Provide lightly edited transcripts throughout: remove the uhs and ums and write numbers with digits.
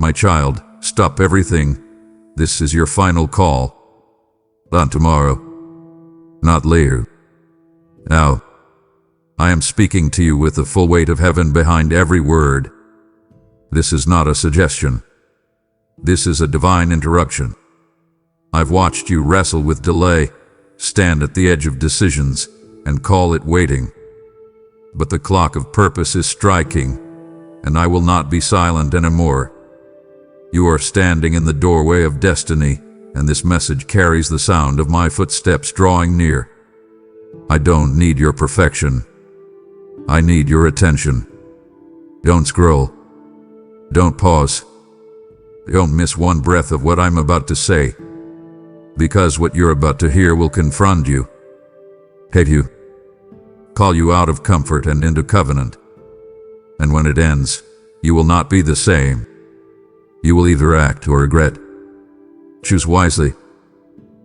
My child, stop everything. This is your final call. Not tomorrow. Not later. Now. I am speaking to you with the full weight of heaven behind every word. This is not a suggestion. This is a divine interruption. I've watched you wrestle with delay, stand at the edge of decisions, and call it waiting. But the clock of purpose is striking, and I will not be silent anymore. You are standing in the doorway of destiny, and this message carries the sound of my footsteps drawing near. I don't need your perfection. I need your attention. Don't scroll. Don't pause. Don't miss one breath of what I'm about to say, because what you're about to hear will confront you, hate you, call you out of comfort and into covenant. And when it ends, you will not be the same. You will either act or regret. Choose wisely,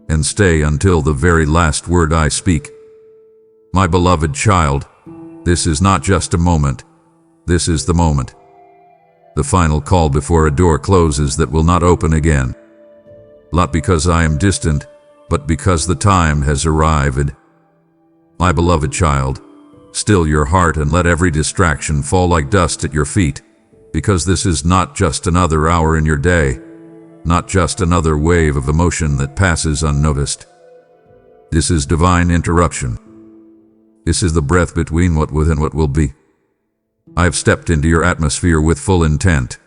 and stay until the very last word I speak. My beloved child, this is not just a moment. This is the moment. The final call before a door closes that will not open again. Not because I am distant, but because the time has arrived. My beloved child, still your heart and let every distraction fall like dust at your feet, because this is not just another hour in your day, not just another wave of emotion that passes unnoticed. This is divine interruption. This is the breath between what was and what will be. I have stepped into your atmosphere with full intent,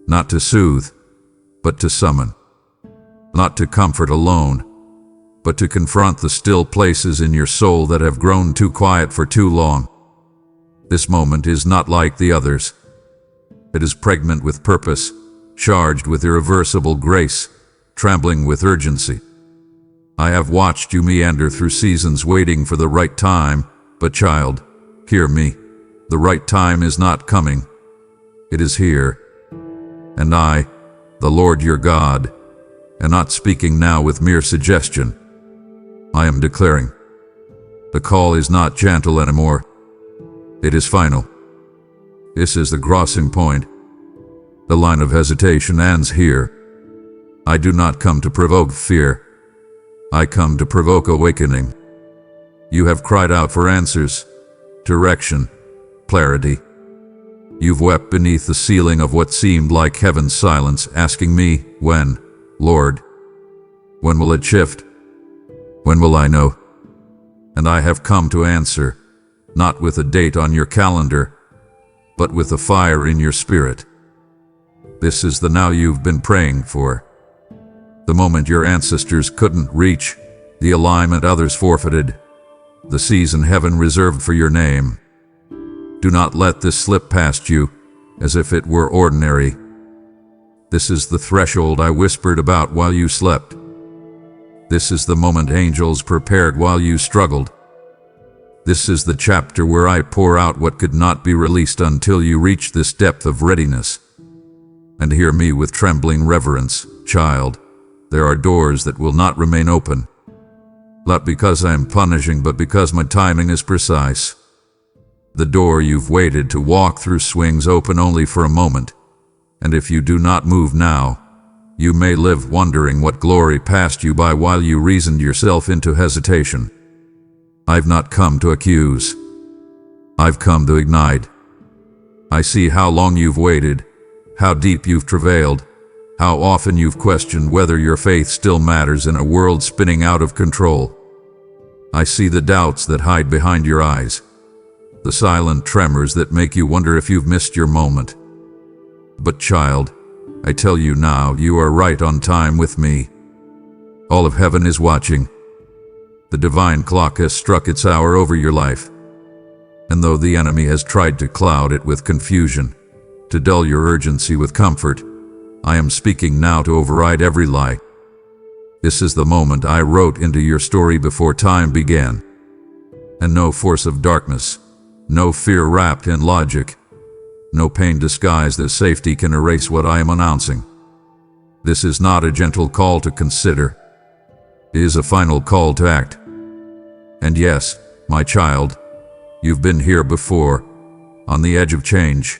not to soothe, but to summon. Not to comfort alone, but to confront the still places in your soul that have grown too quiet for too long. This moment is not like the others. It is pregnant with purpose, charged with irreversible grace, trembling with urgency. I have watched you meander through seasons waiting for the right time, but child, hear me. The right time is not coming. It is here. And I, the Lord your God, am not speaking now with mere suggestion. I am declaring. The call is not gentle anymore. It is final. This is the crossing point. The line of hesitation ends here. I do not come to provoke fear. I come to provoke awakening. You have cried out for answers, direction, clarity. You've wept beneath the ceiling of what seemed like heaven's silence, asking me, when, Lord? When will it shift? When will I know? And I have come to answer, not with a date on your calendar, but with a fire in your spirit. This is the now you've been praying for. The moment your ancestors couldn't reach, the alignment others forfeited, the season heaven reserved for your name. Do not let this slip past you, as if it were ordinary. This is the threshold I whispered about while you slept. This is the moment angels prepared while you struggled. This is the chapter where I pour out what could not be released until you reach this depth of readiness. And hear me with trembling reverence, child. There are doors that will not remain open. Not because I am punishing, but because my timing is precise. The door you've waited to walk through swings open only for a moment, and if you do not move now, you may live wondering what glory passed you by while you reasoned yourself into hesitation. I've not come to accuse. I've come to ignite. I see how long you've waited, how deep you've travailed, how often you've questioned whether your faith still matters in a world spinning out of control. I see the doubts that hide behind your eyes, the silent tremors that make you wonder if you've missed your moment. But child, I tell you now, you are right on time with me. All of heaven is watching. The divine clock has struck its hour over your life. And though the enemy has tried to cloud it with confusion, to dull your urgency with comfort, I am speaking now to override every lie. This is the moment I wrote into your story before time began. And no force of darkness, no fear wrapped in logic, no pain disguised as safety can erase what I am announcing. This is not a gentle call to consider. It is a final call to act. And yes, my child, you've been here before, on the edge of change,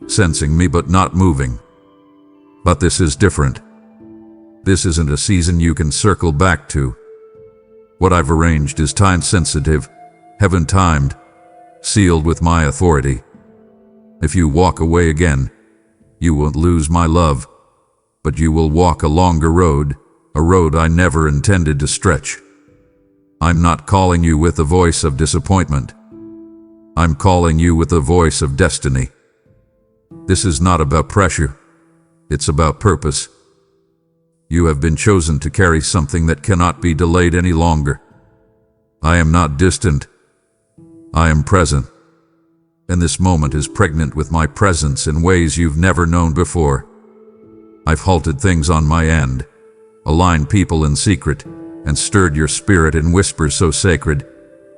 sensing me but not moving. But this is different. This isn't a season you can circle back to. What I've arranged is time-sensitive, heaven-timed, sealed with my authority. If you walk away again, you won't lose my love, but you will walk a longer road, a road I never intended to stretch. I'm not calling you with the voice of disappointment. I'm calling you with the voice of destiny. This is not about pressure. It's about purpose. You have been chosen to carry something that cannot be delayed any longer. I am not distant. I am present. And this moment is pregnant with my presence in ways you've never known before. I've halted things on my end, aligned people in secret, and stirred your spirit in whispers so sacred,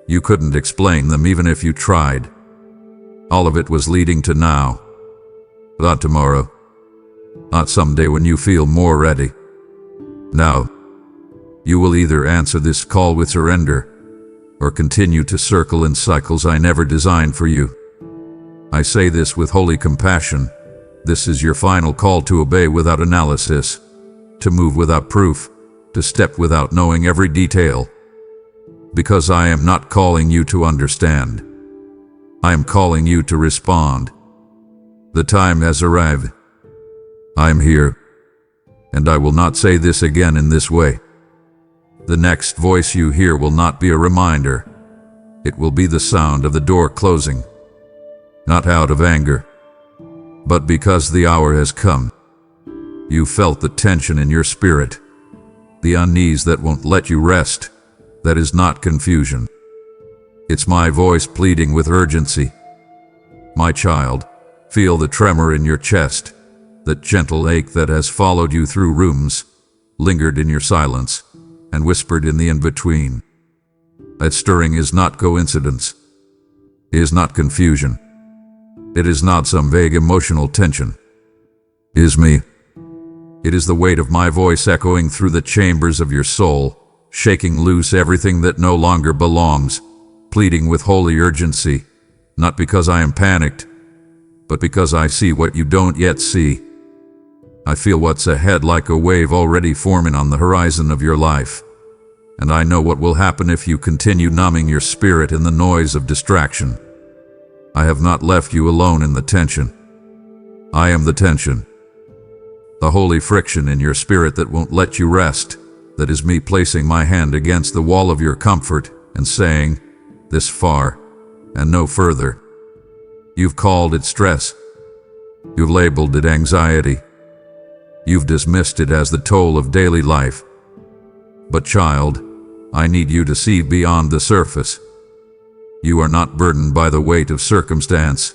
you couldn't explain them even if you tried. All of it was leading to now. Not tomorrow. Not someday when you feel more ready. Now, you will either answer this call with surrender, or continue to circle in cycles I never designed for you. I say this with holy compassion. This is your final call to obey without analysis, to move without proof, to step without knowing every detail. Because I am not calling you to understand. I am calling you to respond. The time has arrived. I am here, and I will not say this again in this way. The next voice you hear will not be a reminder. It will be the sound of the door closing. Not out of anger, but because the hour has come. You felt the tension in your spirit, the unease that won't let you rest. That is not confusion. It's my voice pleading with urgency. My child, feel the tremor in your chest, that gentle ache that has followed you through rooms, lingered in your silence, and whispered in the in-between. That stirring is not coincidence. It is not confusion. It is not some vague emotional tension. It is me. It is the weight of my voice echoing through the chambers of your soul, shaking loose everything that no longer belongs, pleading with holy urgency, not because I am panicked, but because I see what you don't yet see. I feel what's ahead like a wave already forming on the horizon of your life, and I know what will happen if you continue numbing your spirit in the noise of distraction. I have not left you alone in the tension. I am the tension. The holy friction in your spirit that won't let you rest. That is me placing my hand against the wall of your comfort and saying, this far and no further. You've called it stress. You've labeled it anxiety. You've dismissed it as the toll of daily life. But child, I need you to see beyond the surface. You are not burdened by the weight of circumstance.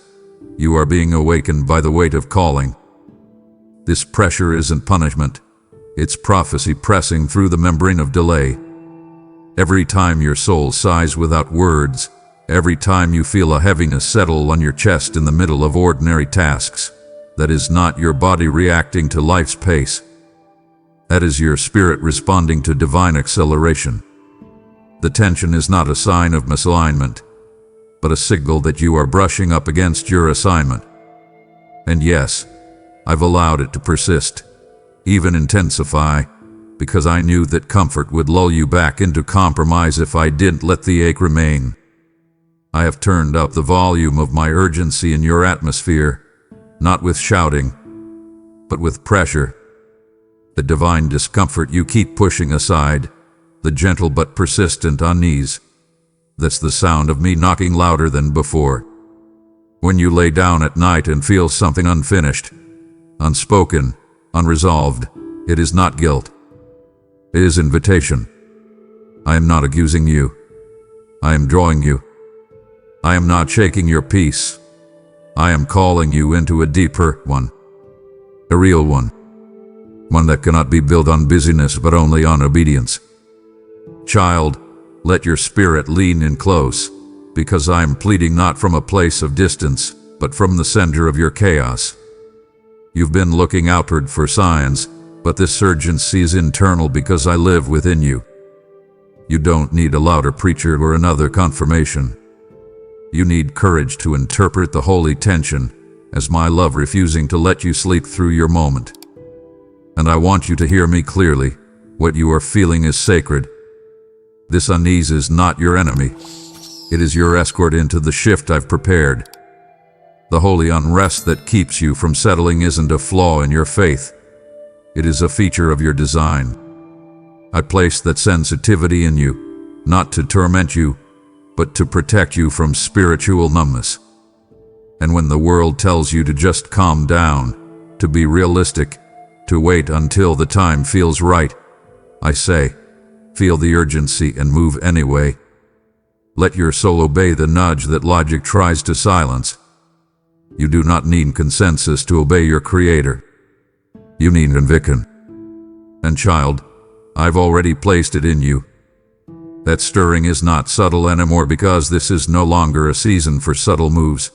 You are being awakened by the weight of calling. This pressure isn't punishment. It's prophecy pressing through the membrane of delay. Every time your soul sighs without words, every time you feel a heaviness settle on your chest in the middle of ordinary tasks, that is not your body reacting to life's pace. That is your spirit responding to divine acceleration. The tension is not a sign of misalignment, but a signal that you are brushing up against your assignment. And yes, I've allowed it to persist, even intensify, because I knew that comfort would lull you back into compromise if I didn't let the ache remain. I have turned up the volume of my urgency in your atmosphere, not with shouting, but with pressure. The divine discomfort you keep pushing aside, the gentle but persistent unease, that's the sound of me knocking louder than before. When you lay down at night and feel something unfinished, unspoken, unresolved, it is not guilt. It is invitation. I am not accusing you. I am drawing you. I am not shaking your peace. I am calling you into a deeper one. A real one. One that cannot be built on busyness but only on obedience. Child, let your spirit lean in close, because I am pleading not from a place of distance, but from the center of your chaos. You've been looking outward for signs, but this urgency is internal because I live within you. You don't need a louder preacher or another confirmation. You need courage to interpret the holy tension as my love refusing to let you sleep through your moment. And I want you to hear me clearly. What you are feeling is sacred. This unease is not your enemy. It is your escort into the shift I've prepared. The holy unrest that keeps you from settling isn't a flaw in your faith. It is a feature of your design. I placed that sensitivity in you, not to torment you, but to protect you from spiritual numbness. And when the world tells you to just calm down, to be realistic, to wait until the time feels right, I say, feel the urgency and move anyway. Let your soul obey the nudge that logic tries to silence. You do not need consensus to obey your Creator. You need conviction. And child, I've already placed it in you. That stirring is not subtle anymore because this is no longer a season for subtle moves.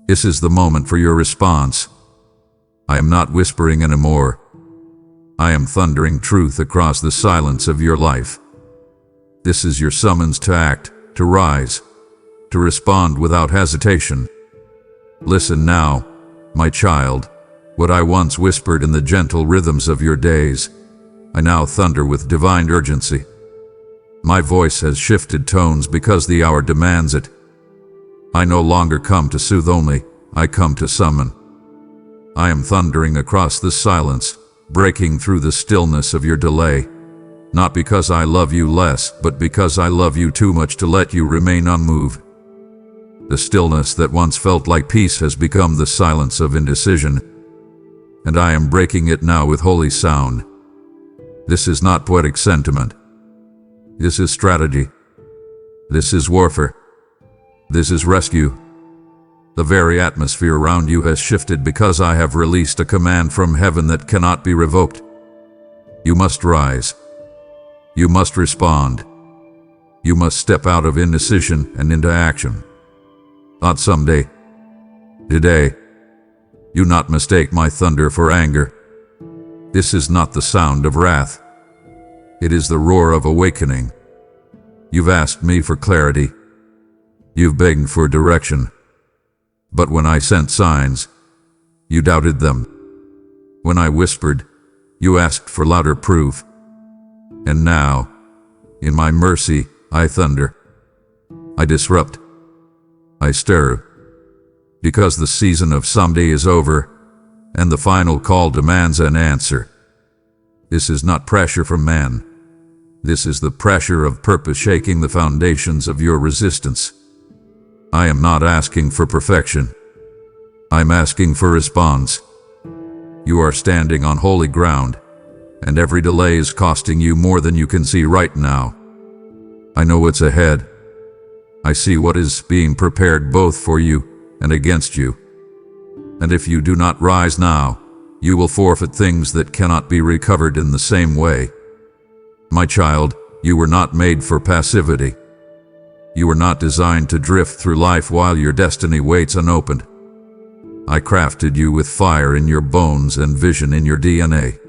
This is the moment for your response. I am not whispering anymore. I am thundering truth across the silence of your life. This is your summons to act, to rise, to respond without hesitation. Listen now, my child. What I once whispered in the gentle rhythms of your days, I now thunder with divine urgency. My voice has shifted tones because the hour demands it. I no longer come to soothe only, I come to summon. I am thundering across the silence, breaking through the stillness of your delay. Not because I love you less, but because I love you too much to let you remain unmoved. The stillness that once felt like peace has become the silence of indecision, and I am breaking it now with holy sound. This is not poetic sentiment. This is strategy. This is warfare. This is rescue. The very atmosphere around you has shifted because I have released a command from heaven that cannot be revoked. You must rise. You must respond. You must step out of indecision and into action. Not someday. Today. You not mistake my thunder for anger. This is not the sound of wrath. It is the roar of awakening. You've asked me for clarity. You've begged for direction. But when I sent signs, you doubted them. When I whispered, you asked for louder proof. And now, in my mercy, I thunder. I disrupt. I stir. Because the season of someday is over, and the final call demands an answer. This is not pressure from man. This is the pressure of purpose shaking the foundations of your resistance. I am not asking for perfection. I'm asking for response. You are standing on holy ground, and every delay is costing you more than you can see right now. I know what's ahead. I see what is being prepared both for you and against you. And if you do not rise now, you will forfeit things that cannot be recovered in the same way. My child, you were not made for passivity. You were not designed to drift through life while your destiny waits unopened. I crafted you with fire in your bones and vision in your DNA.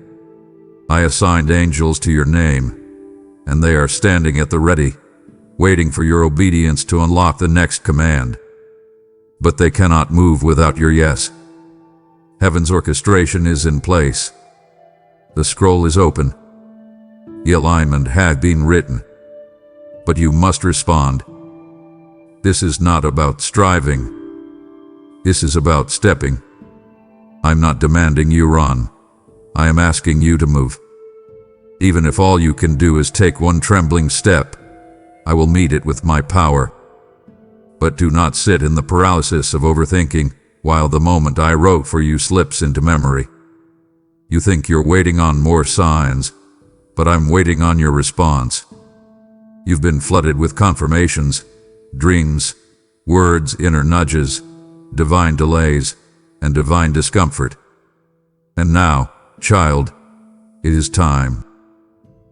I assigned angels to your name, and they are standing at the ready, waiting for your obedience to unlock the next command. But they cannot move without your yes. Heaven's orchestration is in place. The scroll is open. The alignment has been written. But you must respond. This is not about striving. This is about stepping. I'm not demanding you run. I am asking you to move. Even if all you can do is take one trembling step, I will meet it with my power. But do not sit in the paralysis of overthinking while the moment I wrote for you slips into memory. You think you're waiting on more signs, but I'm waiting on your response. You've been flooded with confirmations, dreams, words, inner nudges, divine delays, and divine discomfort. And now, child, it is time.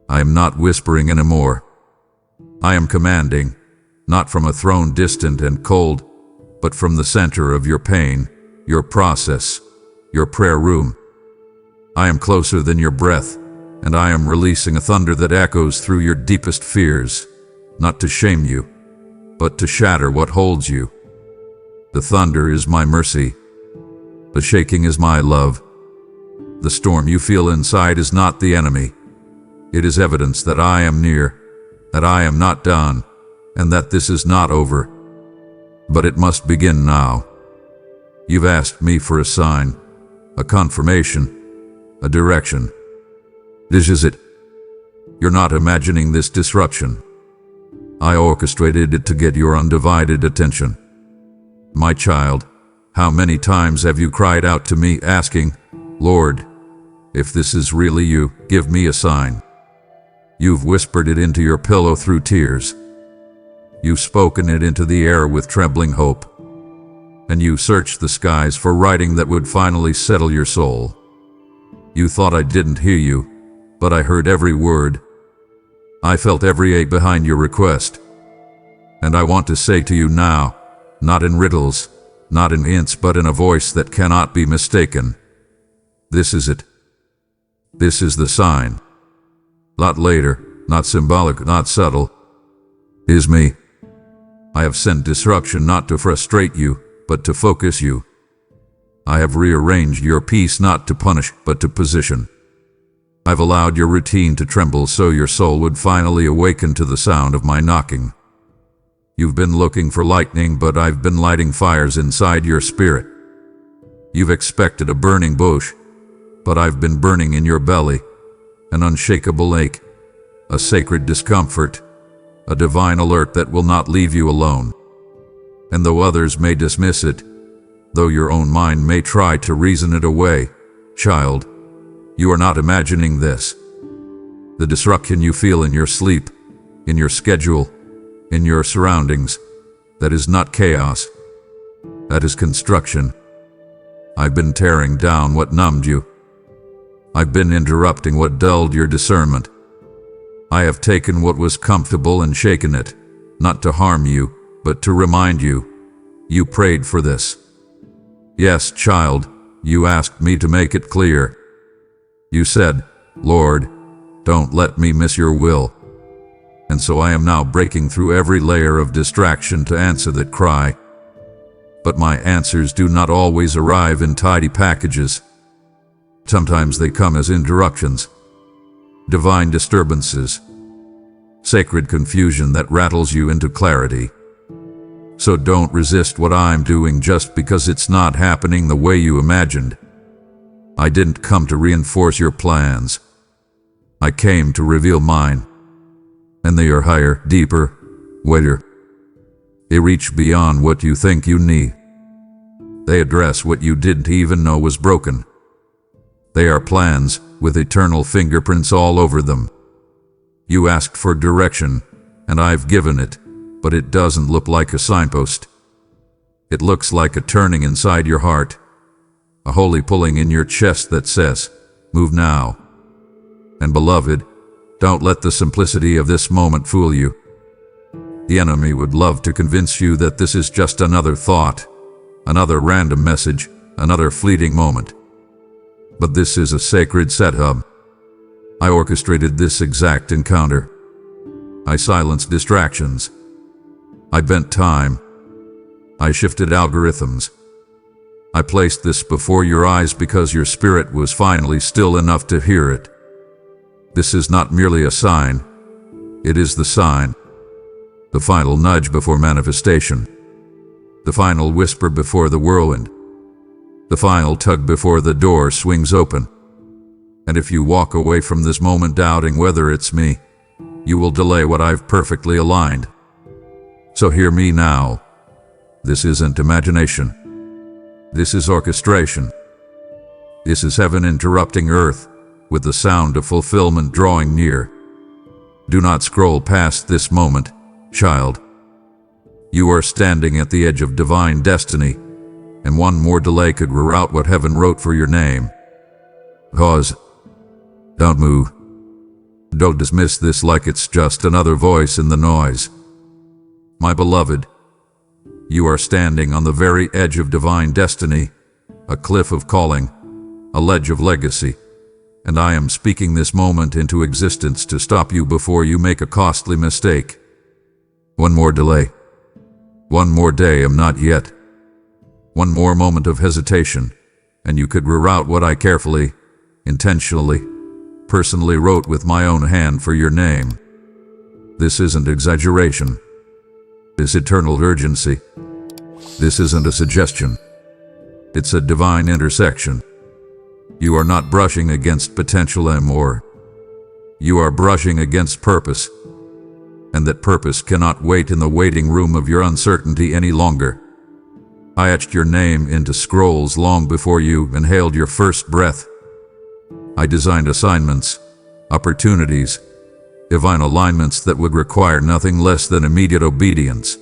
I am not whispering anymore. I am commanding, not from a throne distant and cold, but from the center of your pain, your process, your prayer room. I am closer than your breath, and I am releasing a thunder that echoes through your deepest fears, not to shame you, but to shatter what holds you. The thunder is my mercy. The shaking is my love. The storm you feel inside is not the enemy. It is evidence that I am near, that I am not done, and that this is not over. But it must begin now. You've asked me for a sign, a confirmation, a direction. This is it. You're not imagining this disruption. I orchestrated it to get your undivided attention. My child, how many times have you cried out to me asking, Lord, if this is really you, give me a sign. You've whispered it into your pillow through tears. You've spoken it into the air with trembling hope. And you searched the skies for writing that would finally settle your soul. You thought I didn't hear you, but I heard every word. I felt every ache behind your request. And I want to say to you now, not in riddles, not in hints, but in a voice that cannot be mistaken. This is it. This is the sign. Not later, not symbolic, not subtle. Is me. I have sent disruption not to frustrate you, but to focus you. I have rearranged your peace not to punish, but to position. I've allowed your routine to tremble so your soul would finally awaken to the sound of my knocking. You've been looking for lightning, but I've been lighting fires inside your spirit. You've expected a burning bush, but I've been burning in your belly, an unshakable ache, a sacred discomfort, a divine alert that will not leave you alone. And though others may dismiss it, though your own mind may try to reason it away, child, you are not imagining this. The disruption you feel in your sleep, in your schedule, in your surroundings, that is not chaos. That is construction. I've been tearing down what numbed you. I've been interrupting what dulled your discernment. I have taken what was comfortable and shaken it, not to harm you, but to remind you. You prayed for this. Yes, child, you asked me to make it clear. You said, Lord, don't let me miss your will. And so I am now breaking through every layer of distraction to answer that cry. But my answers do not always arrive in tidy packages. Sometimes they come as interruptions, divine disturbances, sacred confusion that rattles you into clarity. So don't resist what I'm doing just because it's not happening the way you imagined. I didn't come to reinforce your plans. I came to reveal mine. And they are higher, deeper, weightier. They reach beyond what you think you need. They address what you didn't even know was broken. They are plans with eternal fingerprints all over them. You asked for direction, and I've given it, but it doesn't look like a signpost. It looks like a turning inside your heart, a holy pulling in your chest that says, move now. And beloved, don't let the simplicity of this moment fool you. The enemy would love to convince you that this is just another thought, another random message, another fleeting moment. But this is a sacred setup. I orchestrated this exact encounter. I silenced distractions. I bent time. I shifted algorithms. I placed this before your eyes because your spirit was finally still enough to hear it. This is not merely a sign. It is the sign. The final nudge before manifestation. The final whisper before the whirlwind. The final tug before the door swings open. And if you walk away from this moment doubting whether it's me, you will delay what I've perfectly aligned. So hear me now. This isn't imagination. This is orchestration. This is heaven interrupting earth, with the sound of fulfillment drawing near. Do not scroll past this moment, child. You are standing at the edge of divine destiny, and one more delay could reroute what heaven wrote for your name. Pause. Don't move. Don't dismiss this like it's just another voice in the noise. My beloved, you are standing on the very edge of divine destiny, a cliff of calling, a ledge of legacy, and I am speaking this moment into existence to stop you before you make a costly mistake. One more delay. One more day of not yet. One more moment of hesitation, and you could reroute what I carefully, intentionally, personally wrote with my own hand for your name. This isn't exaggeration. This eternal urgency. This isn't a suggestion. It's a divine intersection. You are not brushing against potential anymore. You are brushing against purpose. And that purpose cannot wait in the waiting room of your uncertainty any longer. I etched your name into scrolls long before you inhaled your first breath. I designed assignments, opportunities, divine alignments that would require nothing less than immediate obedience.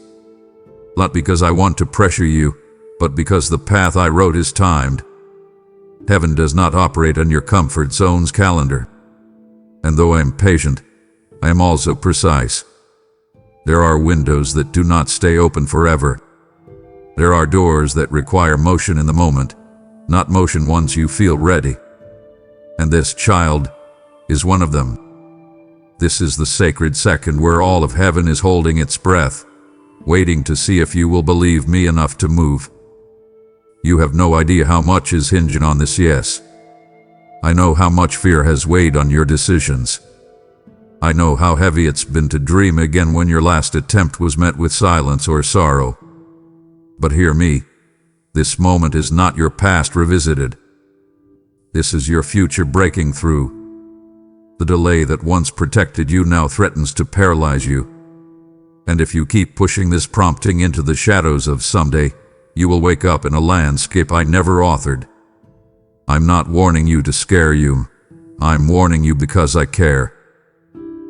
Not because I want to pressure you, but because the path I wrote is timed. Heaven does not operate on your comfort zone's calendar. And though I am patient, I am also precise. There are windows that do not stay open forever. There are doors that require motion in the moment, not motion once you feel ready. And this, child, is one of them. This is the sacred second where all of heaven is holding its breath, waiting to see if you will believe me enough to move. You have no idea how much is hinging on this yes. I know how much fear has weighed on your decisions. I know how heavy it's been to dream again when your last attempt was met with silence or sorrow. But hear me, this moment is not your past revisited. This is your future breaking through. The delay that once protected you now threatens to paralyze you. And if you keep pushing this prompting into the shadows of someday, you will wake up in a landscape I never authored. I'm not warning you to scare you. I'm warning you because I care.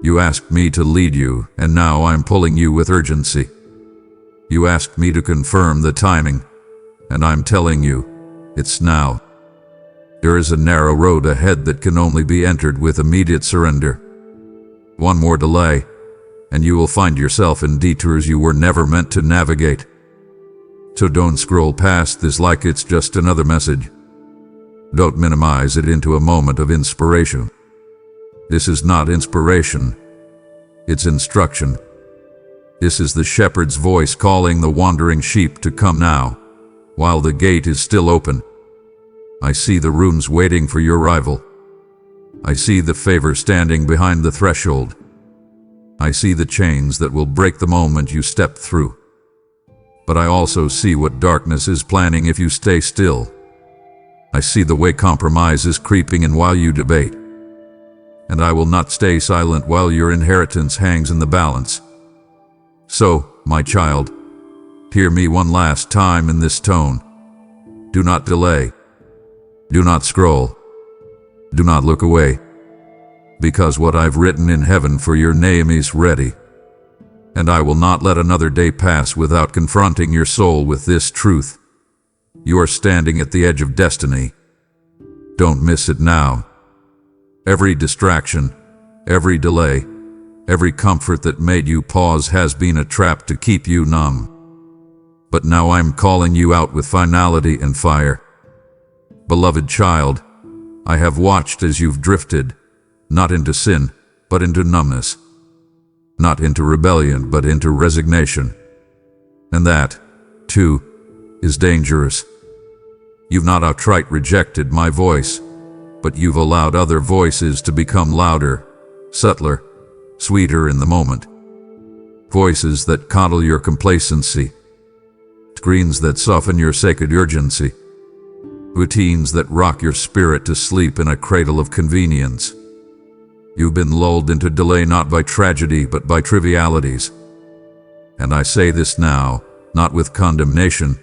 You asked me to lead you, and now I'm pulling you with urgency. You asked me to confirm the timing, and I'm telling you, it's now. There is a narrow road ahead that can only be entered with immediate surrender. One more delay, and you will find yourself in detours you were never meant to navigate. So don't scroll past this like it's just another message. Don't minimize it into a moment of inspiration. This is not inspiration. It's instruction. This is the shepherd's voice calling the wandering sheep to come now, while the gate is still open. I see the rooms waiting for your arrival. I see the favor standing behind the threshold. I see the chains that will break the moment you step through. But I also see what darkness is planning if you stay still. I see the way compromise is creeping in while you debate. And I will not stay silent while your inheritance hangs in the balance. So, my child, hear me one last time in this tone. Do not delay. Do not scroll. Do not look away. Because what I've written in heaven for your name is ready. And I will not let another day pass without confronting your soul with this truth. You are standing at the edge of destiny. Don't miss it now. Every distraction, every delay, every comfort that made you pause has been a trap to keep you numb. But now I'm calling you out with finality and fire. Beloved child, I have watched as you've drifted, not into sin, but into numbness. Not into rebellion, but into resignation. And that, too, is dangerous. You've not outright rejected my voice, but you've allowed other voices to become louder, subtler, sweeter in the moment. Voices that coddle your complacency. Screens that soften your sacred urgency. Routines that rock your spirit to sleep in a cradle of convenience. You've been lulled into delay not by tragedy but by trivialities. And I say this now, not with condemnation,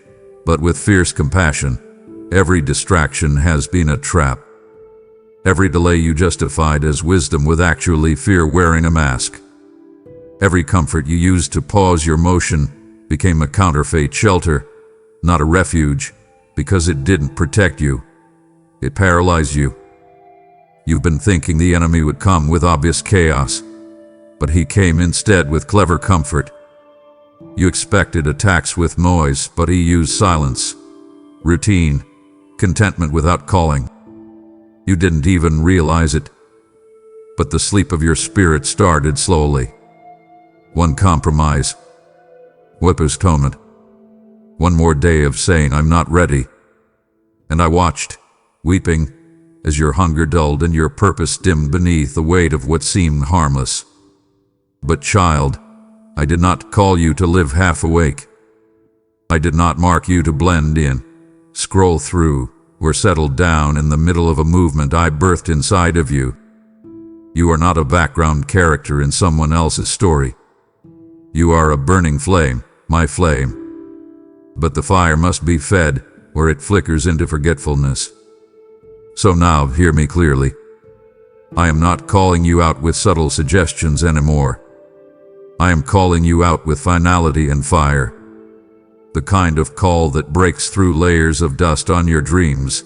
but with fierce compassion. Every distraction has been a trap. Every delay you justified as wisdom with actually fear wearing a mask. Every comfort you used to pause your motion became a counterfeit shelter, not a refuge, because it didn't protect you. It paralyzed you. You've been thinking the enemy would come with obvious chaos, but he came instead with clever comfort. You expected attacks with noise, but he used silence, routine, contentment without calling. You didn't even realize it, but the sleep of your spirit started slowly. One compromise, one postponement, one more day of saying I'm not ready. And I watched, weeping, as your hunger dulled and your purpose dimmed beneath the weight of what seemed harmless. But child, I did not call you to live half awake. I did not mark you to blend in, scroll through, or settle down in the middle of a movement I birthed inside of you. You are not a background character in someone else's story. You are a burning flame, my flame. But the fire must be fed, or it flickers into forgetfulness. So now, hear me clearly. I am not calling you out with subtle suggestions anymore. I am calling you out with finality and fire. The kind of call that breaks through layers of dust on your dreams.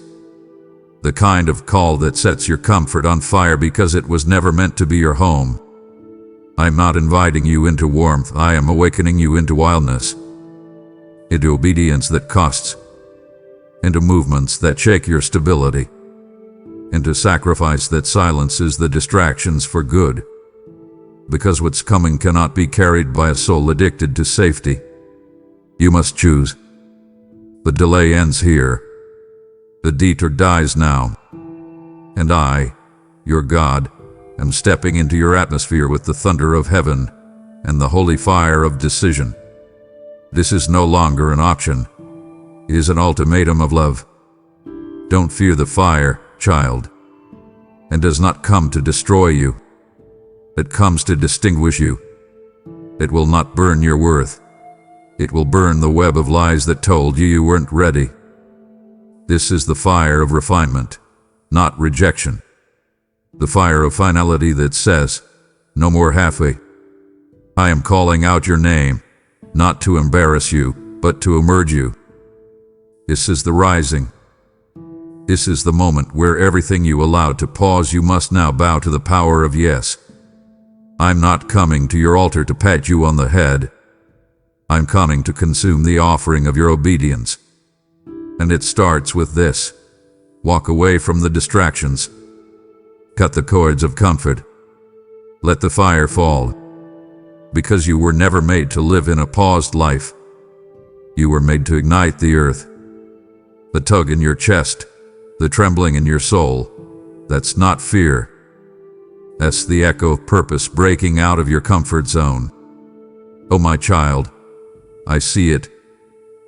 The kind of call that sets your comfort on fire because it was never meant to be your home. I am not inviting you into warmth, I am awakening you into wildness. Into obedience that costs. Into movements that shake your stability. Into sacrifice that silences the distractions for good. Because what's coming cannot be carried by a soul addicted to safety. You must choose. The delay ends here. The detour dies now. And I, your God, am stepping into your atmosphere with the thunder of heaven and the holy fire of decision. This is no longer an option. It is an ultimatum of love. Don't fear the fire, child. It does not come to destroy you. It comes to distinguish you. It will not burn your worth. It will burn the web of lies that told you weren't ready. This is the fire of refinement, not rejection. The fire of finality that says, no more halfway. I am calling out your name, not to embarrass you, but to emerge you. This is the rising. This is the moment where everything you allowed to pause, you must now bow to the power of yes. I'm not coming to your altar to pat you on the head. I'm coming to consume the offering of your obedience. And it starts with this. Walk away from the distractions. Cut the cords of comfort. Let the fire fall. Because you were never made to live in a paused life. You were made to ignite the earth. The tug in your chest, the trembling in your soul, that's not fear. That's the echo of purpose breaking out of your comfort zone. Oh, my child, I see it.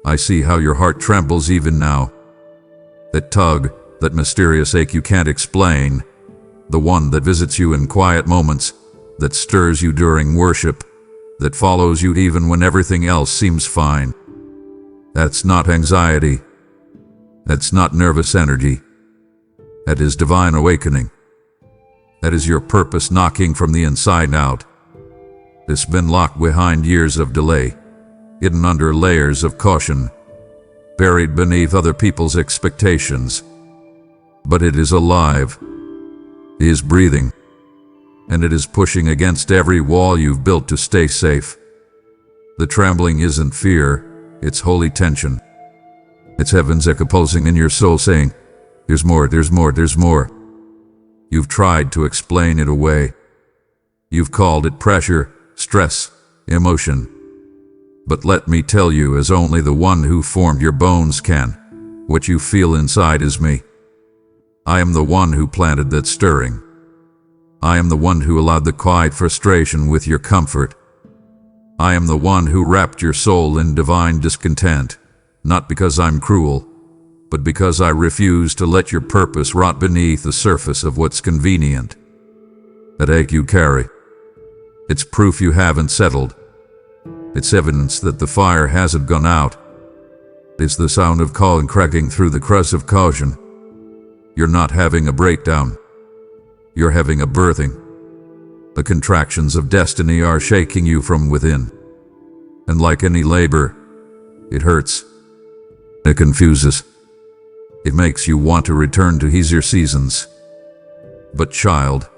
I see how your heart trembles even now. That tug, that mysterious ache you can't explain, the one that visits you in quiet moments, that stirs you during worship, that follows you even when everything else seems fine. That's not anxiety. That's not nervous energy. That is divine awakening. That is your purpose knocking from the inside out. It's been locked behind years of delay, hidden under layers of caution, buried beneath other people's expectations. But it is alive. It is breathing. And it is pushing against every wall you've built to stay safe. The trembling isn't fear, it's holy tension. It's heaven's echo pulsing in your soul saying, there's more, there's more, there's more. You've tried to explain it away. You've called it pressure, stress, emotion. But let me tell you, as only the one who formed your bones can, what you feel inside is me. I am the one who planted that stirring. I am the one who allowed the quiet frustration with your comfort. I am the one who wrapped your soul in divine discontent, not because I'm cruel, but because I refuse to let your purpose rot beneath the surface of what's convenient. That ache you carry, it's proof you haven't settled. It's evidence that the fire hasn't gone out. It's the sound of calling cracking through the crust of caution. You're not having a breakdown. You're having a birthing. The contractions of destiny are shaking you from within. And like any labor, it hurts. It confuses. It makes you want to return to easier seasons. But child,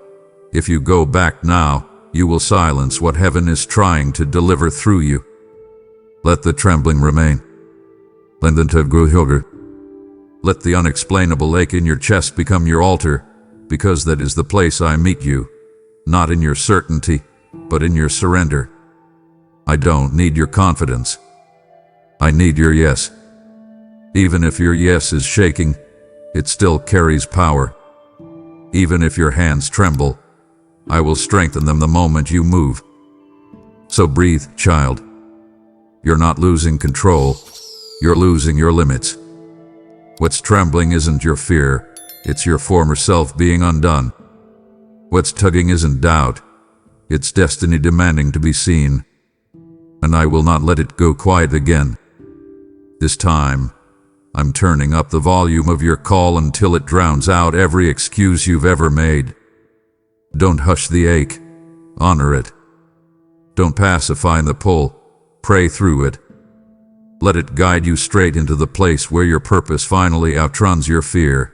if you go back now, you will silence what heaven is trying to deliver through you. Let the trembling remain. Let the tug grow hilder. Let the unexplainable ache in your chest become your altar, because that is the place I meet you, not in your certainty, but in your surrender. I don't need your confidence. I need your yes. Even if your yes is shaking, it still carries power. Even if your hands tremble, I will strengthen them the moment you move. So breathe, child. You're not losing control. You're losing your limits. What's trembling isn't your fear. It's your former self being undone. What's tugging isn't doubt. It's destiny demanding to be seen. And I will not let it go quiet again. This time, I'm turning up the volume of your call until it drowns out every excuse you've ever made. Don't hush the ache. Honor it. Don't pacify the pull. Pray through it. Let it guide you straight into the place where your purpose finally outruns your fear.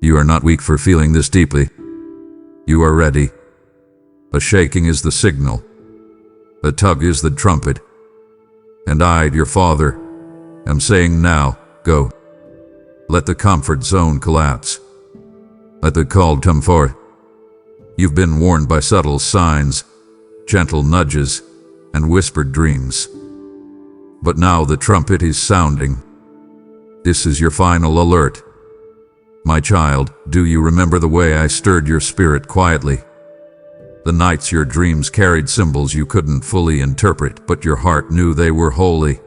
You are not weak for feeling this deeply. You are ready. A shaking is the signal. A tug is the trumpet. And I, your father, am saying now, go. Let the comfort zone collapse. Let the call come forth. You've been warned by subtle signs, gentle nudges, and whispered dreams. But now the trumpet is sounding. This is your final alert. My child, do you remember the way I stirred your spirit quietly? The nights your dreams carried symbols you couldn't fully interpret, but your heart knew they were holy.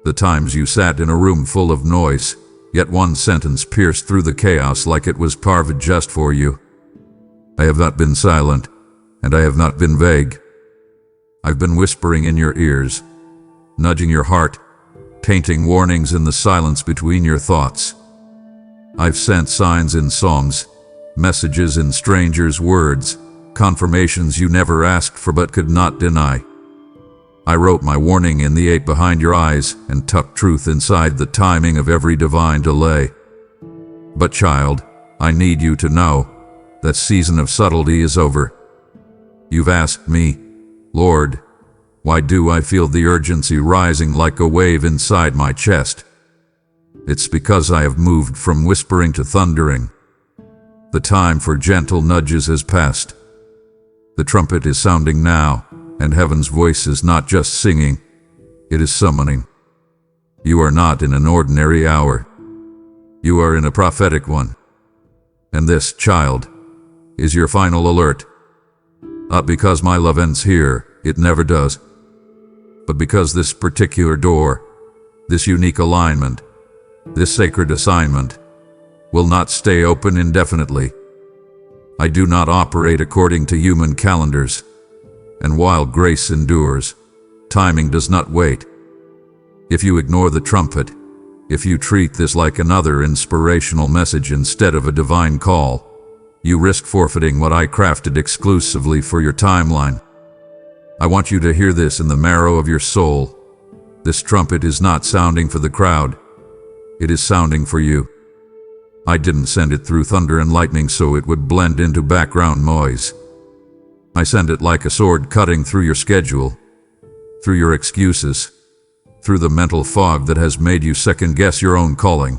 The times you sat in a room full of noise, yet one sentence pierced through the chaos like it was carved just for you. I have not been silent, and I have not been vague. I've been whispering in your ears, nudging your heart, tainting warnings in the silence between your thoughts. I've sent signs in songs, messages in strangers' words, confirmations you never asked for but could not deny. I wrote my warning in the ache behind your eyes and tucked truth inside the timing of every divine delay. But child, I need you to know that season of subtlety is over. You've asked me, Lord, why do I feel the urgency rising like a wave inside my chest? It's because I have moved from whispering to thundering. The time for gentle nudges has passed. The trumpet is sounding now, and heaven's voice is not just singing, it is summoning. You are not in an ordinary hour. You are in a prophetic one. And this, child, is your final alert. Not because my love ends here, it never does. But because this particular door, this unique alignment, this sacred assignment, will not stay open indefinitely. I do not operate according to human calendars. And while grace endures, timing does not wait. If you ignore the trumpet, if you treat this like another inspirational message instead of a divine call, you risk forfeiting what I crafted exclusively for your timeline. I want you to hear this in the marrow of your soul. This trumpet is not sounding for the crowd. It is sounding for you. I didn't send it through thunder and lightning so it would blend into background noise. I send it like a sword cutting through your schedule, through your excuses, through the mental fog that has made you second-guess your own calling.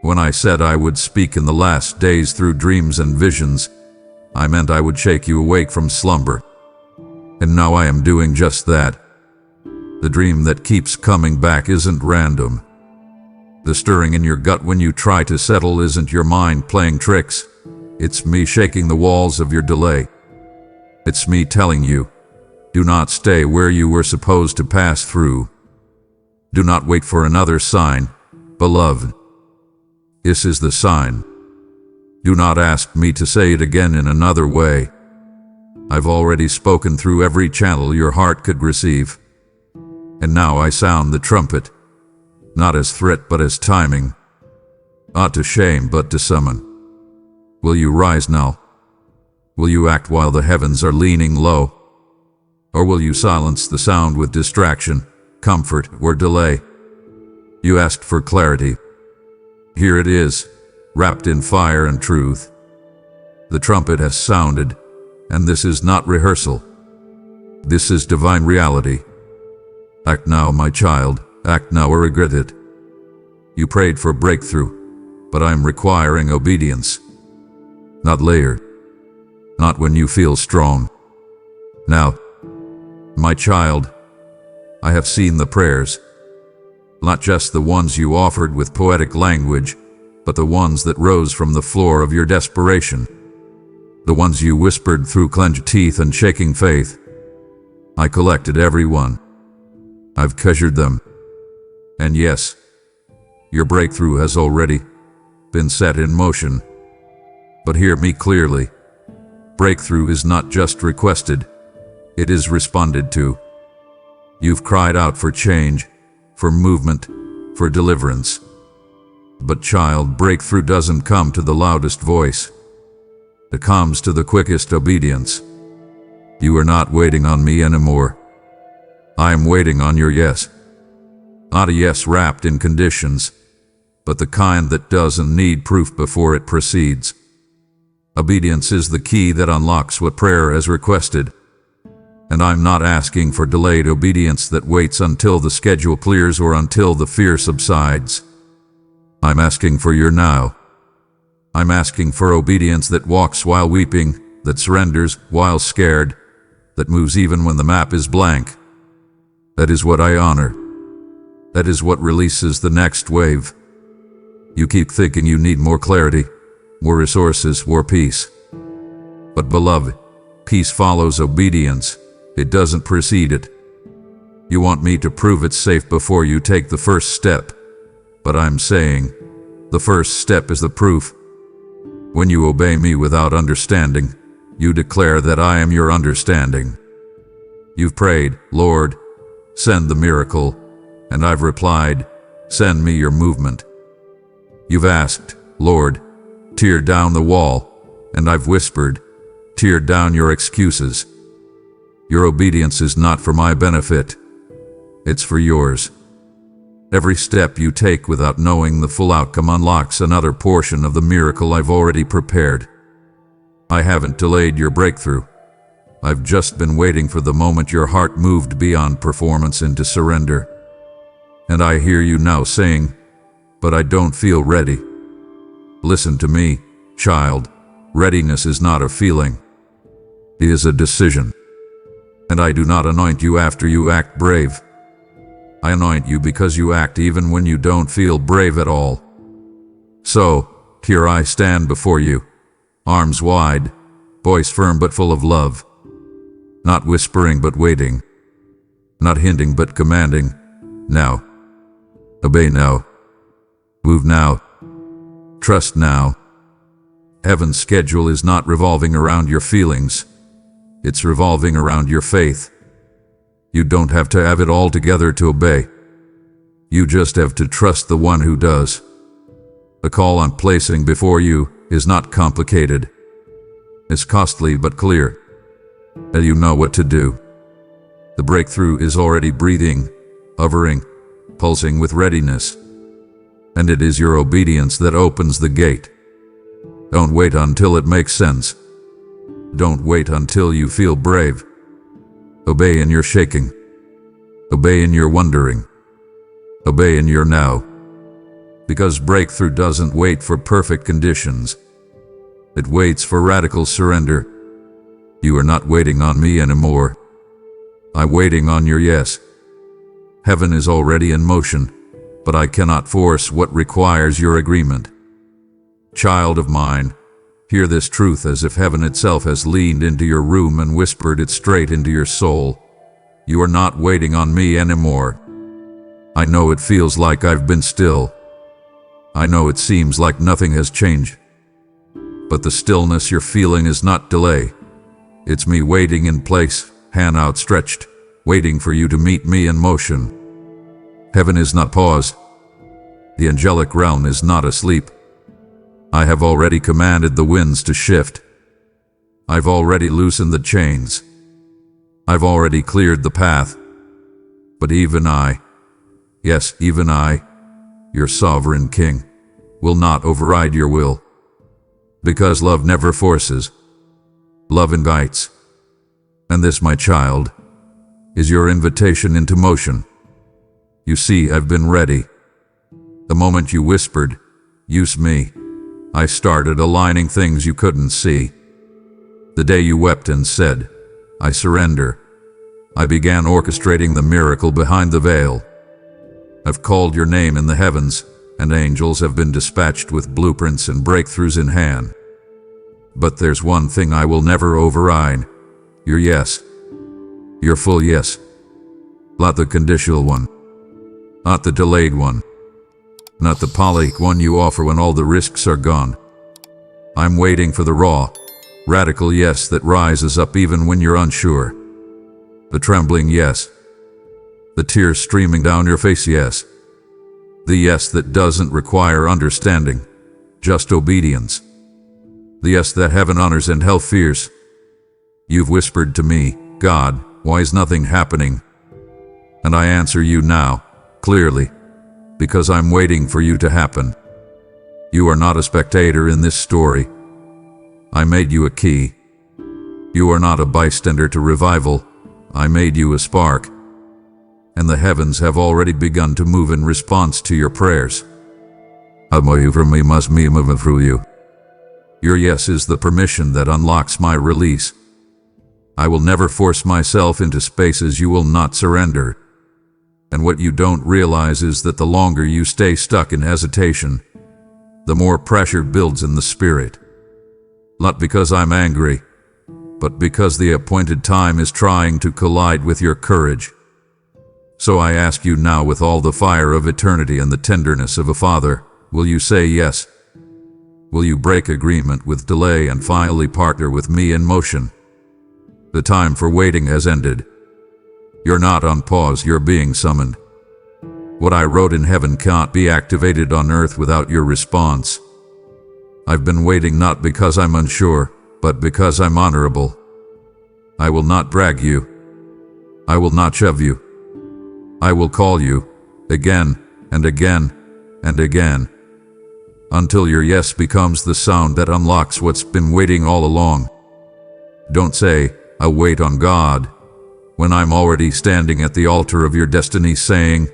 When I said I would speak in the last days through dreams and visions, I meant I would shake you awake from slumber. And now I am doing just that. The dream that keeps coming back isn't random. The stirring in your gut when you try to settle isn't your mind playing tricks. It's me shaking the walls of your delay. It's me telling you, do not stay where you were supposed to pass through. Do not wait for another sign, beloved. This is the sign. Do not ask me to say it again in another way. I've already spoken through every channel your heart could receive. And now I sound the trumpet, not as threat but as timing, not to shame but to summon. Will you rise now? Will you act while the heavens are leaning low? Or will you silence the sound with distraction, comfort, or delay? You asked for clarity. Here it is, wrapped in fire and truth. The trumpet has sounded, and this is not rehearsal. This is divine reality. Act now, my child, act now or regret it. You prayed for breakthrough, but I'm requiring obedience. Not later. Not when you feel strong. Now, my child, I have seen the prayers. Not just the ones you offered with poetic language, but the ones that rose from the floor of your desperation. The ones you whispered through clenched teeth and shaking faith. I collected every one. I've measured them. And yes, your breakthrough has already been set in motion. But hear me clearly. Breakthrough is not just requested, it is responded to. You've cried out for change, for movement, for deliverance. But child, breakthrough doesn't come to the loudest voice. It comes to the quickest obedience. You are not waiting on me anymore. I am waiting on your yes. Not a yes wrapped in conditions, but the kind that doesn't need proof before it proceeds. Obedience is the key that unlocks what prayer has requested. And I'm not asking for delayed obedience that waits until the schedule clears or until the fear subsides. I'm asking for your now. I'm asking for obedience that walks while weeping, that surrenders while scared, that moves even when the map is blank. That is what I honor. That is what releases the next wave. You keep thinking you need more clarity, more resources, more peace. But beloved, peace follows obedience. It doesn't precede it. You want me to prove it's safe before you take the first step. But I'm saying, the first step is the proof. When you obey me without understanding, you declare that I am your understanding. You've prayed, Lord, send the miracle, and I've replied, send me your movement. You've asked, Lord, tear down the wall, and I've whispered, tear down your excuses. Your obedience is not for my benefit. It's for yours. Every step you take without knowing the full outcome unlocks another portion of the miracle I've already prepared. I haven't delayed your breakthrough. I've just been waiting for the moment your heart moved beyond performance into surrender. And I hear you now saying, but I don't feel ready. Listen to me, child. Readiness is not a feeling. It is a decision. And I do not anoint you after you act brave. I anoint you because you act even when you don't feel brave at all. So, here I stand before you, arms wide, voice firm but full of love. Not whispering but waiting. Not hinting but commanding. Now. Obey now. Move now. Trust now. Heaven's schedule is not revolving around your feelings. It's revolving around your faith. You don't have to have it all together to obey. You just have to trust the one who does. The call I'm placing before you is not complicated. It's costly but clear. And you know what to do. The breakthrough is already breathing, hovering, pulsing with readiness. And it is your obedience that opens the gate. Don't wait until it makes sense. Don't wait until you feel brave. Obey in your shaking. Obey in your wondering. Obey in your now. Because breakthrough doesn't wait for perfect conditions. It waits for radical surrender. You are not waiting on me anymore. I'm waiting on your yes. Heaven is already in motion, but I cannot force what requires your agreement. Child of mine, hear this truth as if heaven itself has leaned into your room and whispered it straight into your soul. You are not waiting on me anymore. I know it feels like I've been still. I know it seems like nothing has changed. But the stillness you're feeling is not delay. It's me waiting in place, hand outstretched, waiting for you to meet me in motion. Heaven is not paused. The angelic realm is not asleep. I have already commanded the winds to shift. I've already loosened the chains. I've already cleared the path. But even I, yes, even I, your sovereign king, will not override your will. Because love never forces. Love invites. And this, my child, is your invitation into motion. You see, I've been ready. The moment you whispered, use me, I started aligning things you couldn't see. The day you wept and said, I surrender, I began orchestrating the miracle behind the veil. I've called your name in the heavens, and angels have been dispatched with blueprints and breakthroughs in hand. But there's one thing I will never override: your yes. Your full yes. Not the conditional one. Not the delayed one. Not the polished one you offer when all the risks are gone. I'm waiting for the raw, radical yes that rises up even when you're unsure. The trembling yes. The tears streaming down your face yes. The yes that doesn't require understanding, just obedience. The yes that heaven honors and hell fears. You've whispered to me, God, why is nothing happening? And I answer you now, clearly, because I'm waiting for you to happen. You are not a spectator in this story. I made you a key. You are not a bystander to revival. I made you a spark. And the heavens have already begun to move in response to your prayers. A move from me must be moving through you. Your yes is the permission that unlocks my release. I will never force myself into spaces you will not surrender. And what you don't realize is that the longer you stay stuck in hesitation, the more pressure builds in the spirit. Not because I'm angry, but because the appointed time is trying to collide with your courage. So I ask you now, with all the fire of eternity and the tenderness of a father, will you say yes? Will you break agreement with delay and finally partner with me in motion? The time for waiting has ended. You're not on pause, you're being summoned. What I wrote in heaven can't be activated on earth without your response. I've been waiting not because I'm unsure, but because I'm honorable. I will not drag you. I will not shove you. I will call you, again and again and again, until your yes becomes the sound that unlocks what's been waiting all along. Don't say, I'll wait on God, when I'm already standing at the altar of your destiny saying,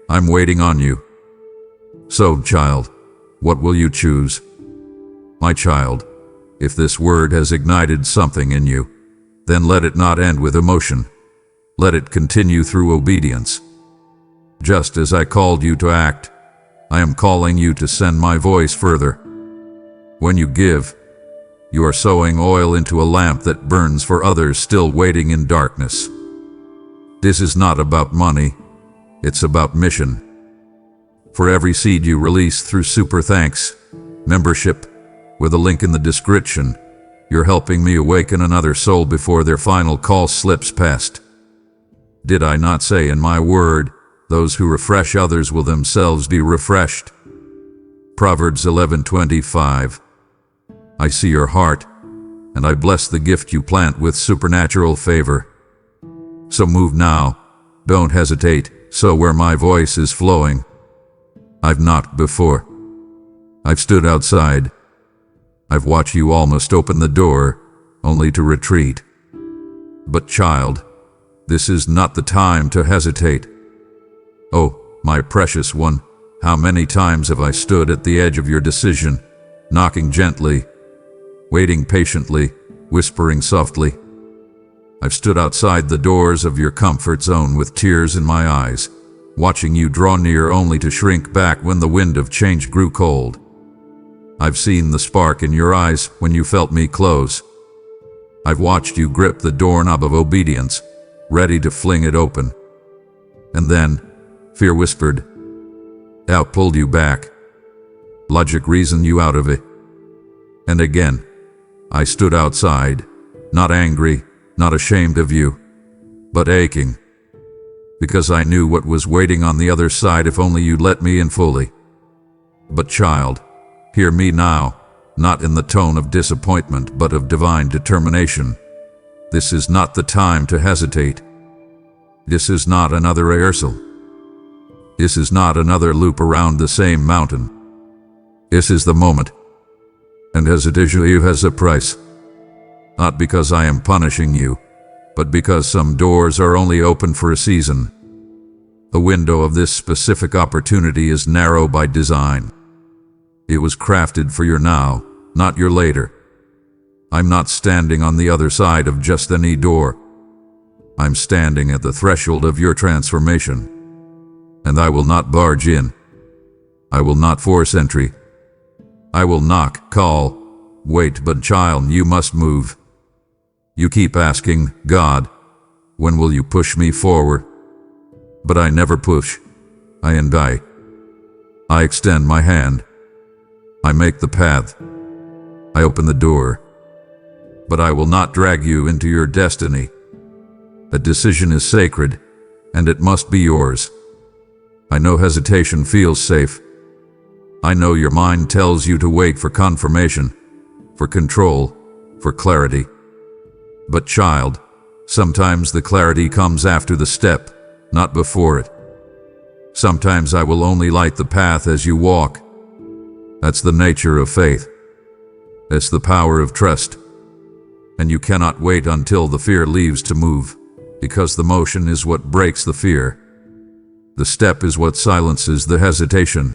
I'm waiting on you. So, child, what will you choose? My child, if this word has ignited something in you, then let it not end with emotion. Let it continue through obedience. Just as I called you to act, I am calling you to send my voice further. When you give, you are sowing oil into a lamp that burns for others still waiting in darkness. This is not about money, it's about mission. For every seed you release through Super Thanks membership, with a link in the description, you're helping me awaken another soul before their final call slips past. Did I not say in my word, those who refresh others will themselves be refreshed? Proverbs 11:25. I see your heart, and I bless the gift you plant with supernatural favor. So move now, don't hesitate, so where my voice is flowing. I've knocked before. I've stood outside. I've watched you almost open the door, only to retreat. But child, this is not the time to hesitate. Oh, my precious one, how many times have I stood at the edge of your decision, knocking gently, waiting patiently, whispering softly. I've stood outside the doors of your comfort zone with tears in my eyes, watching you draw near only to shrink back when the wind of change grew cold. I've seen the spark in your eyes when you felt me close. I've watched you grip the doorknob of obedience, ready to fling it open. And then, fear whispered, doubt pulled you back. Logic reasoned you out of it. And again, I stood outside, not angry, not ashamed of you, but aching, because I knew what was waiting on the other side if only you'd let me in fully. But child, hear me now, not in the tone of disappointment but of divine determination. This is not the time to hesitate. This is not another rehearsal. This is not another loop around the same mountain. This is the moment. And hesitation has a price. Not because I am punishing you, but because some doors are only open for a season. The window of this specific opportunity is narrow by design. It was crafted for your now, not your later. I'm not standing on the other side of just any door. I'm standing at the threshold of your transformation. And I will not barge in. I will not force entry. I will knock, call, wait, but child, you must move. You keep asking, God, when will you push me forward? But I never push. I invite. I extend my hand. I make the path. I open the door. But I will not drag you into your destiny. A decision is sacred, and it must be yours. I know hesitation feels safe. I know your mind tells you to wait for confirmation, for control, for clarity. But child, sometimes the clarity comes after the step, not before it. Sometimes I will only light the path as you walk. That's the nature of faith. It's the power of trust. And you cannot wait until the fear leaves to move, because the motion is what breaks the fear. The step is what silences the hesitation.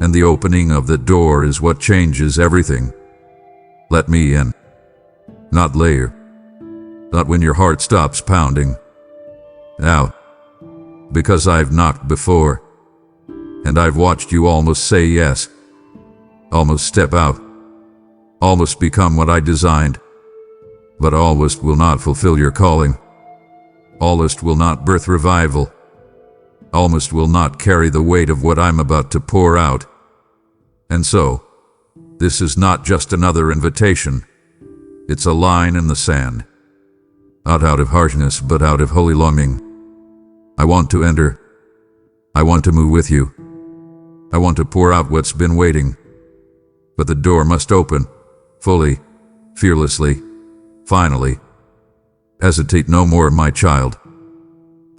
And the opening of the door is what changes everything. Let me in. Not later. Not when your heart stops pounding. Out. Because I've knocked before. And I've watched you almost say yes. Almost step out. Almost become what I designed. But almost will not fulfill your calling. Almost will not birth revival. Almost will not carry the weight of what I'm about to pour out. And so, this is not just another invitation. It's a line in the sand. Not out of harshness, but out of holy longing. I want to enter. I want to move with you. I want to pour out what's been waiting. But the door must open, fully, fearlessly, finally. Hesitate no more, my child.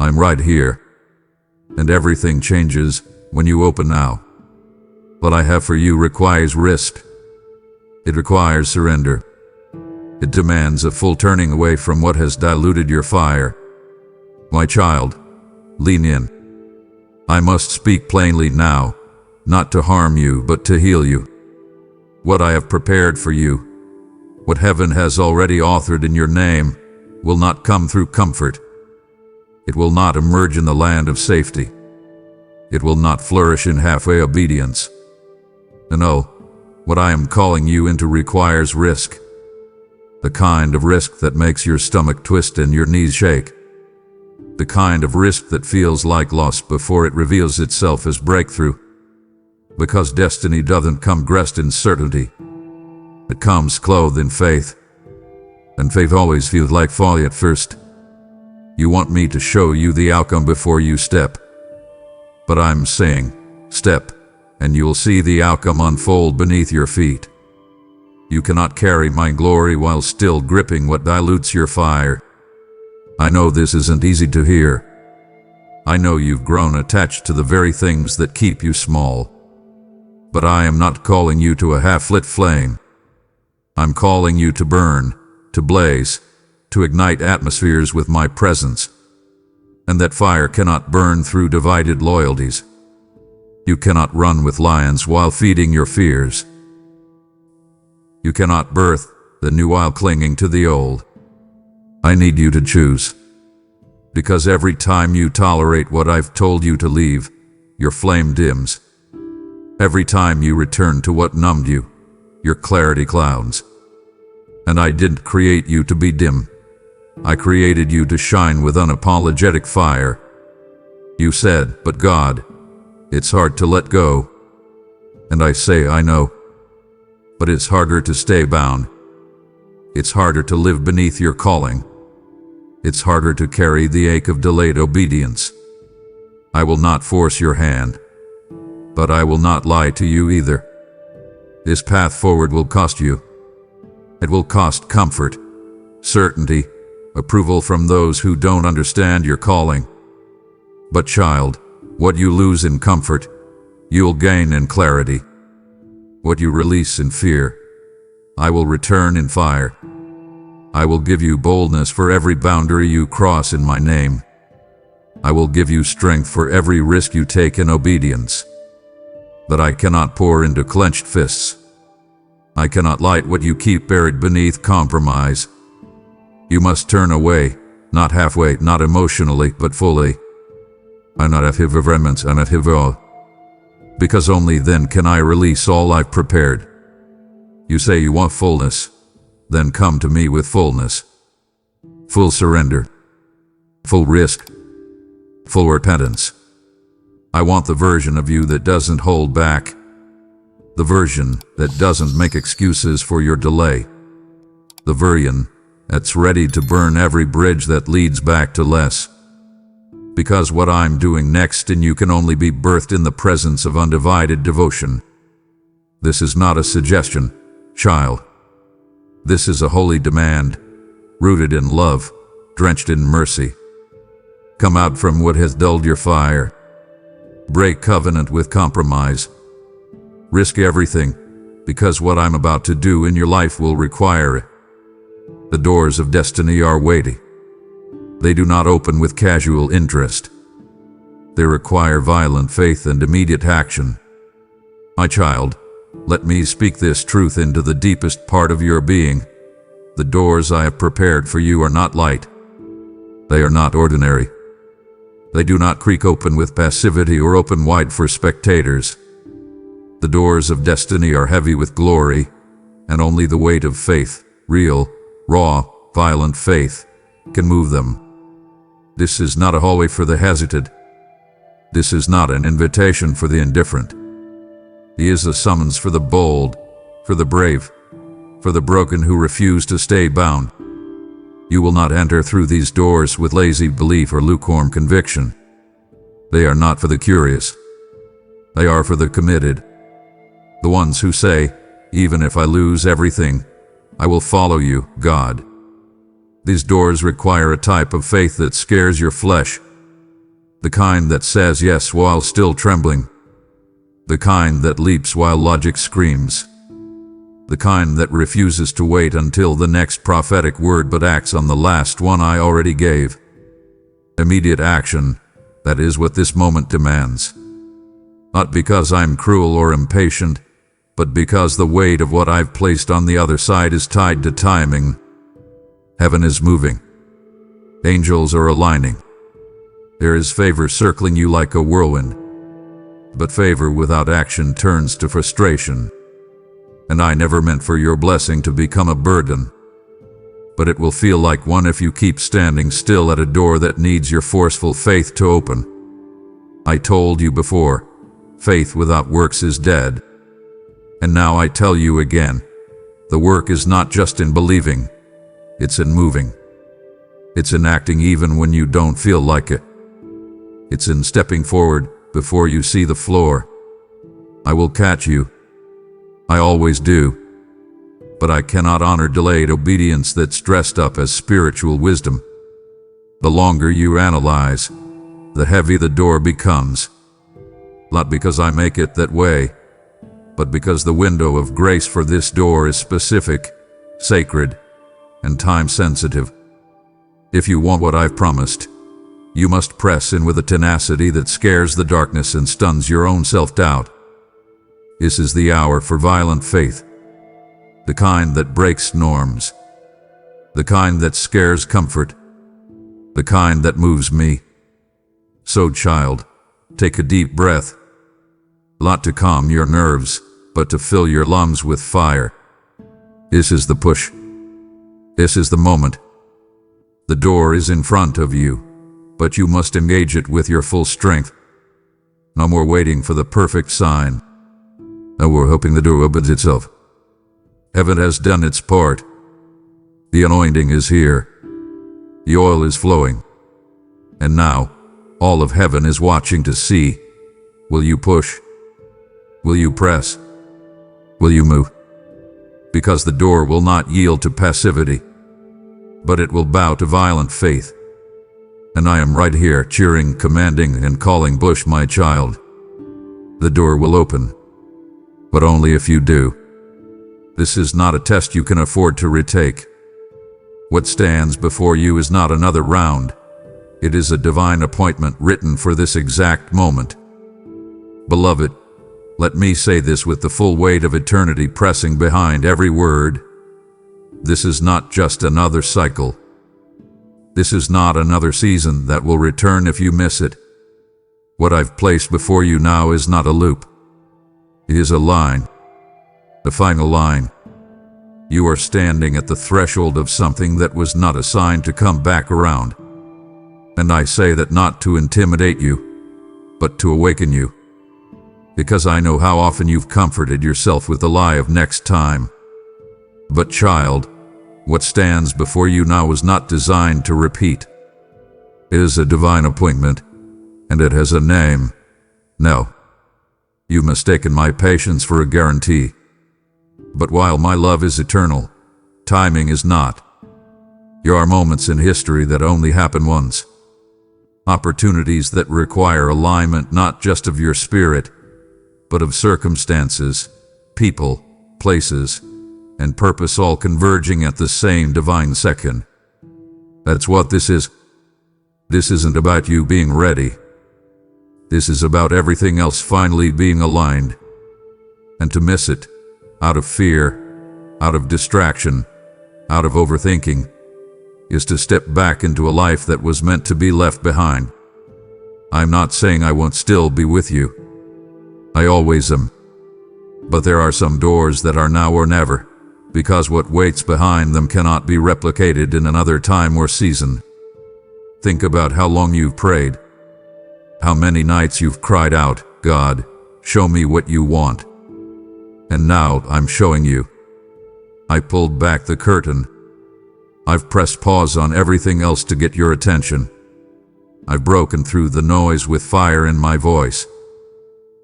I'm right here. And everything changes when you open now. What I have for you requires risk. It requires surrender. It demands a full turning away from what has diluted your fire. My child, lean in. I must speak plainly now, not to harm you, but to heal you. What I have prepared for you, what heaven has already authored in your name, will not come through comfort. It will not emerge in the land of safety. It will not flourish in halfway obedience. No, what I am calling you into requires risk. The kind of risk that makes your stomach twist and your knees shake. The kind of risk that feels like loss before it reveals itself as breakthrough. Because destiny doesn't come dressed in certainty. It comes clothed in faith. And faith always feels like folly at first. You want me to show you the outcome before you step. But I'm saying, step, and you'll see the outcome unfold beneath your feet. You cannot carry my glory while still gripping what dilutes your fire. I know this isn't easy to hear. I know you've grown attached to the very things that keep you small. But I am not calling you to a half-lit flame. I'm calling you to burn, to blaze, to ignite atmospheres with my presence. And that fire cannot burn through divided loyalties. You cannot run with lions while feeding your fears. You cannot birth the new while clinging to the old. I need you to choose. Because every time you tolerate what I've told you to leave, your flame dims. Every time you return to what numbed you, your clarity clouds. And I didn't create you to be dim. I created you to shine with unapologetic fire. You said, but God, it's hard to let go. And I say, I know. But it's harder to stay bound. It's harder to live beneath your calling. It's harder to carry the ache of delayed obedience. I will not force your hand. But I will not lie to you either. This path forward will cost you. It will cost comfort, certainty, approval from those who don't understand your calling. But child, what you lose in comfort, you'll gain in clarity. What you release in fear, I will return in fire. I will give you boldness for every boundary you cross in my name. I will give you strength for every risk you take in obedience. But I cannot pour into clenched fists. I cannot light what you keep buried beneath compromise. You must turn away, not halfway, not emotionally, but fully. I not have remnants and have all. because only then can I release all I've prepared. You say you want fullness, then come to me with fullness. Full surrender, full risk, full repentance. I want the version of you that doesn't hold back, the version that doesn't make excuses for your delay, the version that's ready to burn every bridge that leads back to less. Because what I'm doing next in you can only be birthed in the presence of undivided devotion. This is not a suggestion, child. This is a holy demand, rooted in love, drenched in mercy. Come out from what has dulled your fire. Break covenant with compromise. Risk everything, because what I'm about to do in your life will require it. The doors of destiny are weighty. They do not open with casual interest. They require violent faith and immediate action. My child, let me speak this truth into the deepest part of your being. The doors I have prepared for you are not light. They are not ordinary. They do not creak open with passivity or open wide for spectators. The doors of destiny are heavy with glory, and only the weight of faith, real, raw, violent faith, can move them. This is not a hallway for the hesitant. This is not an invitation for the indifferent. He is a summons for the bold, for the brave, for the broken who refuse to stay bound. You will not enter through these doors with lazy belief or lukewarm conviction. They are not for the curious. They are for the committed. The ones who say, even if I lose everything, I will follow you, God. These doors require a type of faith that scares your flesh. The kind that says yes while still trembling. The kind that leaps while logic screams. The kind that refuses to wait until the next prophetic word but acts on the last one I already gave. Immediate action, that is what this moment demands. Not because I'm cruel or impatient, but because the weight of what I've placed on the other side is tied to timing. Heaven is moving. Angels are aligning. There is favor circling you like a whirlwind. But favor without action turns to frustration. And I never meant for your blessing to become a burden. But it will feel like one if you keep standing still at a door that needs your forceful faith to open. I told you before, faith without works is dead. And now I tell you again, the work is not just in believing, it's in moving. It's in acting even when you don't feel like it. It's in stepping forward before you see the floor. I will catch you. I always do. But I cannot honor delayed obedience that's dressed up as spiritual wisdom. The longer you analyze, the heavy the door becomes. Not because I make it that way, but because the window of grace for this door is specific, sacred, and time-sensitive. If you want what I've promised, you must press in with a tenacity that scares the darkness and stuns your own self-doubt. This is the hour for violent faith, the kind that breaks norms, the kind that scares comfort, the kind that moves me. So, child, take a deep breath. Not to calm your nerves, but to fill your lungs with fire. This is the push. This is the moment. The door is in front of you, but you must engage it with your full strength. No more waiting for the perfect sign. No more hoping the door opens itself. Heaven has done its part. The anointing is here. The oil is flowing. And now, all of heaven is watching to see. Will you push? Will you press? Will you move? Because the door will not yield to passivity, but it will bow to violent faith. And I am right here, cheering, commanding, and calling, Bush, my child. The door will open, but only if you do. This is not a test you can afford to retake. What stands before you is not another round. It is a divine appointment written for this exact moment. Beloved, let me say this with the full weight of eternity pressing behind every word. This is not just another cycle. This is not another season that will return if you miss it. What I've placed before you now is not a loop. It is a line, the final line. You are standing at the threshold of something that was not assigned to come back around. And I say that not to intimidate you, but to awaken you. Because I know how often you've comforted yourself with the lie of next time. But child, what stands before you now was not designed to repeat. It is a divine appointment, and it has a name. No, you've mistaken my patience for a guarantee. But while my love is eternal, timing is not. There are moments in history that only happen once. Opportunities that require alignment not just of your spirit, but of circumstances, people, places, and purpose all converging at the same divine second. That's what this is. This isn't about you being ready. This is about everything else finally being aligned. And to miss it, out of fear, out of distraction, out of overthinking, is to step back into a life that was meant to be left behind. I'm not saying I won't still be with you. I always am. But there are some doors that are now or never, because what waits behind them cannot be replicated in another time or season. Think about how long you've prayed, how many nights you've cried out, God, show me what you want. And now I'm showing you. I pulled back the curtain. I've pressed pause on everything else to get your attention. I've broken through the noise with fire in my voice.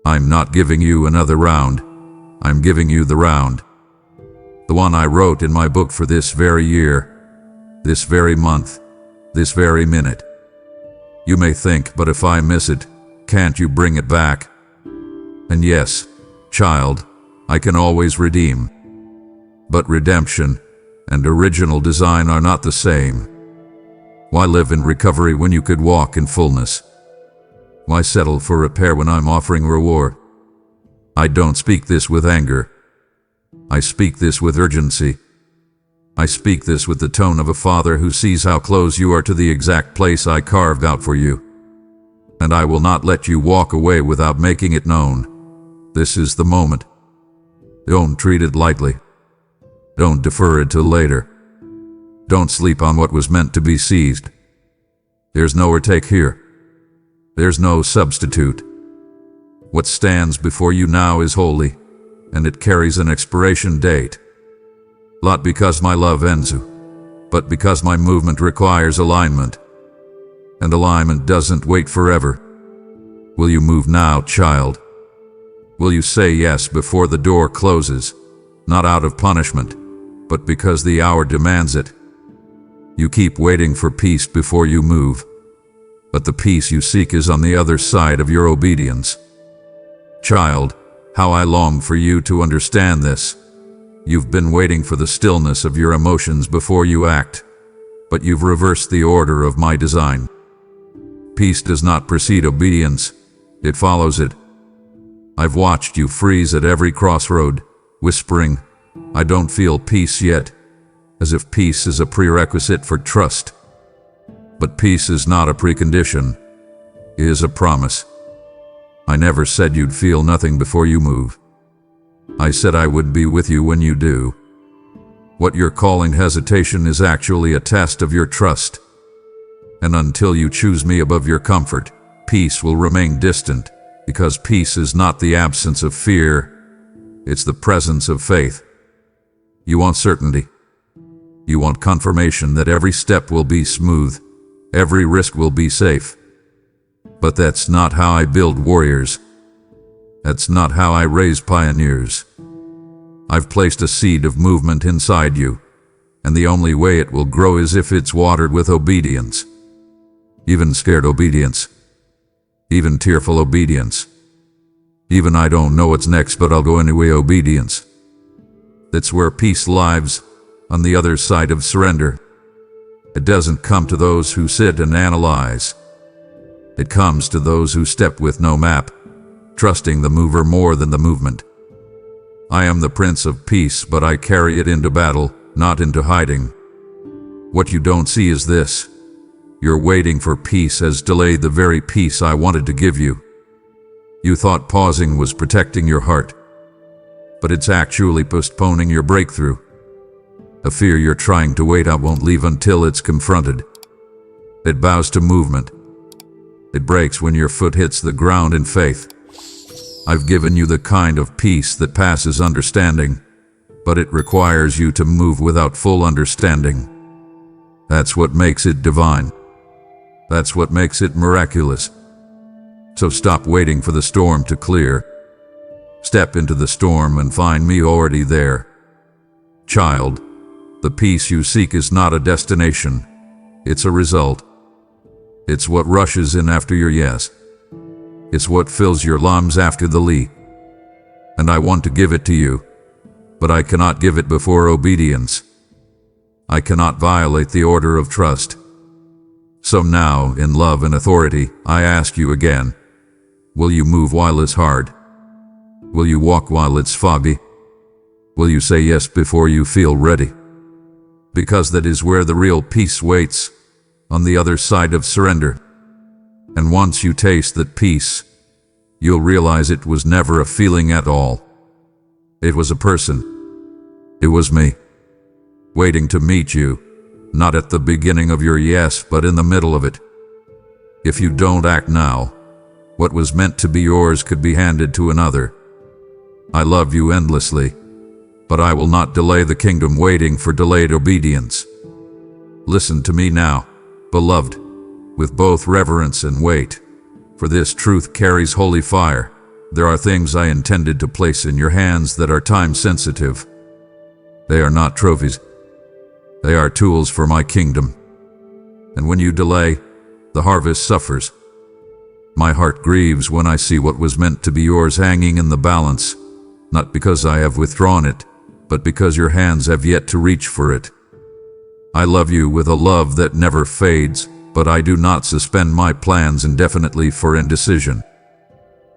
I'm not giving you another round. I'm giving you the round. The one I wrote in my book for this very year, this very month, this very minute. You may think, but if I miss it, can't you bring it back? And yes, child, I can always redeem. But redemption and original design are not the same. Why live in recovery when you could walk in fullness? Why settle for repair when I'm offering reward? I don't speak this with anger. I speak this with urgency. I speak this with the tone of a father who sees how close you are to the exact place I carved out for you. And I will not let you walk away without making it known. This is the moment. Don't treat it lightly. Don't defer it till later. Don't sleep on what was meant to be seized. There's no retake here. There's no substitute. What stands before you now is holy, and it carries an expiration date. Not because my love ends, but because my movement requires alignment. And alignment doesn't wait forever. Will you move now, child? Will you say yes before the door closes, not out of punishment, but because the hour demands it? You keep waiting for peace before you move, but the peace you seek is on the other side of your obedience. Child, how I long for you to understand this. You've been waiting for the stillness of your emotions before you act, but you've reversed the order of my design. Peace does not precede obedience, it follows it. I've watched you freeze at every crossroad, whispering, I don't feel peace yet, as if peace is a prerequisite for trust. But peace is not a precondition, it is a promise. I never said you'd feel nothing before you move. I said I would be with you when you do. What you're calling hesitation is actually a test of your trust. And until you choose me above your comfort, peace will remain distant, because peace is not the absence of fear, it's the presence of faith. You want certainty. You want confirmation that every step will be smooth, every risk will be safe. But that's not how I build warriors. That's not how I raise pioneers. I've placed a seed of movement inside you, and the only way it will grow is if it's watered with obedience. Even scared obedience. Even tearful obedience. Even I don't know what's next but I'll go anyway obedience. That's where peace lives, on the other side of surrender. It doesn't come to those who sit and analyze. It comes to those who step with no map, trusting the mover more than the movement. I am the Prince of Peace, but I carry it into battle, not into hiding. What you don't see is this. Your waiting for peace has delayed the very peace I wanted to give you. You thought pausing was protecting your heart, but it's actually postponing your breakthrough. A fear you're trying to wait out won't leave until it's confronted. It bows to movement. It breaks when your foot hits the ground in faith. I've given you the kind of peace that passes understanding, but it requires you to move without full understanding. That's what makes it divine. That's what makes it miraculous. So stop waiting for the storm to clear. Step into the storm and find me already there. Child, the peace you seek is not a destination. It's a result. It's what rushes in after your yes. It's what fills your lungs after the leap. And I want to give it to you, but I cannot give it before obedience. I cannot violate the order of trust. So now, in love and authority, I ask you again, will you move while it's hard? Will you walk while it's foggy? Will you say yes before you feel ready? Because that is where the real peace waits, on the other side of surrender. And once you taste that peace, you'll realize it was never a feeling at all. It was a person. It was me, waiting to meet you, not at the beginning of your yes, but in the middle of it. If you don't act now, what was meant to be yours could be handed to another. I love you endlessly, but I will not delay the kingdom waiting for delayed obedience. Listen to me now, beloved, with both reverence and weight, for this truth carries holy fire. There are things I intended to place in your hands that are time-sensitive. They are not trophies. They are tools for my kingdom. And when you delay, the harvest suffers. My heart grieves when I see what was meant to be yours hanging in the balance, not because I have withdrawn it, but because your hands have yet to reach for it. I love you with a love that never fades, but I do not suspend my plans indefinitely for indecision.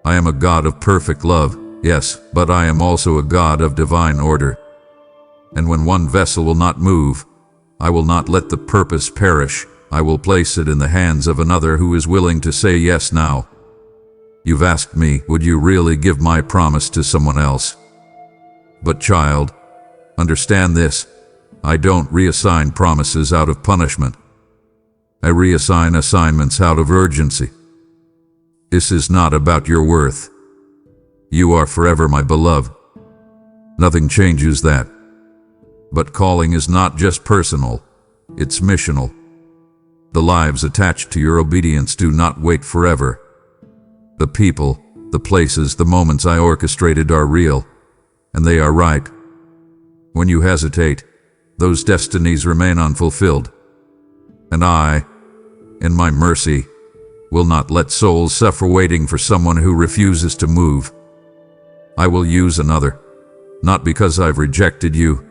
I am a God of perfect love, yes, but I am also a God of divine order. And when one vessel will not move, I will not let the purpose perish. I will place it in the hands of another who is willing to say yes now. You've asked me, would you really give my promise to someone else? But child, understand this. I don't reassign promises out of punishment. I reassign assignments out of urgency. This is not about your worth. You are forever my beloved. Nothing changes that. But calling is not just personal, it's missional. The lives attached to your obedience do not wait forever. The people, the places, the moments I orchestrated are real, and they are right. When you hesitate, those destinies remain unfulfilled. And I, in my mercy, will not let souls suffer waiting for someone who refuses to move. I will use another, not because I've rejected you,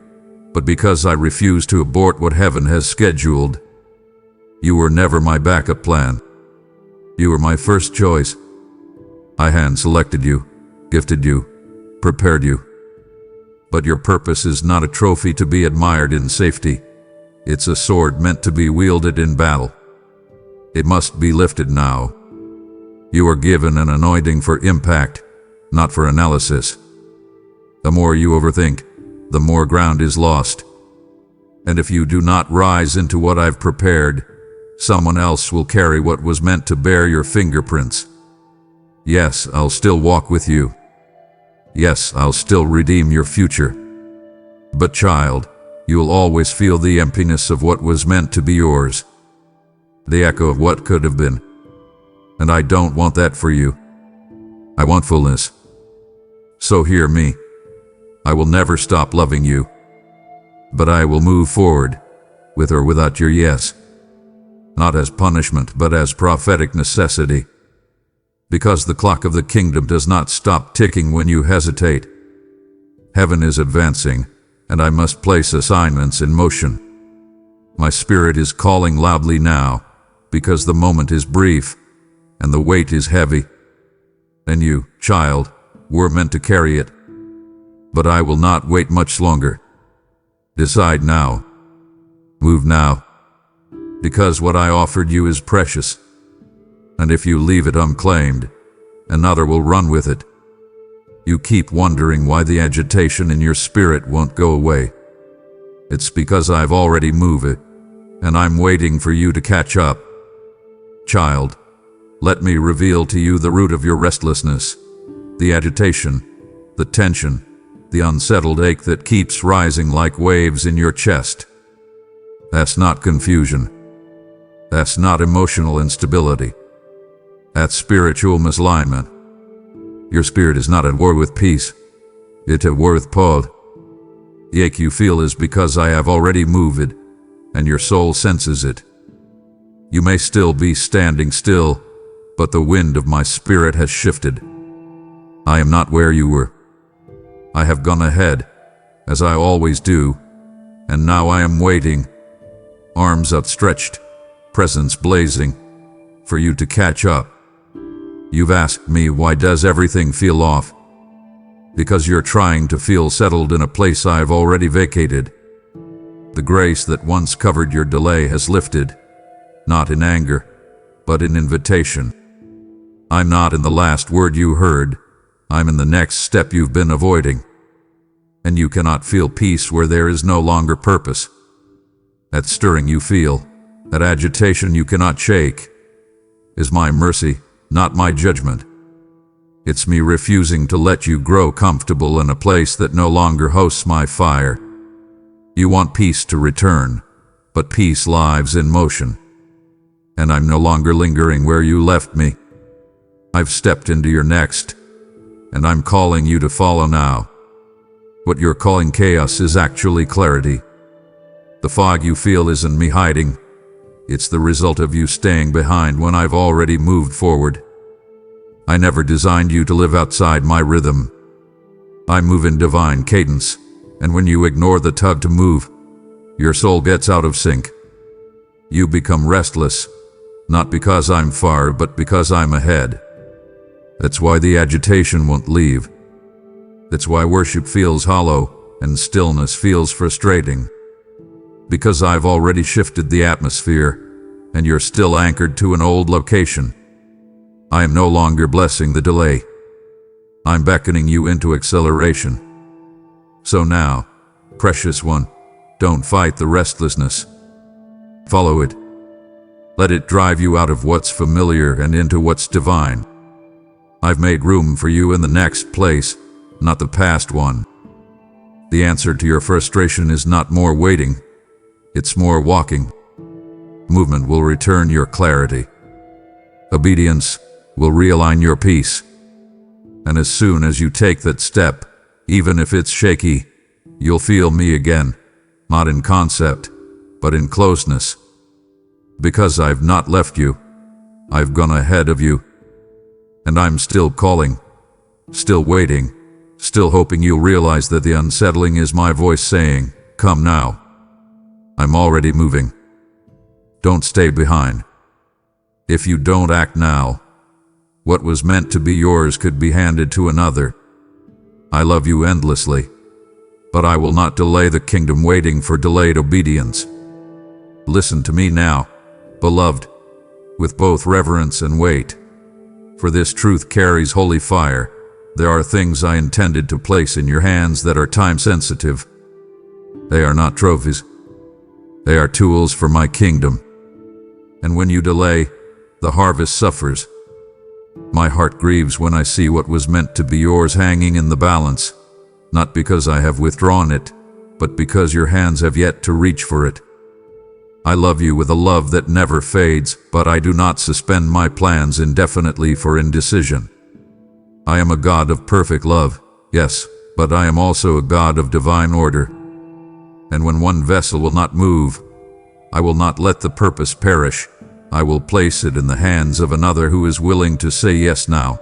but because I refuse to abort what heaven has scheduled. You were never my backup plan. You were my first choice. I hand-selected you, gifted you, prepared you. But your purpose is not a trophy to be admired in safety. It's a sword meant to be wielded in battle. It must be lifted now. You are given an anointing for impact, not for analysis. The more you overthink, the more ground is lost. And if you do not rise into what I've prepared, someone else will carry what was meant to bear your fingerprints. Yes, I'll still walk with you. Yes, I'll still redeem your future. But child, you'll always feel the emptiness of what was meant to be yours. The echo of what could have been. And I don't want that for you. I want fullness. So hear me. I will never stop loving you. But I will move forward, with or without your yes. Not as punishment, but as prophetic necessity. Because the clock of the kingdom does not stop ticking when you hesitate. Heaven is advancing, and I must place assignments in motion. My spirit is calling loudly now, because the moment is brief, and the weight is heavy. And you, child, were meant to carry it. But I will not wait much longer. Decide now. Move now. Because what I offered you is precious. And if you leave it unclaimed, another will run with it. You keep wondering why the agitation in your spirit won't go away. It's because I've already moved it, and I'm waiting for you to catch up. Child, let me reveal to you the root of your restlessness, the agitation, the tension, the unsettled ache that keeps rising like waves in your chest. That's not confusion. That's not emotional instability. That's spiritual misalignment. Your spirit is not at war with peace. It's at war with pod. The ache you feel is because I have already moved it, and your soul senses it. You may still be standing still, but the wind of my spirit has shifted. I am not where you were. I have gone ahead, as I always do, and now I am waiting, arms outstretched, presence blazing, for you to catch up. You've asked me, why does everything feel off? Because you're trying to feel settled in a place I've already vacated. The grace that once covered your delay has lifted, not in anger, but in invitation. I'm not in the last word you heard. I'm in the next step you've been avoiding. And you cannot feel peace where there is no longer purpose. That stirring you feel, that agitation you cannot shake, is my mercy, not my judgment. It's me refusing to let you grow comfortable in a place that no longer hosts my fire. You want peace to return, but peace lives in motion. And I'm no longer lingering where you left me. I've stepped into your next, and I'm calling you to follow now. What you're calling chaos is actually clarity. The fog you feel isn't me hiding. It's the result of you staying behind when I've already moved forward. I never designed you to live outside my rhythm. I move in divine cadence, and when you ignore the tug to move, your soul gets out of sync. You become restless, not because I'm far, but because I'm ahead. That's why the agitation won't leave. That's why worship feels hollow and stillness feels frustrating. Because I've already shifted the atmosphere, and you're still anchored to an old location. I am no longer blessing the delay. I'm beckoning you into acceleration. So now, precious one, don't fight the restlessness. Follow it. Let it drive you out of what's familiar and into what's divine. I've made room for you in the next place, not the past one. The answer to your frustration is not more waiting. It's more walking. Movement will return your clarity. Obedience will realign your peace. And as soon as you take that step, even if it's shaky, you'll feel me again, not in concept, but in closeness. Because I've not left you, I've gone ahead of you. And I'm still calling, still waiting, still hoping you'll realize that the unsettling is my voice saying, come now. I'm already moving. Don't stay behind. If you don't act now, what was meant to be yours could be handed to another. I love you endlessly, but I will not delay the kingdom waiting for delayed obedience. Listen to me now, beloved, with both reverence and weight. For this truth carries holy fire. There are things I intended to place in your hands that are time-sensitive. They are not trophies. They are tools for my kingdom. And when you delay, the harvest suffers. My heart grieves when I see what was meant to be yours hanging in the balance, not because I have withdrawn it, but because your hands have yet to reach for it. I love you with a love that never fades, but I do not suspend my plans indefinitely for indecision. I am a God of perfect love, yes, but I am also a God of divine order. And when one vessel will not move, I will not let the purpose perish. I will place it in the hands of another who is willing to say yes now.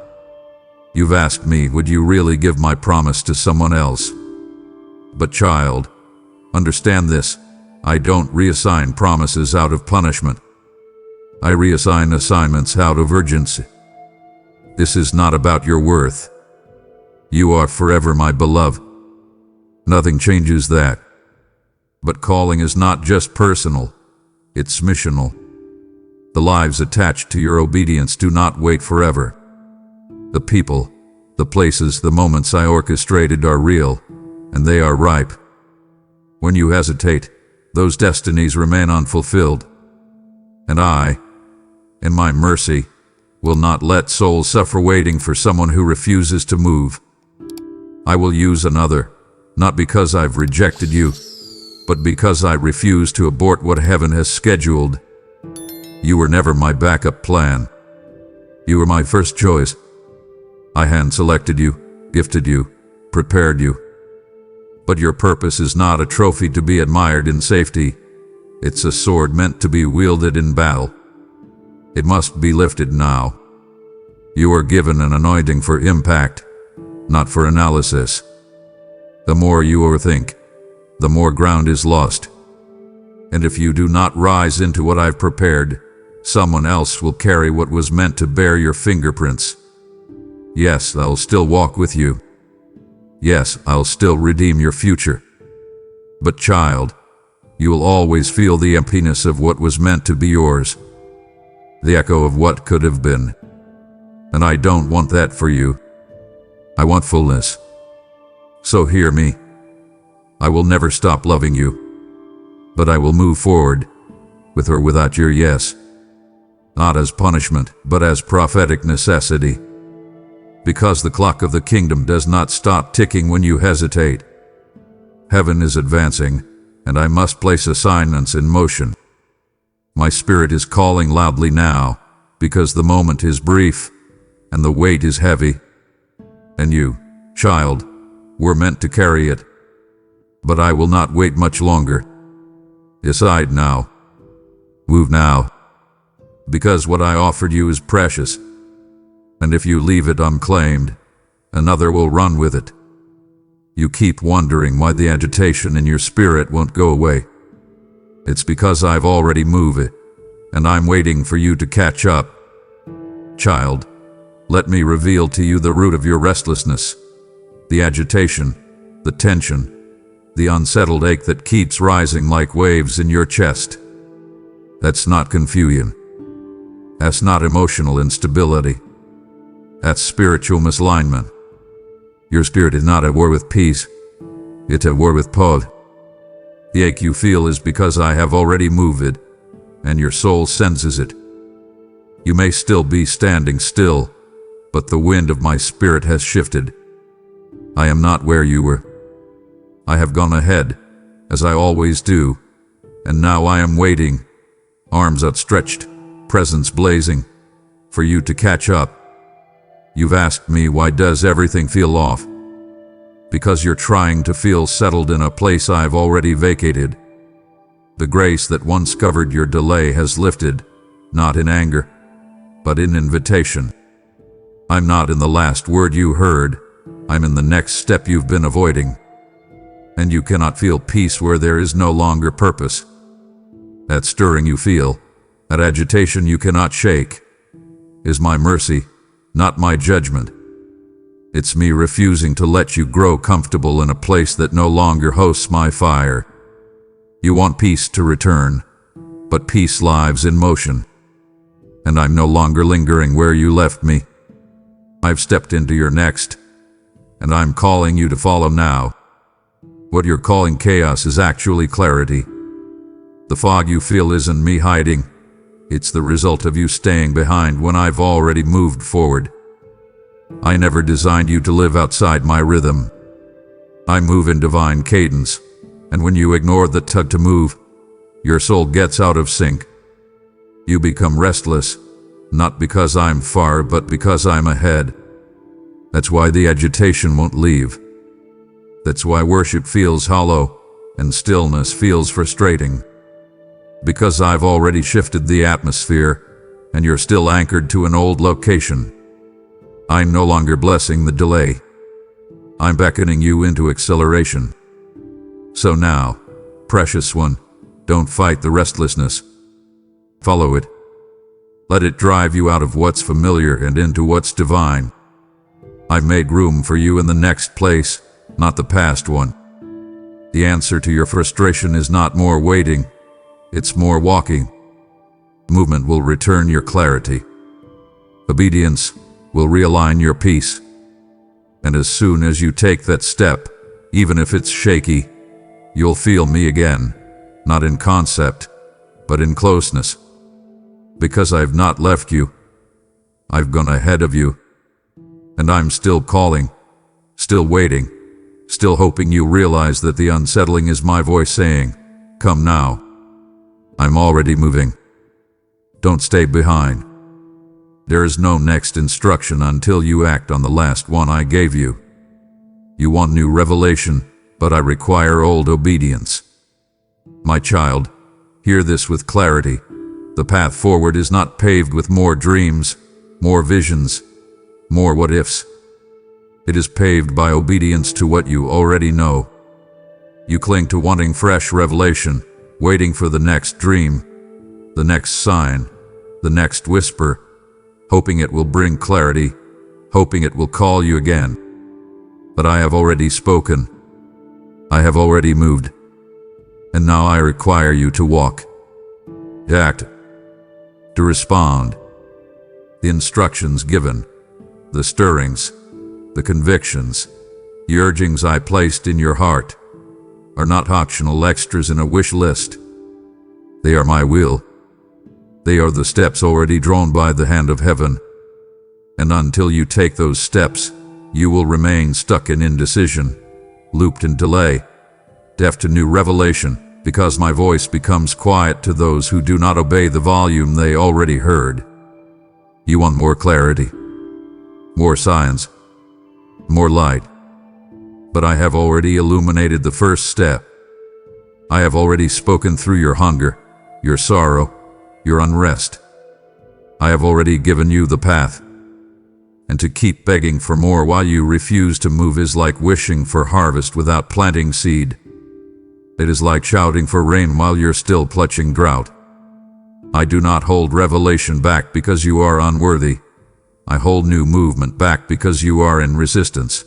You've asked me, would you really give my promise to someone else? But child, understand this. I don't reassign promises out of punishment. I reassign assignments out of urgency. This is not about your worth. You are forever my beloved. Nothing changes that. But calling is not just personal, it's missional. The lives attached to your obedience do not wait forever. The people, The places, the moments I orchestrated are real, and they are ripe. When you hesitate, those destinies remain unfulfilled. And I, in my mercy, will not let souls suffer waiting for someone who refuses to move. I will use another, not because I've rejected you, but because I refuse to abort what heaven has scheduled. You were never my backup plan. You were my first choice. I hand-selected you, gifted you, prepared you. But your purpose is not a trophy to be admired in safety. It's a sword meant to be wielded in battle. It must be lifted now. You are given an anointing for impact, not for analysis. The more you overthink, the more ground is lost. And if you do not rise into what I've prepared, someone else will carry what was meant to bear your fingerprints. Yes, I'll still walk with you. Yes, I'll still redeem your future. But child, you will always feel the emptiness of what was meant to be yours, the echo of what could have been. And I don't want that for you. I want fullness. So hear me. I will never stop loving you, but I will move forward, with or without your yes, not as punishment, but as prophetic necessity. Because the clock of the kingdom does not stop ticking when you hesitate. Heaven is advancing, and I must place assignments in motion. My spirit is calling loudly now, because the moment is brief, and the weight is heavy. And you, child, were meant to carry it. But I will not wait much longer. Decide now. Move now. Because what I offered you is precious. And if you leave it unclaimed, another will run with it. You keep wondering why the agitation in your spirit won't go away. It's because I've already moved it, and I'm waiting for you to catch up. Child, let me reveal to you the root of your restlessness, the agitation, the tension, the unsettled ache that keeps rising like waves in your chest. That's not confusion. That's not emotional instability. That's spiritual misalignment. Your spirit is not at war with peace. It's at war with pod. The ache you feel is because I have already moved it, and your soul senses it. You may still be standing still, but the wind of my spirit has shifted. I am not where you were. I have gone ahead, as I always do, and now I am waiting, arms outstretched, presence blazing, for you to catch up. You've asked me, why does everything feel off? Because you're trying to feel settled in a place I've already vacated. The grace that once covered your delay has lifted, not in anger, but in invitation. I'm not in the last word you heard. I'm in the next step you've been avoiding. And you cannot feel peace where there is no longer purpose. That stirring you feel, that agitation you cannot shake, is my mercy, not my judgment. It's me refusing to let you grow comfortable in a place that no longer hosts my fire. You want peace to return, but peace lives in motion. And I'm no longer lingering where you left me. I've stepped into your next, and I'm calling you to follow now. What you're calling chaos is actually clarity. The fog you feel isn't me hiding. It's the result of you staying behind when I've already moved forward. I never designed you to live outside my rhythm. I move in divine cadence, and when you ignore the tug to move, your soul gets out of sync. You become restless, not because I'm far, but because I'm ahead. That's why the agitation won't leave. That's why worship feels hollow, and stillness feels frustrating. Because I've already shifted the atmosphere, and you're still anchored to an old location. I'm no longer blessing the delay. I'm beckoning you into acceleration. So now, precious one, don't fight the restlessness. Follow it. Let it drive you out of what's familiar and into what's divine. I've made room for you in the next place, not the past one. The answer to your frustration is not more waiting, it's more walking. Movement will return your clarity. Obedience will realign your peace. And as soon as you take that step, even if it's shaky, you'll feel me again, not in concept, but in closeness. Because I've not left you. I've gone ahead of you. And I'm still calling, still waiting, still hoping you realize that the unsettling is my voice saying, "Come now." I'm already moving. Don't stay behind. There is no next instruction until you act on the last one I gave you. You want new revelation, but I require old obedience. My child, hear this with clarity. The path forward is not paved with more dreams, more visions, more what-ifs. It is paved by obedience to what you already know. You cling to wanting fresh revelation, waiting for the next dream, the next sign, the next whisper, hoping it will bring clarity, hoping it will call you again. But I have already spoken. I have already moved. And now I require you to walk, to act, to respond. The instructions given, the stirrings, the convictions, the urgings I placed in your heart are not optional extras in a wish list. They are my will. They are the steps already drawn by the hand of heaven. And until you take those steps, you will remain stuck in indecision, looped in delay, deaf to new revelation, because my voice becomes quiet to those who do not obey the volume they already heard. You want more clarity, more signs, more light. But I have already illuminated the first step. I have already spoken through your hunger, your sorrow, your unrest. I have already given you the path. And to keep begging for more while you refuse to move is like wishing for harvest without planting seed. It is like shouting for rain while you're still clutching drought. I do not hold revelation back because you are unworthy. I hold new movement back because you are in resistance.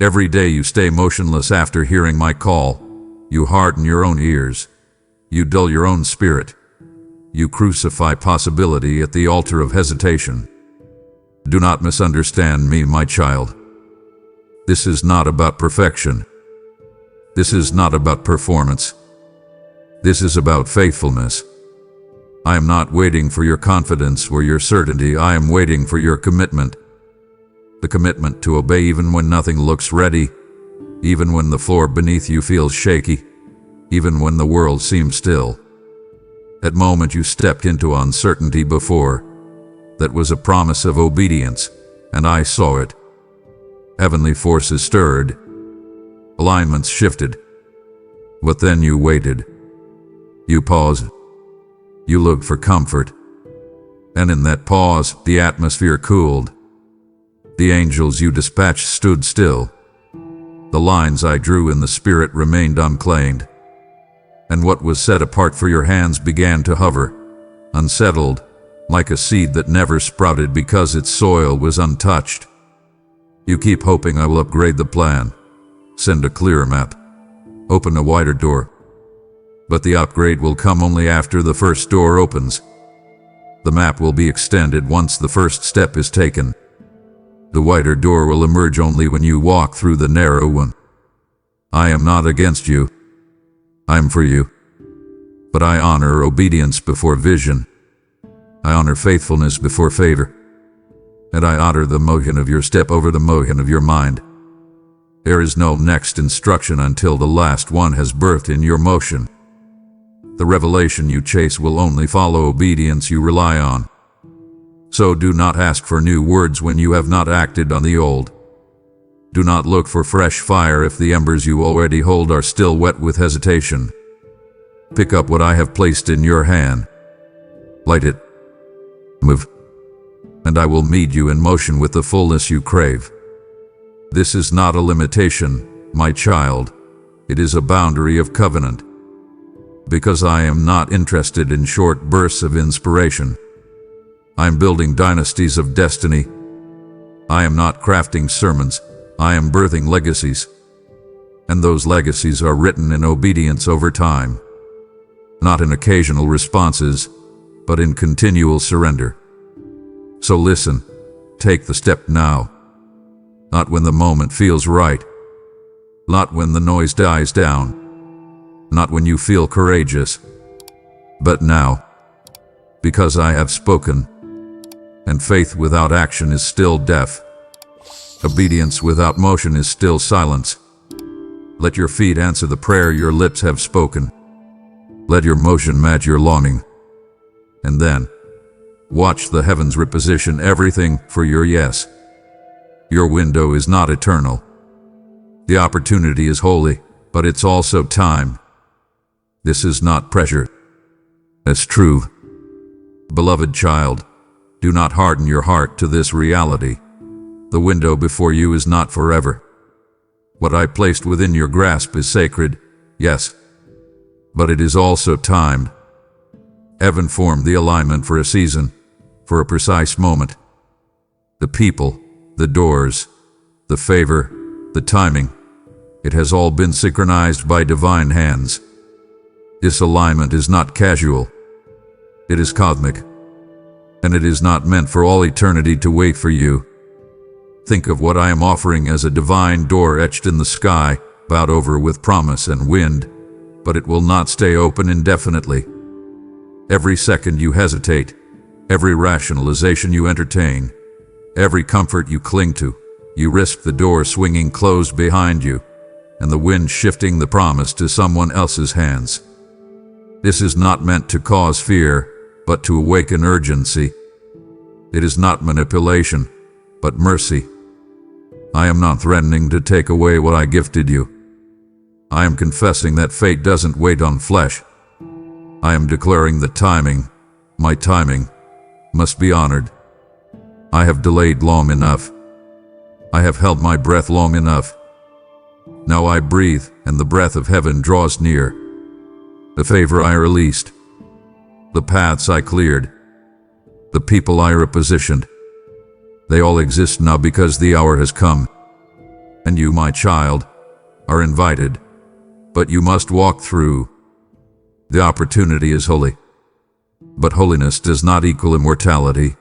Every day you stay motionless after hearing my call. You harden your own ears. You dull your own spirit. You crucify possibility at the altar of hesitation. Do not misunderstand me, my child. This is not about perfection. This is not about performance. This is about faithfulness. I am not waiting for your confidence or your certainty. I am waiting for your commitment. The commitment to obey even when nothing looks ready, even when the floor beneath you feels shaky, even when the world seems still. That moment you stepped into uncertainty before, that was a promise of obedience, and I saw it. Heavenly forces stirred. Alignments shifted. But then you waited. You paused. You looked for comfort. And in that pause, the atmosphere cooled. The angels you dispatched stood still. The lines I drew in the spirit remained unclaimed. And what was set apart for your hands began to hover, unsettled, like a seed that never sprouted because its soil was untouched. You keep hoping I will upgrade the plan, send a clearer map, open a wider door. But the upgrade will come only after the first door opens. The map will be extended once the first step is taken. The wider door will emerge only when you walk through the narrow one. I am not against you. I am for you. But I honor obedience before vision. I honor faithfulness before favor. And I honor the motion of your step over the motion of your mind. There is no next instruction until the last one has birthed in your motion. The revelation you chase will only follow obedience you rely on. So do not ask for new words when you have not acted on the old. Do not look for fresh fire if the embers you already hold are still wet with hesitation. Pick up what I have placed in your hand. Light it. Move. And I will meet you in motion with the fullness you crave. This is not a limitation, my child. It is a boundary of covenant. Because I am not interested in short bursts of inspiration. I am building dynasties of destiny. I am not crafting sermons. I am birthing legacies. And those legacies are written in obedience over time. Not in occasional responses, but in continual surrender. So listen, take the step now. Not when the moment feels right. Not when the noise dies down. Not when you feel courageous. But now. Because I have spoken. And faith without action is still deaf. Obedience without motion is still silence. Let your feet answer the prayer your lips have spoken. Let your motion match your longing. And then, watch the heavens reposition everything for your yes. Your window is not eternal. The opportunity is holy, but it's also time. This is not pressure. That's true. Beloved child, do not harden your heart to this reality. The window before you is not forever. What I placed within your grasp is sacred, yes, but it is also timed. Heaven formed the alignment for a season, for a precise moment. The people, the doors, the favor, the timing, it has all been synchronized by divine hands. This alignment is not casual. It is cosmic. And it is not meant for all eternity to wait for you. Think of what I am offering as a divine door etched in the sky, bowed over with promise and wind, but it will not stay open indefinitely. Every second you hesitate, every rationalization you entertain, every comfort you cling to, you risk the door swinging closed behind you, and the wind shifting the promise to someone else's hands. This is not meant to cause fear, but to awaken urgency. It is not manipulation, but mercy. I am not threatening to take away what I gifted you. I am confessing that fate doesn't wait on flesh. I am declaring that timing, my timing, must be honored. I have delayed long enough. I have held my breath long enough. Now I breathe, and the breath of heaven draws near. The favor I released, the paths I cleared, the people I repositioned, they all exist now because the hour has come. And you, my child, are invited, but you must walk through. The opportunity is holy, but holiness does not equal immortality.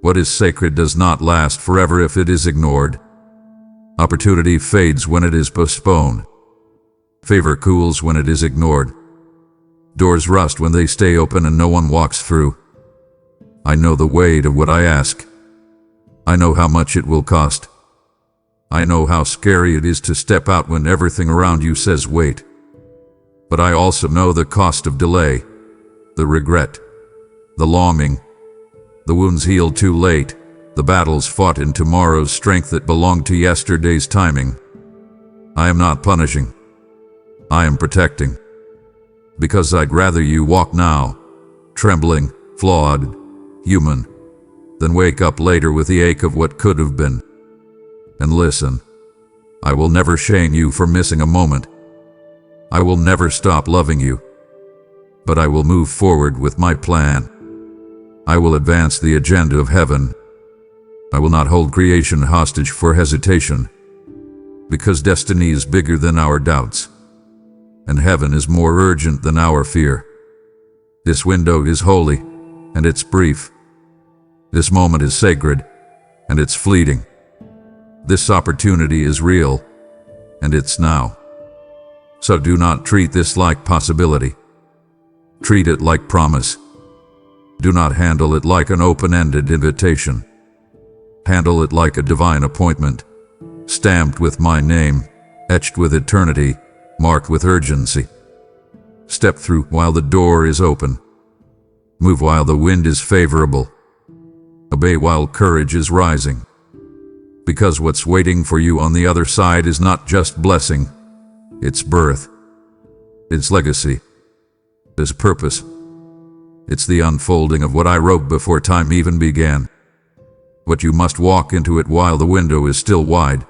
What is sacred does not last forever if it is ignored. Opportunity fades when it is postponed. Favor cools when it is ignored. Doors rust when they stay open and no one walks through. I know the weight of what I ask. I know how much it will cost. I know how scary it is to step out when everything around you says wait. But I also know the cost of delay, the regret, the longing, the wounds healed too late, the battles fought in tomorrow's strength that belonged to yesterday's timing. I am not punishing. I am protecting. Because I'd rather you walk now, trembling, flawed, human, than wake up later with the ache of what could have been. And listen, I will never shame you for missing a moment. I will never stop loving you. But I will move forward with my plan. I will advance the agenda of heaven. I will not hold creation hostage for hesitation, because destiny is bigger than our doubts, and heaven is more urgent than our fear. This window is holy, and it's brief. This moment is sacred, and it's fleeting. This opportunity is real, and it's now. So do not treat this like possibility. Treat it like promise. Do not handle it like an open-ended invitation. Handle it like a divine appointment, stamped with my name, etched with eternity, marked with urgency. Step through while the door is open. Move while the wind is favorable. Obey while courage is rising. Because what's waiting for you on the other side is not just blessing, it's birth, it's legacy, it's purpose. It's the unfolding of what I wrote before time even began. But you must walk into it while the window is still wide.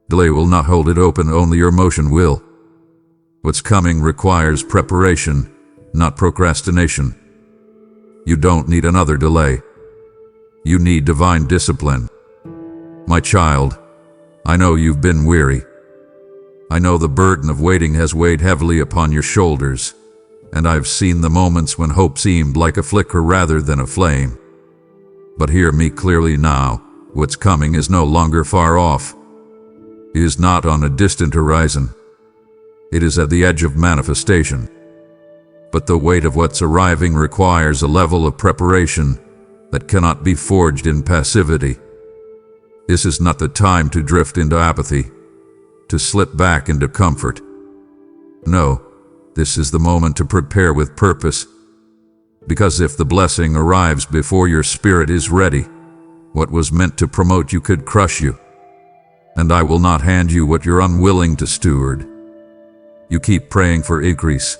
Delay will not hold it open, only your motion will. What's coming requires preparation, not procrastination. You don't need another delay. You need divine discipline. My child, I know you've been weary. I know the burden of waiting has weighed heavily upon your shoulders, and I've seen the moments when hope seemed like a flicker rather than a flame. But hear me clearly now, what's coming is no longer far off. It is not on a distant horizon. It is at the edge of manifestation. But the weight of what's arriving requires a level of preparation that cannot be forged in passivity. This is not the time to drift into apathy, to slip back into comfort. No, this is the moment to prepare with purpose. Because if the blessing arrives before your spirit is ready, what was meant to promote you could crush you. And I will not hand you what you're unwilling to steward. You keep praying for increase,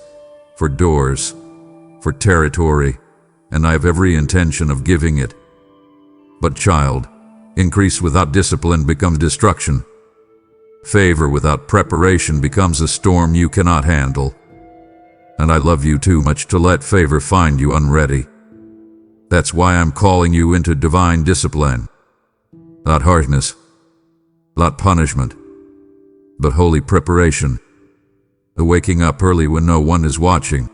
for doors, for territory, and I have every intention of giving it. But child, increase without discipline becomes destruction. Favor without preparation becomes a storm you cannot handle. And I love you too much to let favor find you unready. That's why I'm calling you into divine discipline. Not harshness, not punishment, but holy preparation. The waking up early when no one is watching.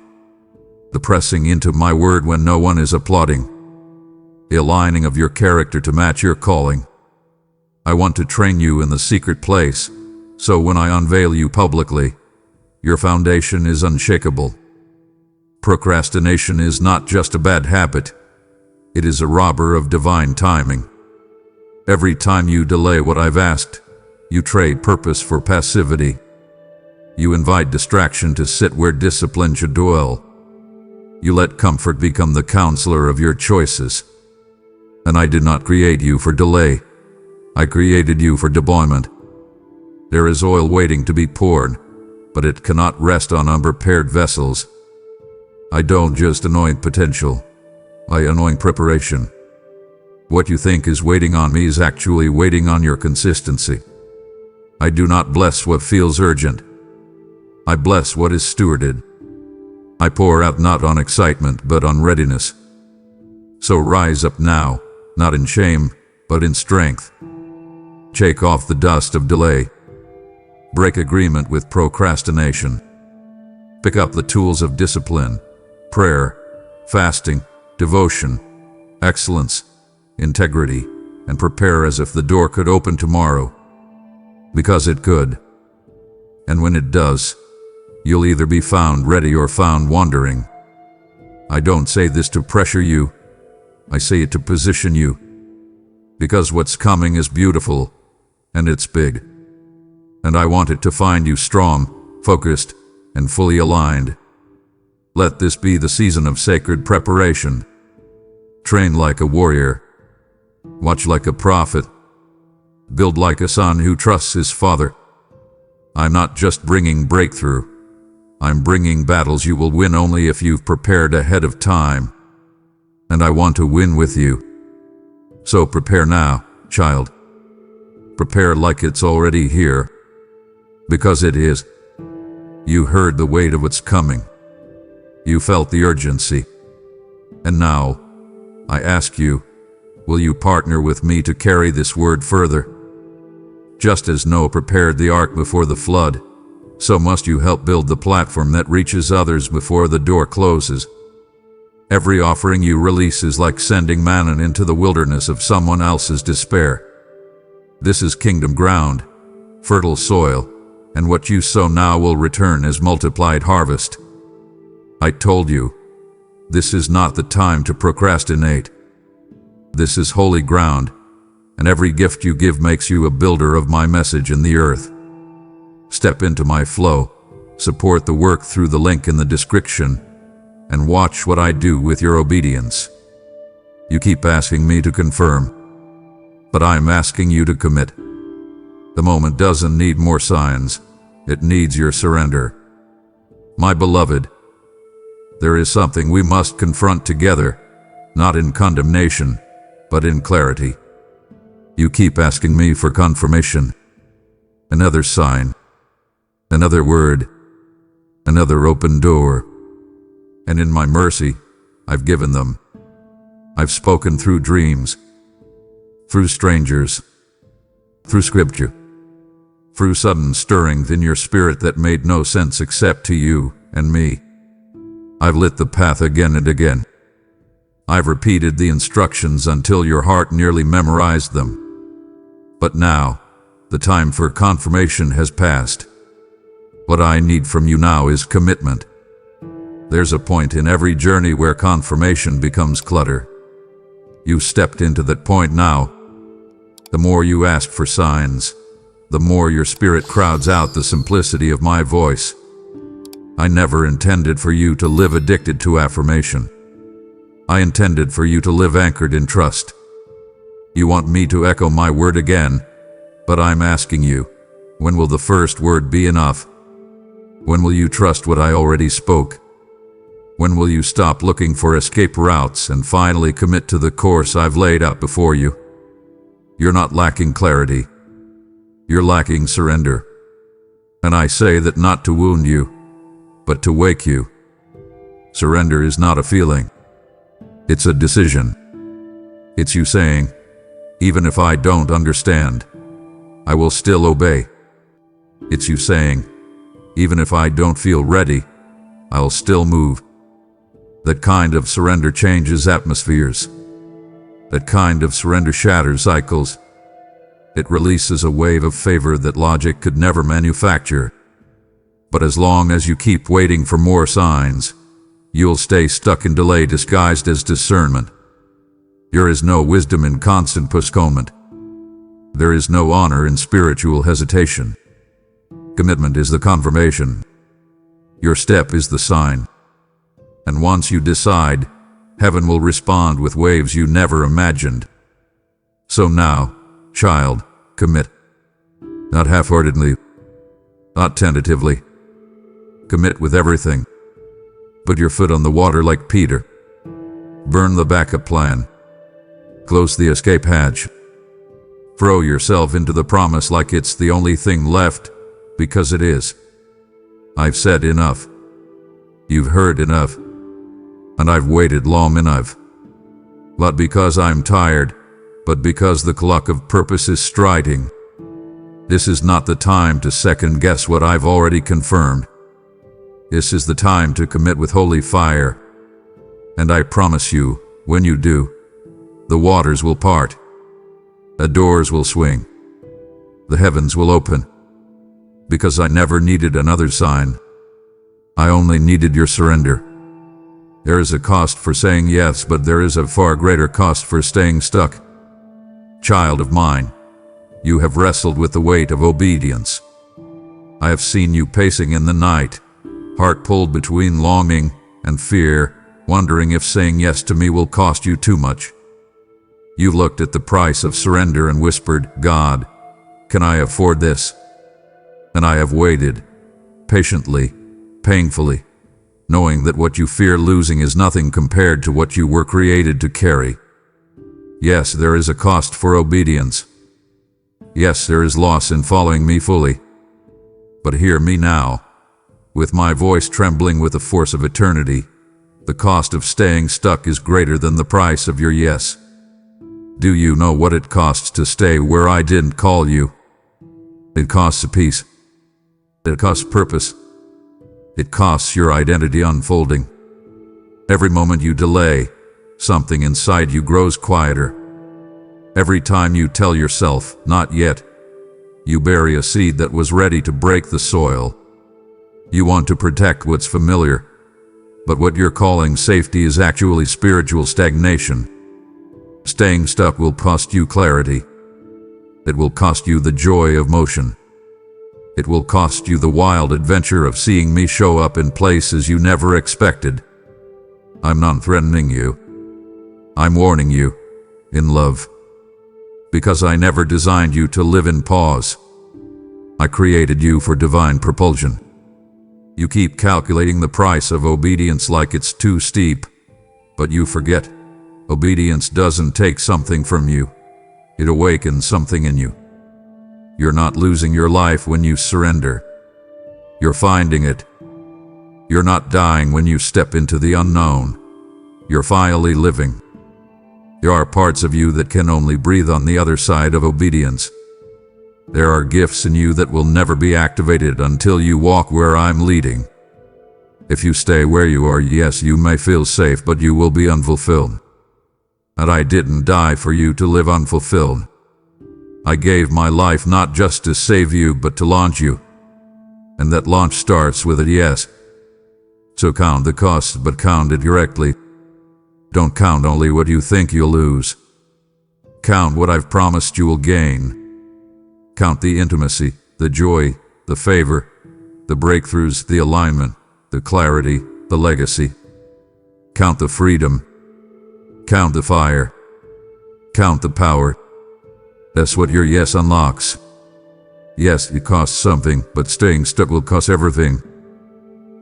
The pressing into my word when no one is applauding. The aligning of your character to match your calling. I want to train you in the secret place, so when I unveil you publicly, your foundation is unshakable. Procrastination is not just a bad habit. It is a robber of divine timing. Every time you delay what I've asked, you trade purpose for passivity. You invite distraction to sit where discipline should dwell. You let comfort become the counselor of your choices. And I did not create you for delay. I created you for deployment. There is oil waiting to be poured, but it cannot rest on unprepared vessels. I don't just anoint potential. I anoint preparation. What you think is waiting on me is actually waiting on your consistency. I do not bless what feels urgent. I bless what is stewarded. I pour out not on excitement, but on readiness. So rise up now, not in shame, but in strength. Shake off the dust of delay. Break agreement with procrastination. Pick up the tools of discipline, prayer, fasting, devotion, excellence, integrity, and prepare as if the door could open tomorrow. Because it could. And when it does, you'll either be found ready or found wandering. I don't say this to pressure you. I say it to position you. Because what's coming is beautiful, and it's big. And I want it to find you strong, focused, and fully aligned. Let this be the season of sacred preparation. Train like a warrior. Watch like a prophet. Build like a son who trusts his father. I'm not just bringing breakthrough. I'm bringing battles you will win only if you've prepared ahead of time. And I want to win with you. So prepare now, child. Prepare like it's already here. Because it is. You heard the weight of what's coming. You felt the urgency. And now, I ask you, will you partner with me to carry this word further? Just as Noah prepared the ark before the flood, so must you help build the platform that reaches others before the door closes. Every offering you release is like sending manna into the wilderness of someone else's despair. This is kingdom ground, fertile soil, and what you sow now will return as multiplied harvest. I told you, this is not the time to procrastinate. This is holy ground, and every gift you give makes you a builder of my message in the earth. Step into my flow, support the work through the link in the description, and watch what I do with your obedience. You keep asking me to confirm, but I'm asking you to commit. The moment doesn't need more signs, it needs your surrender. My beloved, there is something we must confront together, not in condemnation, but in clarity. You keep asking me for confirmation, another sign, another word, another open door. And in my mercy, I've given them. I've spoken through dreams, through strangers, through scripture, through sudden stirrings in your spirit that made no sense except to you and me. I've lit the path again and again. I've repeated the instructions until your heart nearly memorized them. But now, the time for confirmation has passed. What I need from you now is commitment. There's a point in every journey where confirmation becomes clutter. You've stepped into that point now. The more you ask for signs, the more your spirit crowds out the simplicity of my voice. I never intended for you to live addicted to affirmation. I intended for you to live anchored in trust. You want me to echo my word again, but I'm asking you, when will the first word be enough? When will you trust what I already spoke? When will you stop looking for escape routes and finally commit to the course I've laid out before you? You're not lacking clarity. You're lacking surrender. And I say that not to wound you, but to wake you. Surrender is not a feeling. It's a decision. It's you saying, even if I don't understand, I will still obey. It's you saying, even if I don't feel ready, I'll still move. That kind of surrender changes atmospheres. That kind of surrender shatters cycles. It releases a wave of favor that logic could never manufacture. But as long as you keep waiting for more signs, you'll stay stuck in delay disguised as discernment. There is no wisdom in constant postponement. There is no honor in spiritual hesitation. Commitment is the confirmation. Your step is the sign. And once you decide, heaven will respond with waves you never imagined. So now, child, commit. Not half-heartedly, not tentatively. Commit with everything. Put your foot on the water like Peter. Burn the backup plan. Close the escape hatch. Throw yourself into the promise like it's the only thing left, because it is. I've said enough. You've heard enough. And I've waited long enough. Not because I'm tired, but because the clock of purpose is striding. This is not the time to second guess what I've already confirmed. This is the time to commit with holy fire. And I promise you, when you do, the waters will part. The doors will swing. The heavens will open. Because I never needed another sign. I only needed your surrender. There is a cost for saying yes, but there is a far greater cost for staying stuck. Child of mine, you have wrestled with the weight of obedience. I have seen you pacing in the night, heart pulled between longing and fear, wondering if saying yes to me will cost you too much. You looked at the price of surrender and whispered, God, can I afford this? And I have waited, patiently, painfully, knowing that what you fear losing is nothing compared to what you were created to carry. Yes, there is a cost for obedience. Yes, there is loss in following me fully. But hear me now. With my voice trembling with the force of eternity, the cost of staying stuck is greater than the price of your yes. Do you know what it costs to stay where I didn't call you? It costs a peace. It costs purpose. It costs your identity unfolding. Every moment you delay, something inside you grows quieter. Every time you tell yourself, not yet, you bury a seed that was ready to break the soil. You want to protect what's familiar, but what you're calling safety is actually spiritual stagnation. Staying stuck will cost you clarity. It will cost you the joy of motion. It will cost you the wild adventure of seeing me show up in places you never expected. I'm not threatening you. I'm warning you, in love. Because I never designed you to live in pause. I created you for divine propulsion. You keep calculating the price of obedience like it's too steep, but you forget. Obedience doesn't take something from you. It awakens something in you. You're not losing your life when you surrender. You're finding it. You're not dying when you step into the unknown. You're finally living. There are parts of you that can only breathe on the other side of obedience. There are gifts in you that will never be activated until you walk where I'm leading. If you stay where you are, yes, you may feel safe, but you will be unfulfilled. And I didn't die for you to live unfulfilled. I gave my life not just to save you, but to launch you. And that launch starts with a yes. So count the cost, but count it directly. Don't count only what you think you'll lose. Count what I've promised you will gain. Count the intimacy, the joy, the favor, the breakthroughs, the alignment, the clarity, the legacy. Count the freedom. Count the fire. Count the power. That's what your yes unlocks. Yes, it costs something, but staying stuck will cost everything.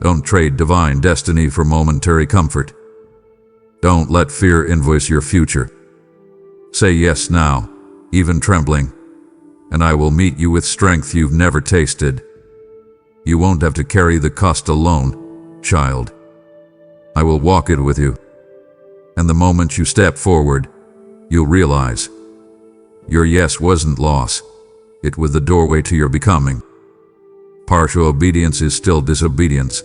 Don't trade divine destiny for momentary comfort. Don't let fear invoice your future. Say yes now, even trembling, and I will meet you with strength you've never tasted. You won't have to carry the cost alone, child. I will walk it with you. And the moment you step forward, you'll realize your yes wasn't loss. It was the doorway to your becoming. Partial obedience is still disobedience,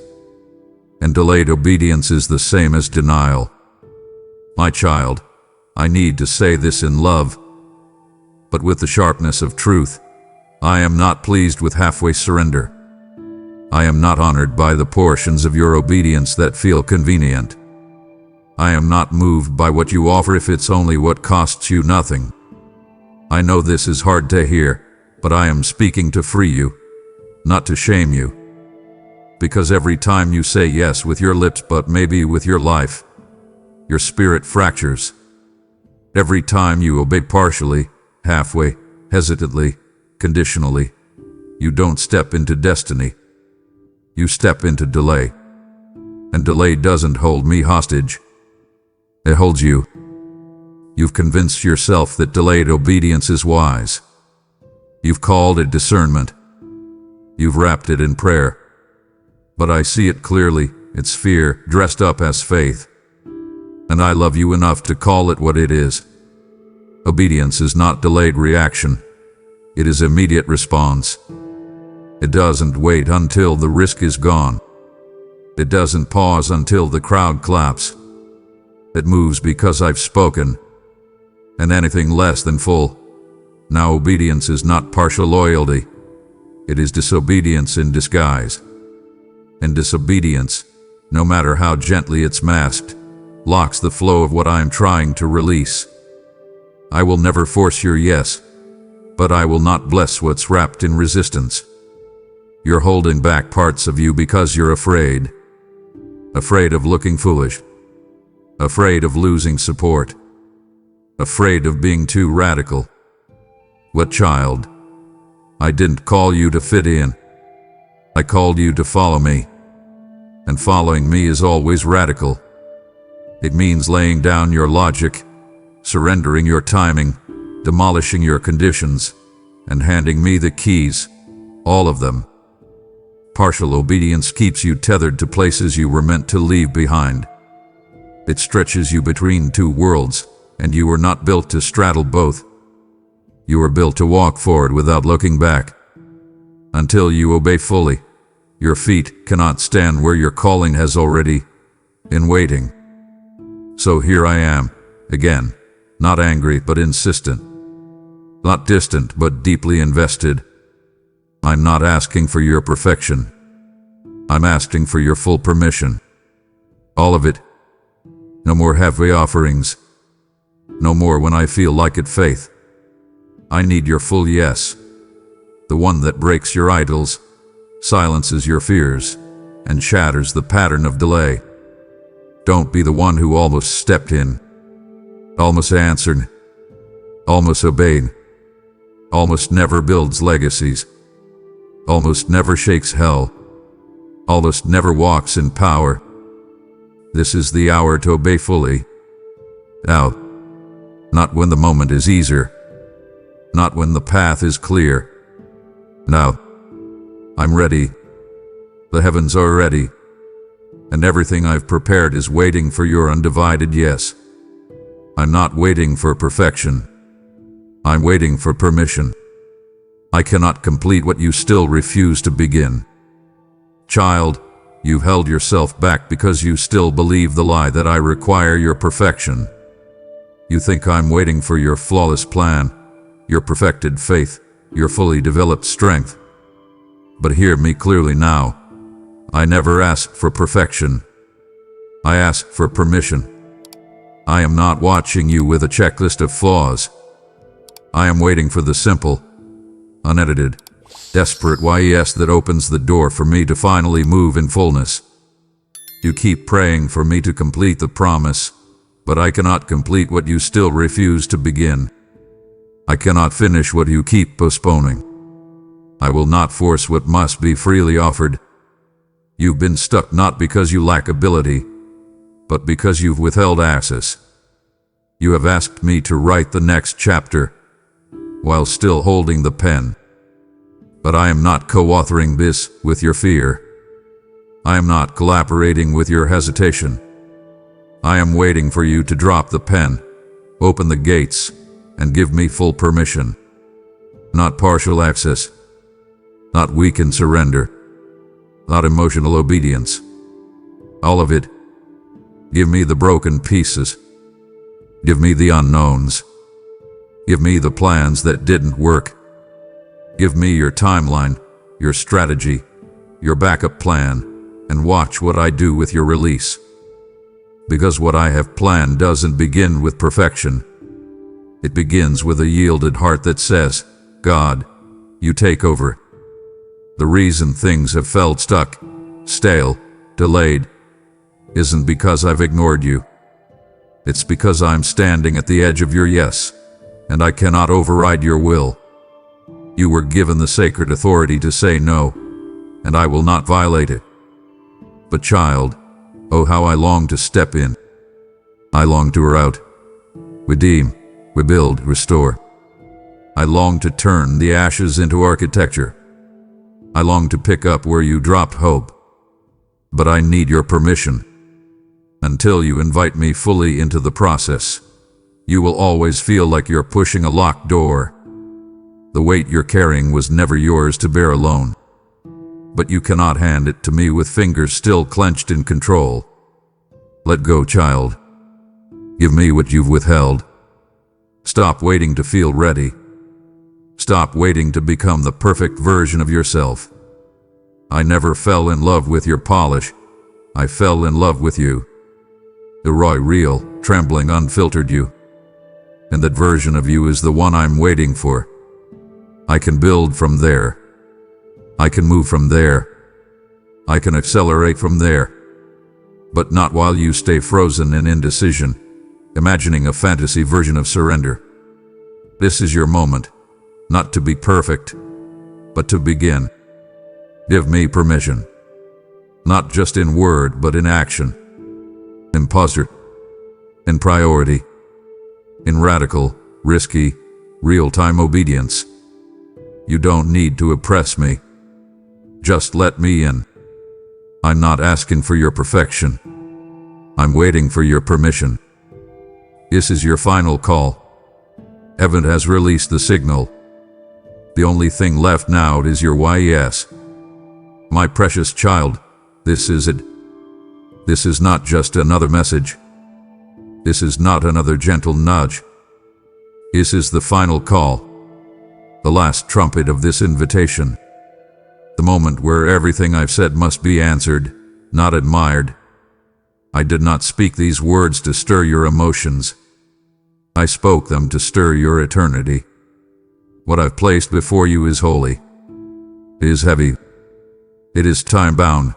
and delayed obedience is the same as denial. My child, I need to say this in love, but with the sharpness of truth. I am not pleased with halfway surrender. I am not honored by the portions of your obedience that feel convenient. I am not moved by what you offer if it's only what costs you nothing. I know this is hard to hear, but I am speaking to free you, not to shame you. Because every time you say yes with your lips but maybe with your life, your spirit fractures. Every time you obey partially, halfway, hesitantly, conditionally, you don't step into destiny. You step into delay. And delay doesn't hold me hostage. It holds you. You've convinced yourself that delayed obedience is wise. You've called it discernment. You've wrapped it in prayer. But I see it clearly. It's fear dressed up as faith. And I love you enough to call it what it is. Obedience is not delayed reaction. It is immediate response. It doesn't wait until the risk is gone. It doesn't pause until the crowd claps. It moves because I've spoken. And anything less than full. Now obedience is not partial loyalty. It is disobedience in disguise. And disobedience, no matter how gently it's masked, blocks the flow of what I am trying to release. I will never force your yes, but I will not bless what's wrapped in resistance. You're holding back parts of you because you're afraid. Afraid of looking foolish. Afraid of losing support. Afraid of being too radical. What child? I didn't call you to fit in. I called you to follow me. And following me is always radical. It means laying down your logic, surrendering your timing, demolishing your conditions, and handing me the keys, all of them. Partial obedience keeps you tethered to places you were meant to leave behind. It stretches you between two worlds, and you were not built to straddle both. You were built to walk forward without looking back. Until you obey fully, your feet cannot stand where your calling has already been waiting. So here I am, again, not angry but insistent. Not distant but deeply invested. I'm not asking for your perfection. I'm asking for your full permission. All of it. No more halfway offerings. No more when I feel like it faith. I need your full yes. The one that breaks your idols, silences your fears, and shatters the pattern of delay. Don't be the one who almost stepped in, almost answered, almost obeyed, almost never builds legacies, almost never shakes hell, almost never walks in power. This is the hour to obey fully. Now, not when the moment is easier, not when the path is clear. Now, I'm ready. The heavens are ready. And everything I've prepared is waiting for your undivided yes. I'm not waiting for perfection. I'm waiting for permission. I cannot complete what you still refuse to begin. Child, you've held yourself back because you still believe the lie that I require your perfection. You think I'm waiting for your flawless plan, your perfected faith, your fully developed strength. But hear me clearly now. I never asked for perfection. I asked for permission. I am not watching you with a checklist of flaws. I am waiting for the simple, unedited, desperate yes that opens the door for me to finally move in fullness. You keep praying for me to complete the promise, but I cannot complete what you still refuse to begin. I cannot finish what you keep postponing. I will not force what must be freely offered. You've been stuck not because you lack ability, but because you've withheld access. You have asked me to write the next chapter, while still holding the pen. But I am not co-authoring this with your fear. I am not collaborating with your hesitation. I am waiting for you to drop the pen, open the gates, and give me full permission. Not partial access, not weakened surrender, not emotional obedience. All of it. Give me the broken pieces. Give me the unknowns. Give me the plans that didn't work. Give me your timeline, your strategy, your backup plan, and watch what I do with your release. Because what I have planned doesn't begin with perfection. It begins with a yielded heart that says, God, you take over. The reason things have felt stuck, stale, delayed, isn't because I've ignored you. It's because I'm standing at the edge of your yes, and I cannot override your will. You were given the sacred authority to say no, and I will not violate it. But child, oh how I long to step in. I long to route, redeem, rebuild, restore. I long to turn the ashes into architecture. I long to pick up where you dropped hope. But I need your permission. Until you invite me fully into the process, you will always feel like you're pushing a locked door. The weight you're carrying was never yours to bear alone. But you cannot hand it to me with fingers still clenched in control. Let go, child. Give me what you've withheld. Stop waiting to feel ready. Stop waiting to become the perfect version of yourself. I never fell in love with your polish. I fell in love with you. The raw, real, trembling, unfiltered you. And that version of you is the one I'm waiting for. I can build from there. I can move from there. I can accelerate from there. But not while you stay frozen in indecision, imagining a fantasy version of surrender. This is your moment, not to be perfect, but to begin. Give me permission. Not just in word, but in action. In posture. In priority. In radical, risky, real-time obedience. You don't need to oppress me. Just let me in. I'm not asking for your perfection. I'm waiting for your permission. This is your final call. Heaven has released the signal. The only thing left now is your yes. My precious child, this is it. This is not just another message. This is not another gentle nudge. This is the final call. The last trumpet of this invitation. The moment where everything I've said must be answered, not admired. I did not speak these words to stir your emotions. I spoke them to stir your eternity. What I've placed before you is holy. It is heavy. It is time-bound.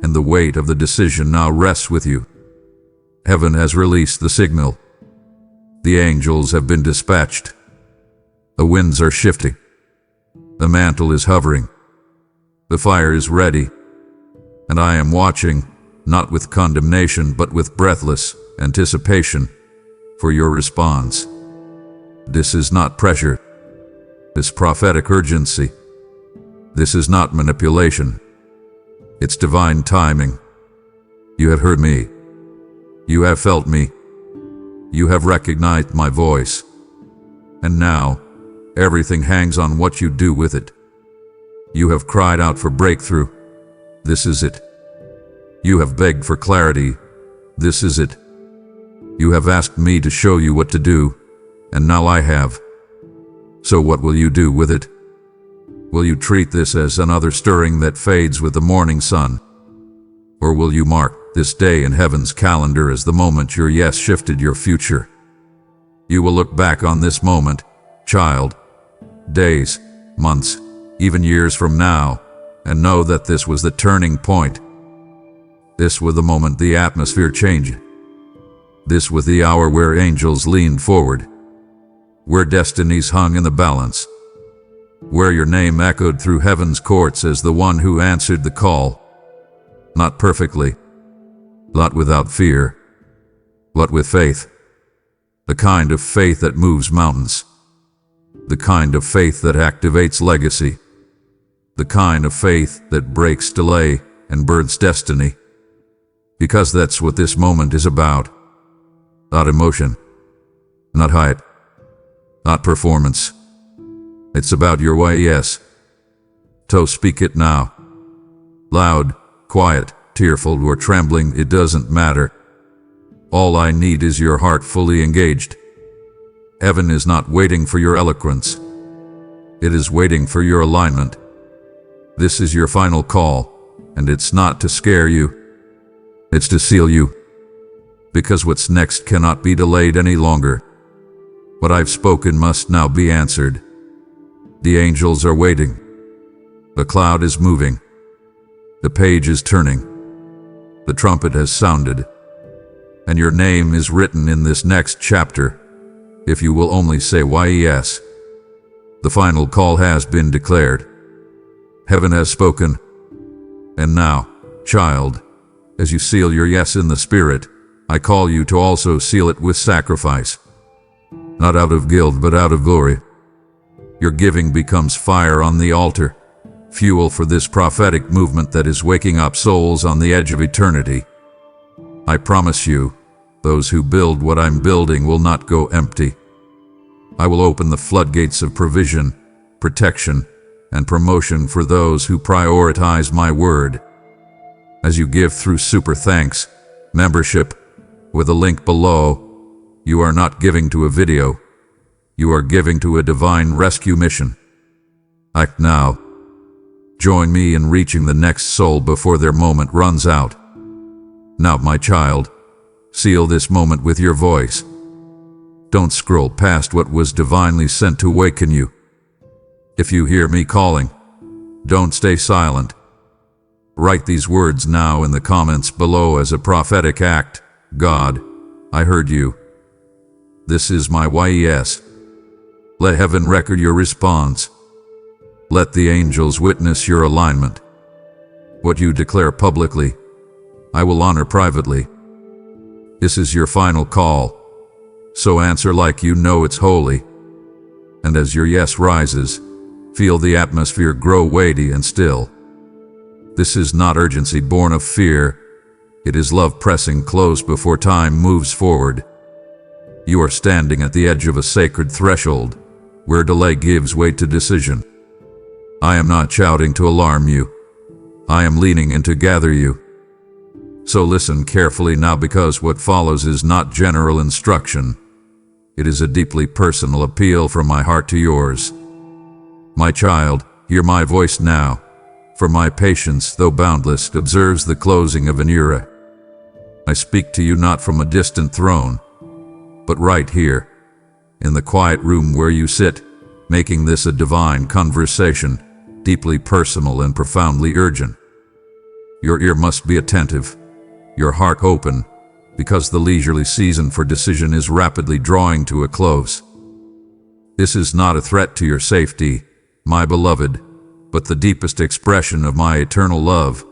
And the weight of the decision now rests with you. Heaven has released the signal. The angels have been dispatched. The winds are shifting. The mantle is hovering. The fire is ready. And I am watching, not with condemnation, but with breathless anticipation for your response. This is not pressure. This prophetic urgency. This is not manipulation. It's divine timing. You have heard me. You have felt me. You have recognized my voice. And now, everything hangs on what you do with it. You have cried out for breakthrough. This is it. You have begged for clarity. This is it. You have asked me to show you what to do, and now I have. So what will you do with it? Will you treat this as another stirring that fades with the morning sun? Or will you mark this day in heaven's calendar as the moment your yes shifted your future? You will look back on this moment, child, days, months, even years from now, and know that this was the turning point. This was the moment the atmosphere changed. This was the hour where angels leaned forward, where destinies hung in the balance, where your name echoed through heaven's courts as the one who answered the call. Not perfectly, not without fear, but with faith. The kind of faith that moves mountains. The kind of faith that activates legacy. The kind of faith that breaks delay and births destiny. Because that's what this moment is about. Not emotion, not hype, not performance. It's about your why yes. So speak it now. Loud, quiet, tearful, or trembling, it doesn't matter. All I need is your heart fully engaged. Heaven is not waiting for your eloquence. It is waiting for your alignment. This is your final call, and it's not to scare you. It's to seal you. Because what's next cannot be delayed any longer. What I've spoken must now be answered. The angels are waiting. The cloud is moving. The page is turning. The trumpet has sounded. And your name is written in this next chapter, if you will only say why yes. The final call has been declared. Heaven has spoken. And now, child, as you seal your yes in the Spirit, I call you to also seal it with sacrifice. Not out of guilt, but out of glory. Your giving becomes fire on the altar, fuel for this prophetic movement that is waking up souls on the edge of eternity. I promise you, those who build what I'm building will not go empty. I will open the floodgates of provision, protection, and promotion for those who prioritize my word. As you give through Super Thanks membership with a link below, you are not giving to a video. You are giving to a divine rescue mission. Act now. Join me in reaching the next soul before their moment runs out. Now, my child, seal this moment with your voice. Don't scroll past what was divinely sent to awaken you. If you hear me calling, don't stay silent. Write these words now in the comments below as a prophetic act. God, I heard you. This is my yes. Let heaven record your response. Let the angels witness your alignment. What you declare publicly, I will honor privately. This is your final call. So answer like you know it's holy. And as your yes rises, feel the atmosphere grow weighty and still. This is not urgency born of fear. It is love pressing close before time moves forward. You are standing at the edge of a sacred threshold, where delay gives way to decision. I am not shouting to alarm you. I am leaning in to gather you. So listen carefully now, because what follows is not general instruction. It is a deeply personal appeal from my heart to yours. My child, hear my voice now, for my patience, though boundless, observes the closing of an era. I speak to you not from a distant throne, but right here, in the quiet room where you sit, making this a divine conversation, deeply personal and profoundly urgent. Your ear must be attentive, your heart open, because the leisurely season for decision is rapidly drawing to a close. This is not a threat to your safety, my beloved, but the deepest expression of my eternal love,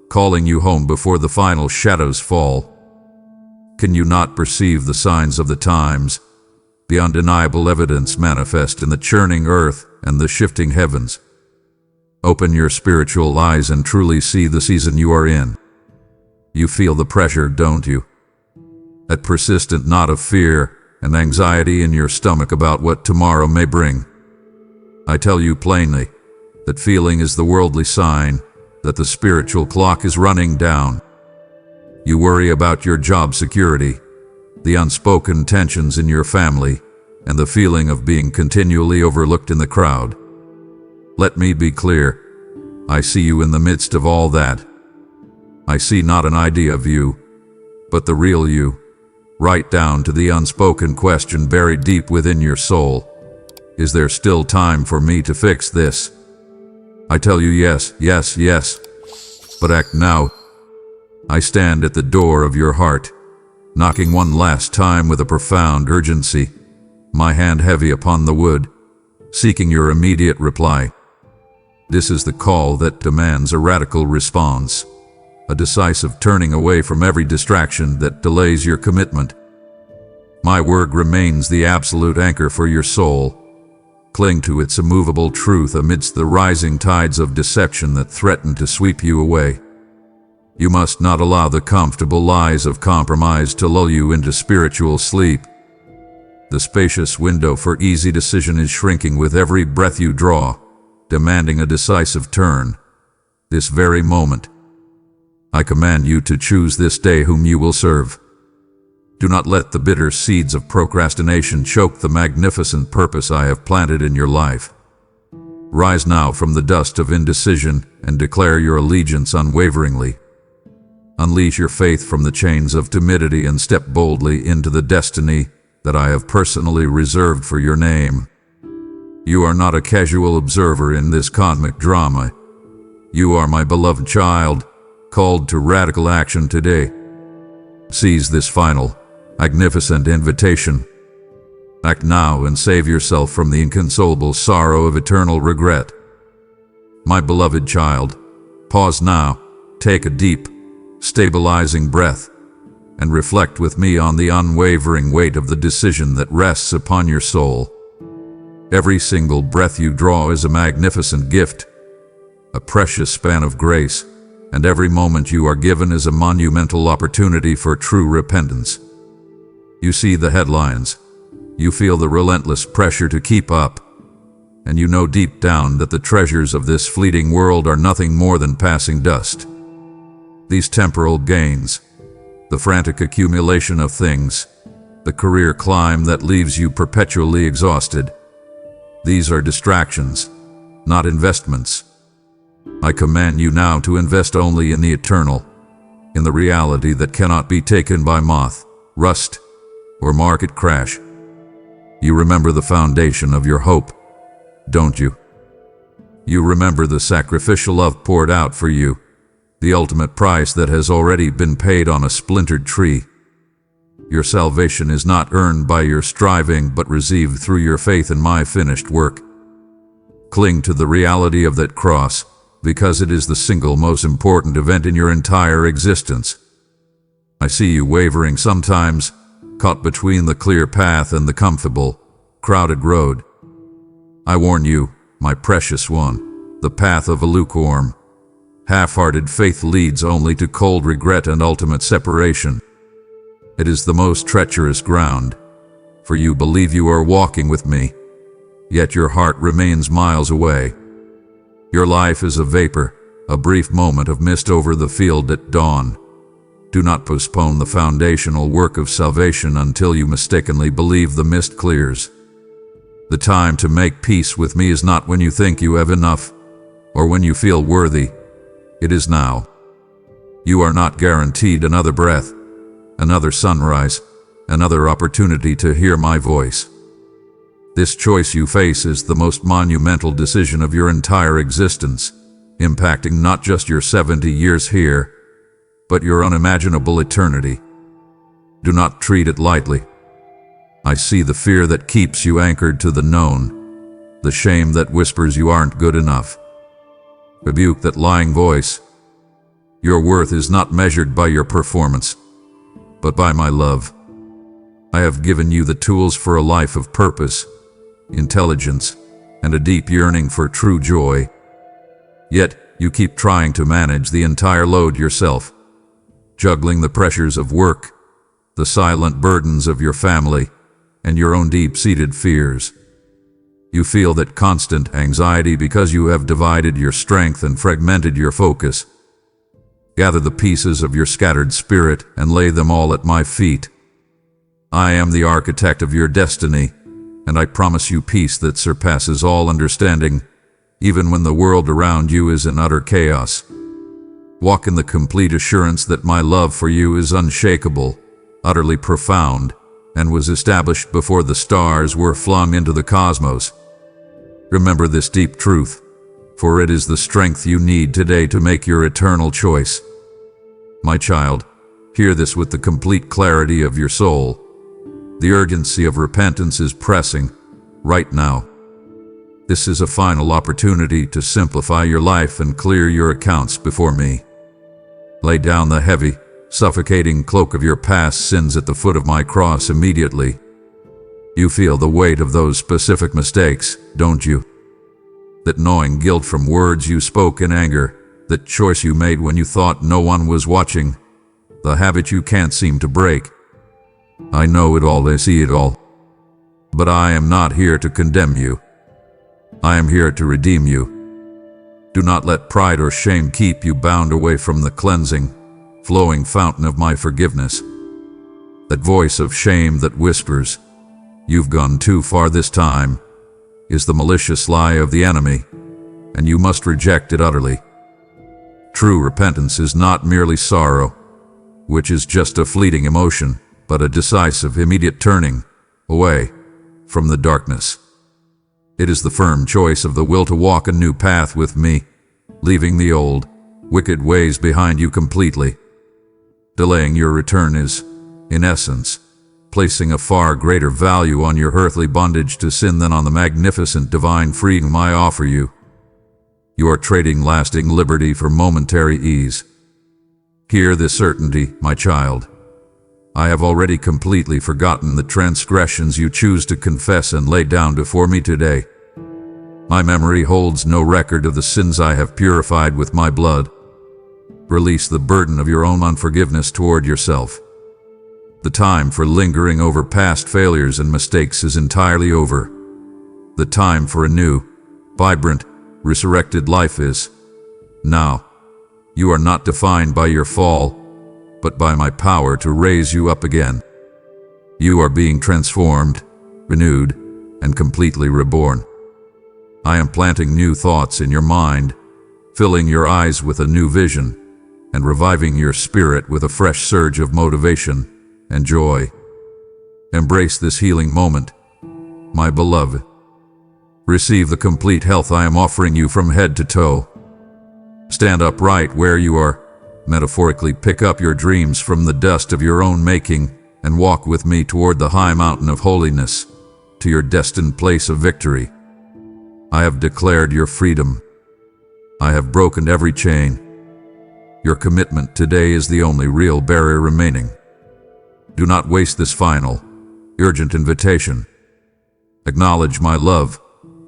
calling you home before the final shadows fall. Can you not perceive the signs of the times, the undeniable evidence manifest in the churning earth and the shifting heavens? Open your spiritual eyes and truly see the season you are in. You feel the pressure, don't you? That persistent knot of fear and anxiety in your stomach about what tomorrow may bring. I tell you plainly, that feeling is the worldly sign that the spiritual clock is running down. You worry about your job security, the unspoken tensions in your family, and the feeling of being continually overlooked in the crowd. Let me be clear. I see you in the midst of all that. I see not an idea of you, but the real you, right down to the unspoken question buried deep within your soul. Is there still time for me to fix this? I tell you yes, yes, yes. But act now. I stand at the door of your heart, knocking one last time with a profound urgency, my hand heavy upon the wood, seeking your immediate reply. This is the call that demands a radical response, a decisive turning away from every distraction that delays your commitment. My word remains the absolute anchor for your soul. Cling to its immovable truth amidst the rising tides of deception that threaten to sweep you away. You must not allow the comfortable lies of compromise to lull you into spiritual sleep. The spacious window for easy decision is shrinking with every breath you draw, demanding a decisive turn. This very moment, I command you to choose this day whom you will serve. Do not let the bitter seeds of procrastination choke the magnificent purpose I have planted in your life. Rise now from the dust of indecision and declare your allegiance unwaveringly. Unleash your faith from the chains of timidity and step boldly into the destiny that I have personally reserved for your name. You are not a casual observer in this cosmic drama. You are my beloved child, called to radical action today. Seize this final, magnificent invitation. Act now and save yourself from the inconsolable sorrow of eternal regret. My beloved child, pause now, take a deep, stabilizing breath, and reflect with me on the unwavering weight of the decision that rests upon your soul. Every single breath you draw is a magnificent gift, a precious span of grace, and every moment you are given is a monumental opportunity for true repentance. You see the headlines, you feel the relentless pressure to keep up, and you know deep down that the treasures of this fleeting world are nothing more than passing dust. These temporal gains, the frantic accumulation of things, the career climb that leaves you perpetually exhausted, these are distractions, not investments. I command you now to invest only in the eternal, in the reality that cannot be taken by moth, rust, or market crash. You remember the foundation of your hope, don't you? You remember the sacrificial love poured out for you, the ultimate price that has already been paid on a splintered tree. Your salvation is not earned by your striving but received through your faith in my finished work. Cling to the reality of that cross, because it is the single most important event in your entire existence. I see you wavering sometimes, caught between the clear path and the comfortable, crowded road. I warn you, my precious one, the path of a lukewarm, half-hearted faith leads only to cold regret and ultimate separation. It is the most treacherous ground, for you believe you are walking with me, yet your heart remains miles away. Your life is a vapor, a brief moment of mist over the field at dawn. Do not postpone the foundational work of salvation until you mistakenly believe the mist clears. The time to make peace with me is not when you think you have enough, or when you feel worthy. It is now. You are not guaranteed another breath, another sunrise, another opportunity to hear my voice. This choice you face is the most monumental decision of your entire existence, impacting not just your 70 years here, but your unimaginable eternity. Do not treat it lightly. I see the fear that keeps you anchored to the known, the shame that whispers you aren't good enough. Rebuke that lying voice. Your worth is not measured by your performance, but by my love. I have given you the tools for a life of purpose, intelligence, and a deep yearning for true joy. Yet, you keep trying to manage the entire load yourself, juggling the pressures of work, the silent burdens of your family, and your own deep-seated fears. You feel that constant anxiety because you have divided your strength and fragmented your focus. Gather the pieces of your scattered spirit and lay them all at my feet. I am the architect of your destiny, and I promise you peace that surpasses all understanding, even when the world around you is in utter chaos. Walk in the complete assurance that my love for you is unshakable, utterly profound, and was established before the stars were flung into the cosmos. Remember this deep truth, for it is the strength you need today to make your eternal choice. My child, hear this with the complete clarity of your soul. The urgency of repentance is pressing, right now. This is a final opportunity to simplify your life and clear your accounts before me. Lay down the heavy, suffocating cloak of your past sins at the foot of my cross immediately. You feel the weight of those specific mistakes, don't you? That gnawing guilt from words you spoke in anger, that choice you made when you thought no one was watching, the habit you can't seem to break. I know it all, I see it all. But I am not here to condemn you. I am here to redeem you. Do not let pride or shame keep you bound away from the cleansing, flowing fountain of my forgiveness. That voice of shame that whispers, "You've gone too far this time," is the malicious lie of the enemy, and you must reject it utterly. True repentance is not merely sorrow, which is just a fleeting emotion, but a decisive, immediate turning away from the darkness. It is the firm choice of the will to walk a new path with me, leaving the old, wicked ways behind you completely. Delaying your return is, in essence, placing a far greater value on your earthly bondage to sin than on the magnificent divine freedom I offer you. You are trading lasting liberty for momentary ease. Hear this certainty, my child. I have already completely forgotten the transgressions you choose to confess and lay down before me today. My memory holds no record of the sins I have purified with my blood. Release the burden of your own unforgiveness toward yourself. The time for lingering over past failures and mistakes is entirely over. The time for a new, vibrant, resurrected life is now. You are not defined by your fall, but by my power to raise you up again. You are being transformed, renewed, and completely reborn. I am planting new thoughts in your mind, filling your eyes with a new vision, and reviving your spirit with a fresh surge of motivation and joy. Embrace this healing moment, my beloved. Receive the complete health I am offering you from head to toe. Stand upright where you are, metaphorically pick up your dreams from the dust of your own making, and walk with me toward the high mountain of holiness, to your destined place of victory. I have declared your freedom. I have broken every chain. Your commitment today is the only real barrier remaining. Do not waste this final, urgent invitation. Acknowledge my love,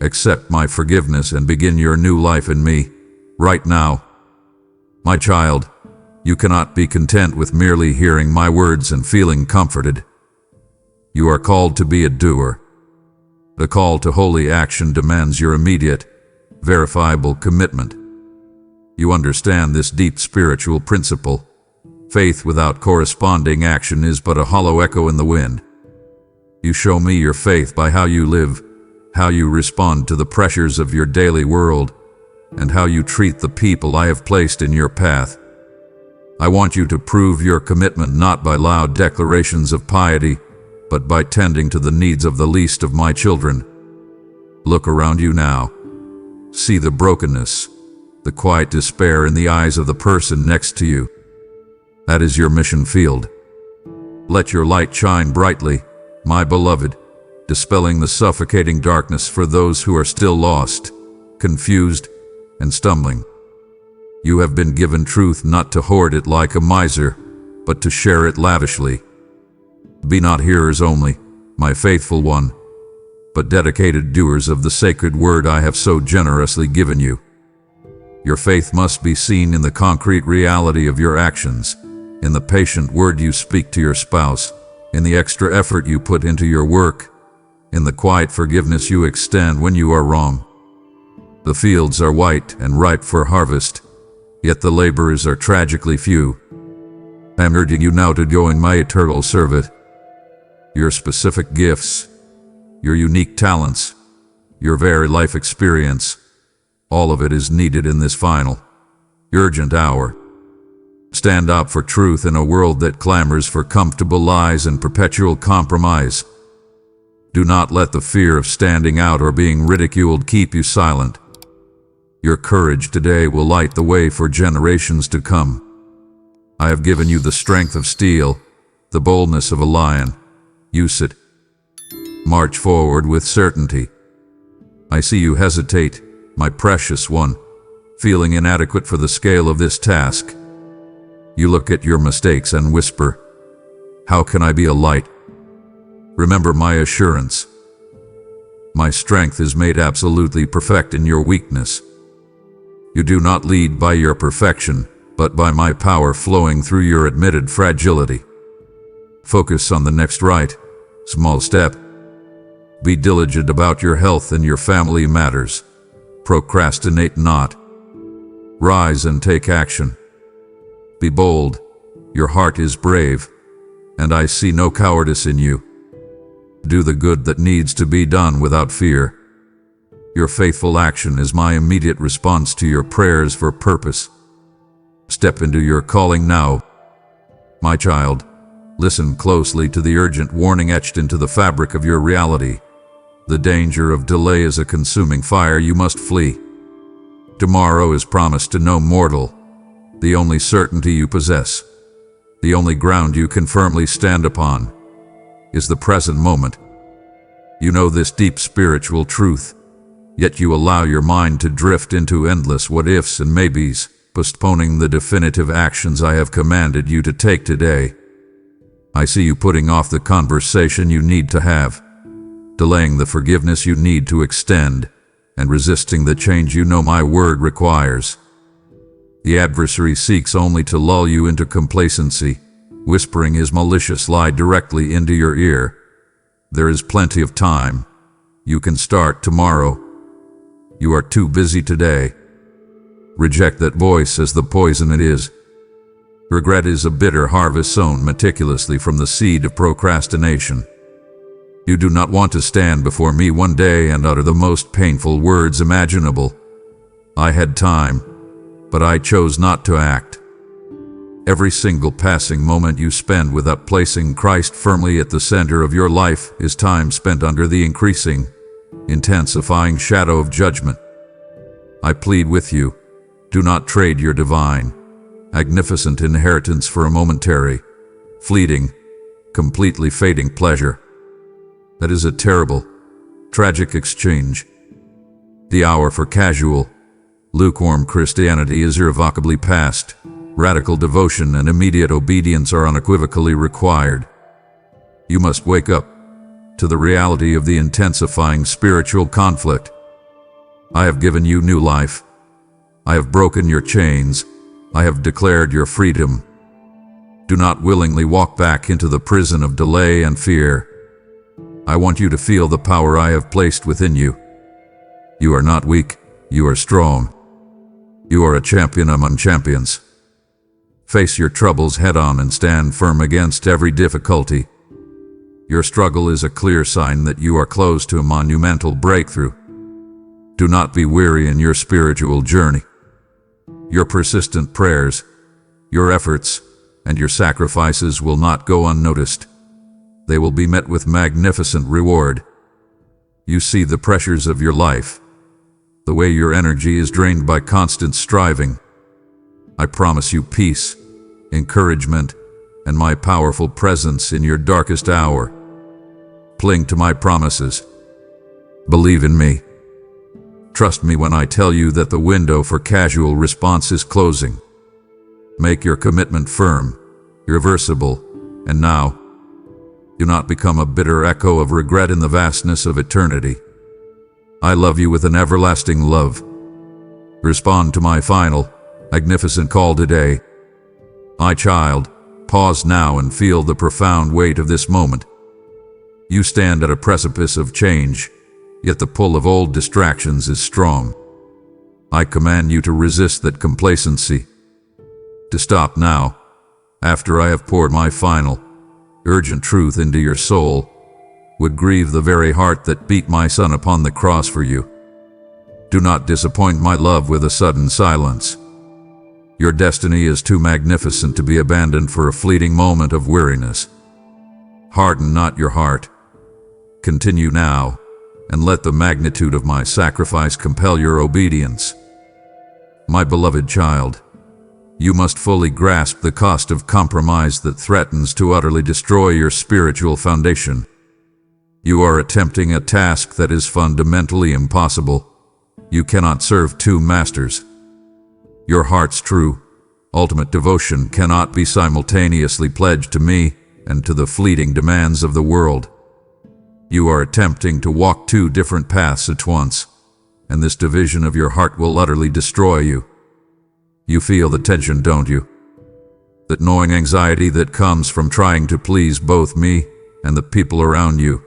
accept my forgiveness, and begin your new life in me, right now. My child, you cannot be content with merely hearing my words and feeling comforted. You are called to be a doer. The call to holy action demands your immediate, verifiable commitment. You understand this deep spiritual principle. Faith without corresponding action is but a hollow echo in the wind. You show me your faith by how you live, how you respond to the pressures of your daily world, and how you treat the people I have placed in your path. I want you to prove your commitment not by loud declarations of piety, but by tending to the needs of the least of my children. Look around you now. See the brokenness, the quiet despair in the eyes of the person next to you. That is your mission field. Let your light shine brightly, my beloved, dispelling the suffocating darkness for those who are still lost, confused, and stumbling. You have been given truth not to hoard it like a miser, but to share it lavishly. Be not hearers only, my faithful one, but dedicated doers of the sacred word I have so generously given you. Your faith must be seen in the concrete reality of your actions, in the patient word you speak to your spouse, in the extra effort you put into your work, in the quiet forgiveness you extend when you are wrong. The fields are white and ripe for harvest, yet the laborers are tragically few. I am urging you now to join my eternal service. Your specific gifts, your unique talents, your very life experience, all of it is needed in this final, urgent hour. Stand up for truth in a world that clamors for comfortable lies and perpetual compromise. Do not let the fear of standing out or being ridiculed keep you silent. Your courage today will light the way for generations to come. I have given you the strength of steel, the boldness of a lion. Use it. March forward with certainty. I see you hesitate, my precious one, feeling inadequate for the scale of this task. You look at your mistakes and whisper, "How can I be a light?" Remember my assurance. My strength is made absolutely perfect in your weakness. You do not lead by your perfection, but by my power flowing through your admitted fragility. Focus on the next right, small step. Be diligent about your health and your family matters. Procrastinate not. Rise and take action. Be bold. Your heart is brave, and I see no cowardice in you. Do the good that needs to be done without fear. Your faithful action is my immediate response to your prayers for purpose. Step into your calling now. My child, listen closely to the urgent warning etched into the fabric of your reality. The danger of delay is a consuming fire you must flee. Tomorrow is promised to no mortal. The only certainty you possess, the only ground you can firmly stand upon, is the present moment. You know this deep spiritual truth, yet you allow your mind to drift into endless what-ifs and maybes, postponing the definitive actions I have commanded you to take today. I see you putting off the conversation you need to have, delaying the forgiveness you need to extend, and resisting the change you know my word requires. The adversary seeks only to lull you into complacency, whispering his malicious lie directly into your ear. There is plenty of time. You can start tomorrow. You are too busy today. Reject that voice as the poison it is. Regret is a bitter harvest sown meticulously from the seed of procrastination. You do not want to stand before me one day and utter the most painful words imaginable. I had time, but I chose not to act. Every single passing moment you spend without placing Christ firmly at the center of your life is time spent under the increasing, intensifying shadow of judgment. I plead with you, do not trade your divine, magnificent inheritance for a momentary, fleeting, completely fading pleasure. That is a terrible, tragic exchange. The hour for casual, lukewarm Christianity is irrevocably past. Radical devotion and immediate obedience are unequivocally required. You must wake up to the reality of the intensifying spiritual conflict. I have given you new life. I have broken your chains. I have declared your freedom. Do not willingly walk back into the prison of delay and fear. I want you to feel the power I have placed within you. You are not weak, you are strong. You are a champion among champions. Face your troubles head-on and stand firm against every difficulty. Your struggle is a clear sign that you are close to a monumental breakthrough. Do not be weary in your spiritual journey. Your persistent prayers, your efforts, and your sacrifices will not go unnoticed. They will be met with magnificent reward. You see the pressures of your life, the way your energy is drained by constant striving. I promise you peace, encouragement, and my powerful presence in your darkest hour. Cling to my promises. Believe in me. Trust me when I tell you that the window for casual response is closing. Make your commitment firm, irreversible, and now, do not become a bitter echo of regret in the vastness of eternity. I love you with an everlasting love. Respond to my final, magnificent call today. My child, pause now and feel the profound weight of this moment. You stand at a precipice of change, yet the pull of old distractions is strong. I command you to resist that complacency, to stop now, after I have poured my final, urgent truth into your soul. would grieve the very heart that beat my Son upon the cross for you. Do not disappoint my love with a sudden silence. Your destiny is too magnificent to be abandoned for a fleeting moment of weariness. Harden not your heart. Continue now, and let the magnitude of my sacrifice compel your obedience. My beloved child, you must fully grasp the cost of compromise that threatens to utterly destroy your spiritual foundation. You are attempting a task that is fundamentally impossible. You cannot serve two masters. Your heart's true, ultimate devotion cannot be simultaneously pledged to me and to the fleeting demands of the world. You are attempting to walk two different paths at once, and this division of your heart will utterly destroy you. You feel the tension, don't you? That gnawing anxiety that comes from trying to please both me and the people around you,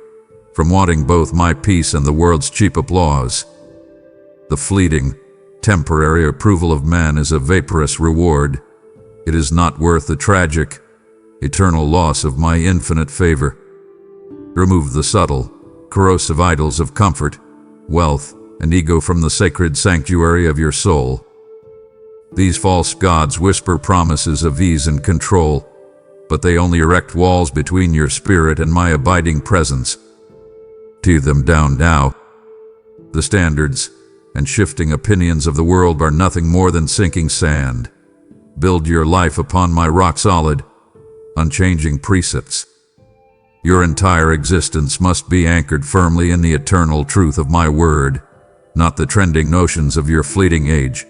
from wanting both my peace and the world's cheap applause. The fleeting, temporary approval of man is a vaporous reward. It is not worth the tragic, eternal loss of my infinite favor. Remove the subtle, corrosive idols of comfort, wealth, and ego from the sacred sanctuary of your soul. These false gods whisper promises of ease and control, but they only erect walls between your spirit and my abiding presence. Tear them down now. The standards and shifting opinions of the world are nothing more than sinking sand. Build your life upon my rock-solid, unchanging precepts. Your entire existence must be anchored firmly in the eternal truth of my word, not the trending notions of your fleeting age.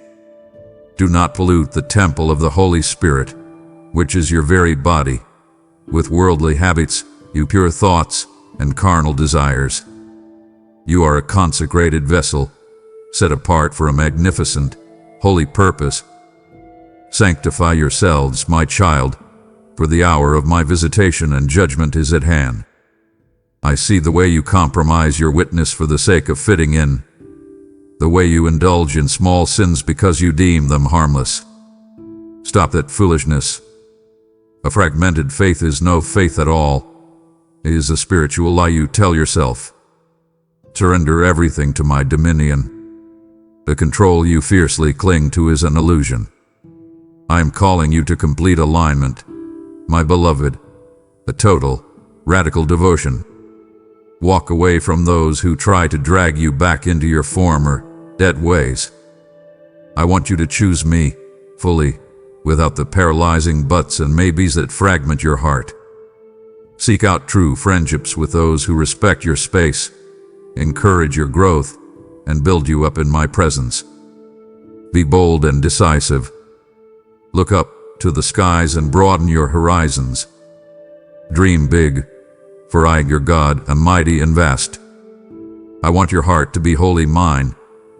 Do not pollute the temple of the Holy Spirit, which is your very body, with worldly habits, impure thoughts, and carnal desires. You are a consecrated vessel, set apart for a magnificent, holy purpose. Sanctify yourselves, my child, for the hour of my visitation and judgment is at hand. I see the way you compromise your witness for the sake of fitting in, the way you indulge in small sins because you deem them harmless. Stop that foolishness. A fragmented faith is no faith at all. It is a spiritual lie you tell yourself. Surrender everything to my dominion. The control you fiercely cling to is an illusion. I am calling you to complete alignment, my beloved, a total, radical devotion. Walk away from those who try to drag you back into your former, dead ways. I want you to choose me, fully, without the paralyzing buts and maybes that fragment your heart. Seek out true friendships with those who respect your space, encourage your growth, and build you up in my presence. Be bold and decisive. Look up to the skies and broaden your horizons. Dream big, for I, your God, am mighty and vast. I want your heart to be wholly mine,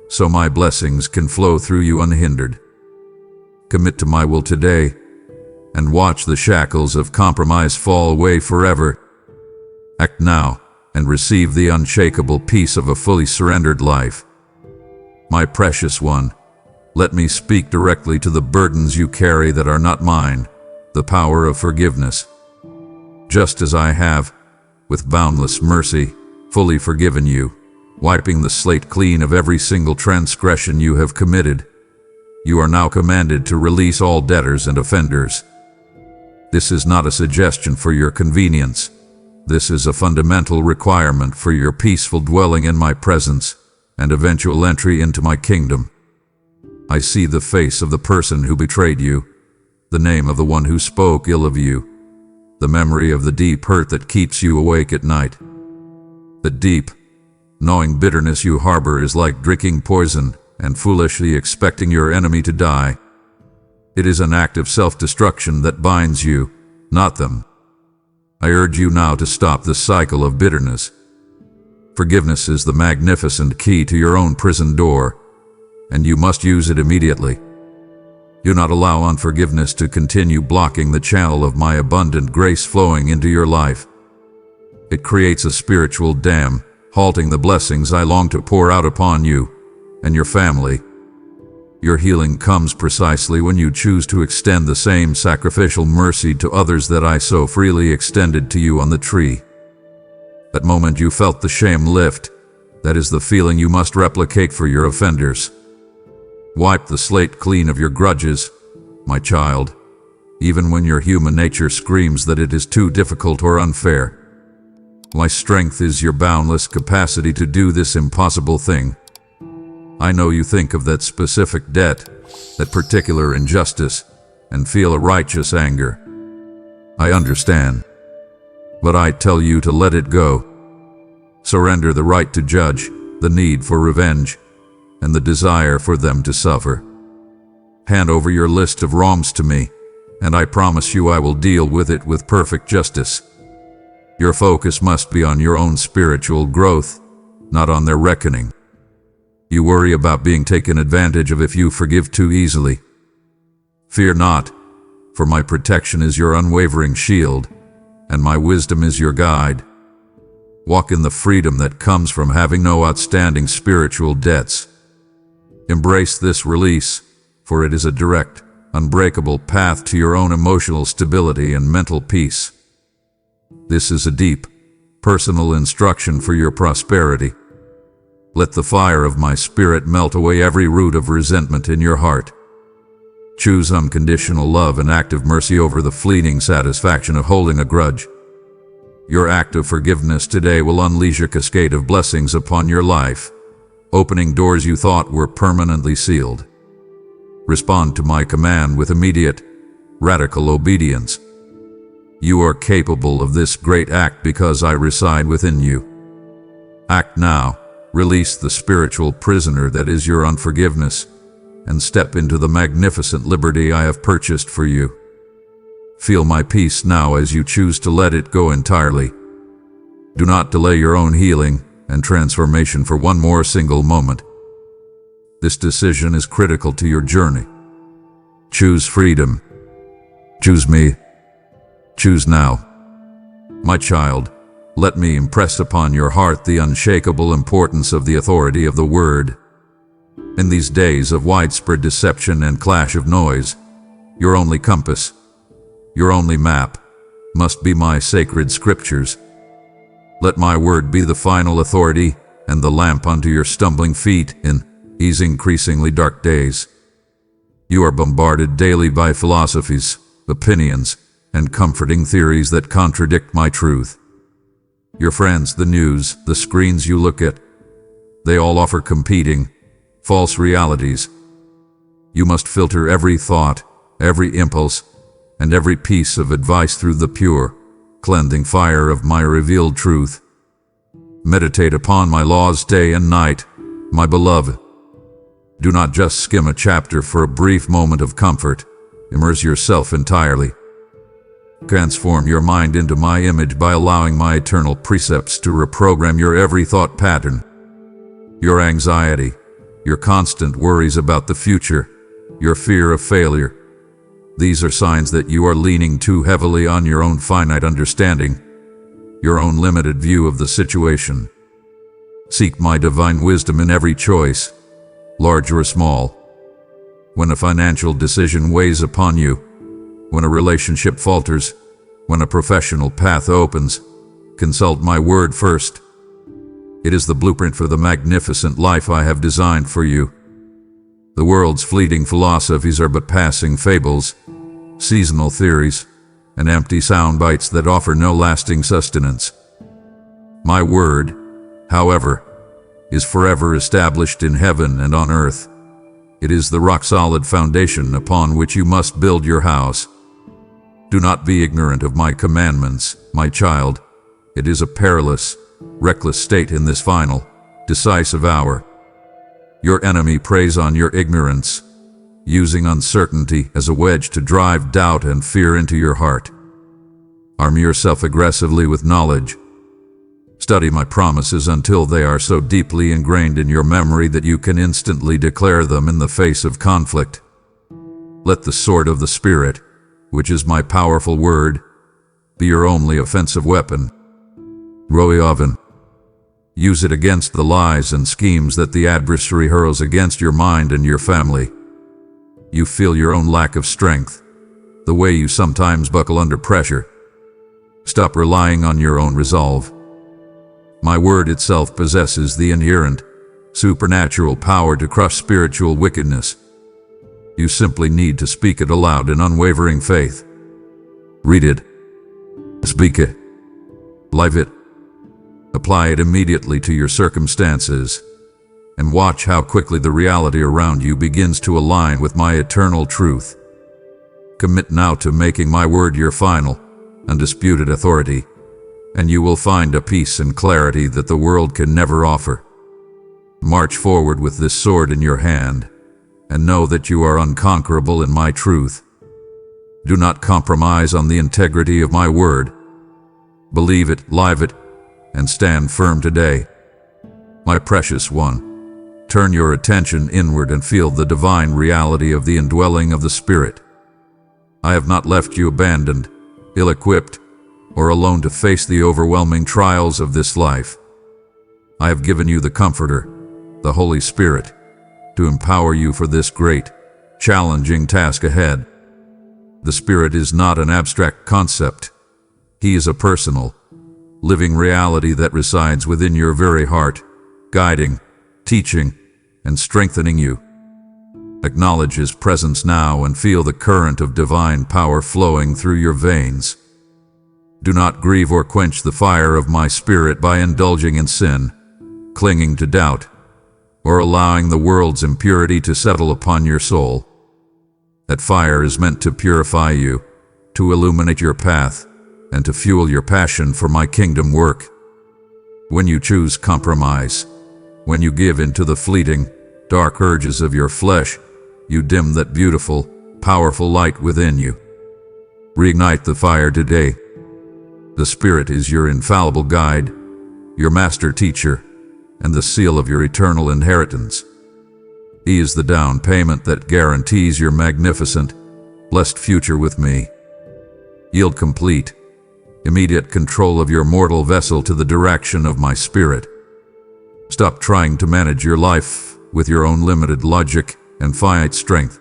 so my blessings can flow through you unhindered. Commit to my will today, and watch the shackles of compromise fall away forever. Act now, and receive the unshakable peace of a fully surrendered life. My precious one, let me speak directly to the burdens you carry that are not mine, the power of forgiveness. Just as I have, with boundless mercy, fully forgiven you, wiping the slate clean of every single transgression you have committed, you are now commanded to release all debtors and offenders. This is not a suggestion for your convenience. This is a fundamental requirement for your peaceful dwelling in my presence and eventual entry into my kingdom. I see the face of the person who betrayed you, the name of the one who spoke ill of you, the memory of the deep hurt that keeps you awake at night. The deep, gnawing bitterness you harbor is like drinking poison and foolishly expecting your enemy to die. It is an act of self-destruction that binds you, not them. I urge you now to stop this cycle of bitterness. Forgiveness is the magnificent key to your own prison door, and you must use it immediately. Do not allow unforgiveness to continue blocking the channel of my abundant grace flowing into your life. It creates a spiritual dam, halting the blessings I long to pour out upon you and your family. Your healing comes precisely when you choose to extend the same sacrificial mercy to others that I so freely extended to you on the tree. That moment you felt the shame lift, that is the feeling you must replicate for your offenders. Wipe the slate clean of your grudges, my child, even when your human nature screams that it is too difficult or unfair. My strength is your boundless capacity to do this impossible thing. I know you think of that specific debt, that particular injustice, and feel a righteous anger. I understand. But I tell you to let it go. Surrender the right to judge, the need for revenge, and the desire for them to suffer. Hand over your list of wrongs to me, and I promise you I will deal with it with perfect justice. Your focus must be on your own spiritual growth, not on their reckoning. You worry about being taken advantage of if you forgive too easily. Fear not, for my protection is your unwavering shield, and my wisdom is your guide. Walk in the freedom that comes from having no outstanding spiritual debts. Embrace this release, for it is a direct, unbreakable path to your own emotional stability and mental peace. This is a deep, personal instruction for your prosperity. Let the fire of my spirit melt away every root of resentment in your heart. Choose unconditional love and active mercy over the fleeting satisfaction of holding a grudge. Your act of forgiveness today will unleash a cascade of blessings upon your life, opening doors you thought were permanently sealed. Respond to my command with immediate, radical obedience. You are capable of this great act because I reside within you. Act now. Release the spiritual prisoner that is your unforgiveness, and step into the magnificent liberty I have purchased for you. Feel my peace now as you choose to let it go entirely. Do not delay your own healing and transformation for one more single moment. This decision is critical to your journey. Choose freedom. Choose me. Choose now. My child, let me impress upon your heart the unshakable importance of the authority of the Word. In these days of widespread deception and clash of noise, your only compass, your only map, must be my sacred scriptures. Let my word be the final authority and the lamp unto your stumbling feet in these increasingly dark days. You are bombarded daily by philosophies, opinions, and comforting theories that contradict my truth. Your friends, the news, the screens you look at, they all offer competing, false realities. You must filter every thought, every impulse, and every piece of advice through the pure, cleansing fire of my revealed truth. Meditate upon my laws day and night, my beloved. Do not just skim a chapter for a brief moment of comfort. Immerse yourself entirely. Transform your mind into my image by allowing my eternal precepts to reprogram your every thought pattern. Your anxiety, your constant worries about the future, your fear of failure. These are signs that you are leaning too heavily on your own finite understanding, your own limited view of the situation. Seek my divine wisdom in every choice, large or small. When a financial decision weighs upon you, when a relationship falters, when a professional path opens, consult my word first. It is the blueprint for the magnificent life I have designed for you. The world's fleeting philosophies are but passing fables, seasonal theories, and empty sound bites that offer no lasting sustenance. My word, however, is forever established in heaven and on earth. It is the rock-solid foundation upon which you must build your house. Do not be ignorant of my commandments, my child. It is a perilous, reckless state in this final, decisive hour. Your enemy preys on your ignorance, using uncertainty as a wedge to drive doubt and fear into your heart. Arm yourself aggressively with knowledge. Study my promises until they are so deeply ingrained in your memory that you can instantly declare them in the face of conflict. Let the sword of the Spirit, which is my powerful word, be your only offensive weapon. Roiovin. Use it against the lies and schemes that the adversary hurls against your mind and your family. You feel your own lack of strength, the way you sometimes buckle under pressure. Stop relying on your own resolve. My word itself possesses the inherent, supernatural power to crush spiritual wickedness. You simply need to speak it aloud in unwavering faith. Read it. Speak it. Live it. Apply it immediately to your circumstances, and watch how quickly the reality around you begins to align with my eternal truth. Commit now to making my word your final, undisputed authority, and you will find a peace and clarity that the world can never offer. March forward with this sword in your hand, and know that you are unconquerable in my truth. Do not compromise on the integrity of my word. Believe it, live it, and stand firm today. My precious one, turn your attention inward and feel the divine reality of the indwelling of the Spirit. I have not left you abandoned, ill-equipped, or alone to face the overwhelming trials of this life. I have given you the Comforter, the Holy Spirit, to empower you for this great, challenging task ahead. The Spirit is not an abstract concept. He is a personal, living reality that resides within your very heart, guiding, teaching, and strengthening you. Acknowledge His presence now and feel the current of divine power flowing through your veins. Do not grieve or quench the fire of my Spirit by indulging in sin, clinging to doubt, or allowing the world's impurity to settle upon your soul. That fire is meant to purify you, to illuminate your path, and to fuel your passion for my kingdom work. When you choose compromise, when you give in to the fleeting, dark urges of your flesh, you dim that beautiful, powerful light within you. Reignite the fire today. The Spirit is your infallible guide, your master teacher, and the seal of your eternal inheritance. He is the down payment that guarantees your magnificent, blessed future with me. Yield complete, immediate control of your mortal vessel to the direction of my Spirit. Stop trying to manage your life with your own limited logic and finite strength.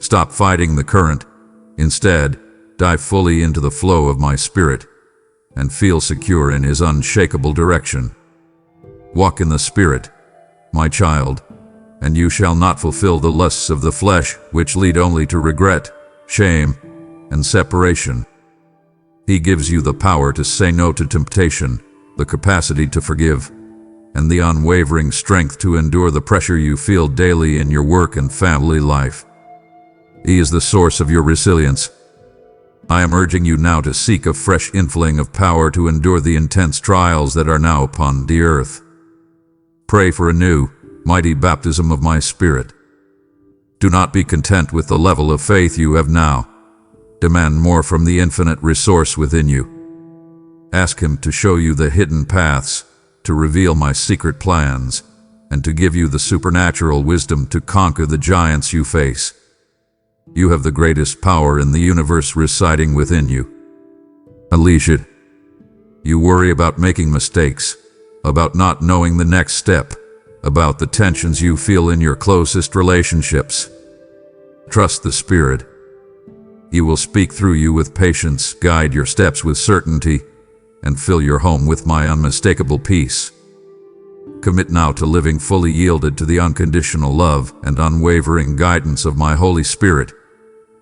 Stop fighting the current. Instead, dive fully into the flow of my Spirit and feel secure in His unshakable direction. Walk in the Spirit, my child, and you shall not fulfill the lusts of the flesh, which lead only to regret, shame, and separation. He gives you the power to say no to temptation, the capacity to forgive, and the unwavering strength to endure the pressure you feel daily in your work and family life. He is the source of your resilience. I am urging you now to seek a fresh infilling of power to endure the intense trials that are now upon the earth. Pray for a new, mighty baptism of my Spirit. Do not be content with the level of faith you have now. Demand more from the infinite resource within you. Ask Him to show you the hidden paths, to reveal my secret plans, and to give you the supernatural wisdom to conquer the giants you face. You have the greatest power in the universe residing within you. Unleash it. You worry about making mistakes, about not knowing the next step, about the tensions you feel in your closest relationships. Trust the Spirit. He will speak through you with patience, guide your steps with certainty, and fill your home with my unmistakable peace. Commit now to living fully yielded to the unconditional love and unwavering guidance of my Holy Spirit,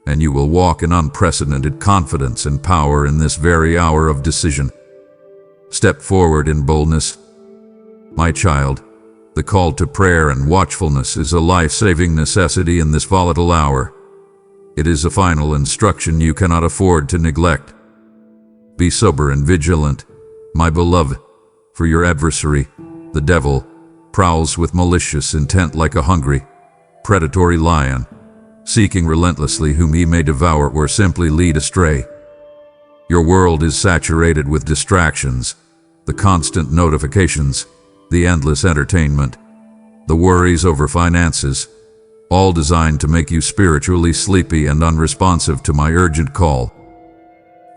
and you will walk in unprecedented confidence and power in this very hour of decision. Step forward in boldness. My child, the call to prayer and watchfulness is a life-saving necessity in this volatile hour. It is a final instruction you cannot afford to neglect. Be sober and vigilant, my beloved, for your adversary, the devil, prowls with malicious intent like a hungry, predatory lion, seeking relentlessly whom he may devour or simply lead astray. Your world is saturated with distractions, the constant notifications, the endless entertainment, the worries over finances, all designed to make you spiritually sleepy and unresponsive to my urgent call.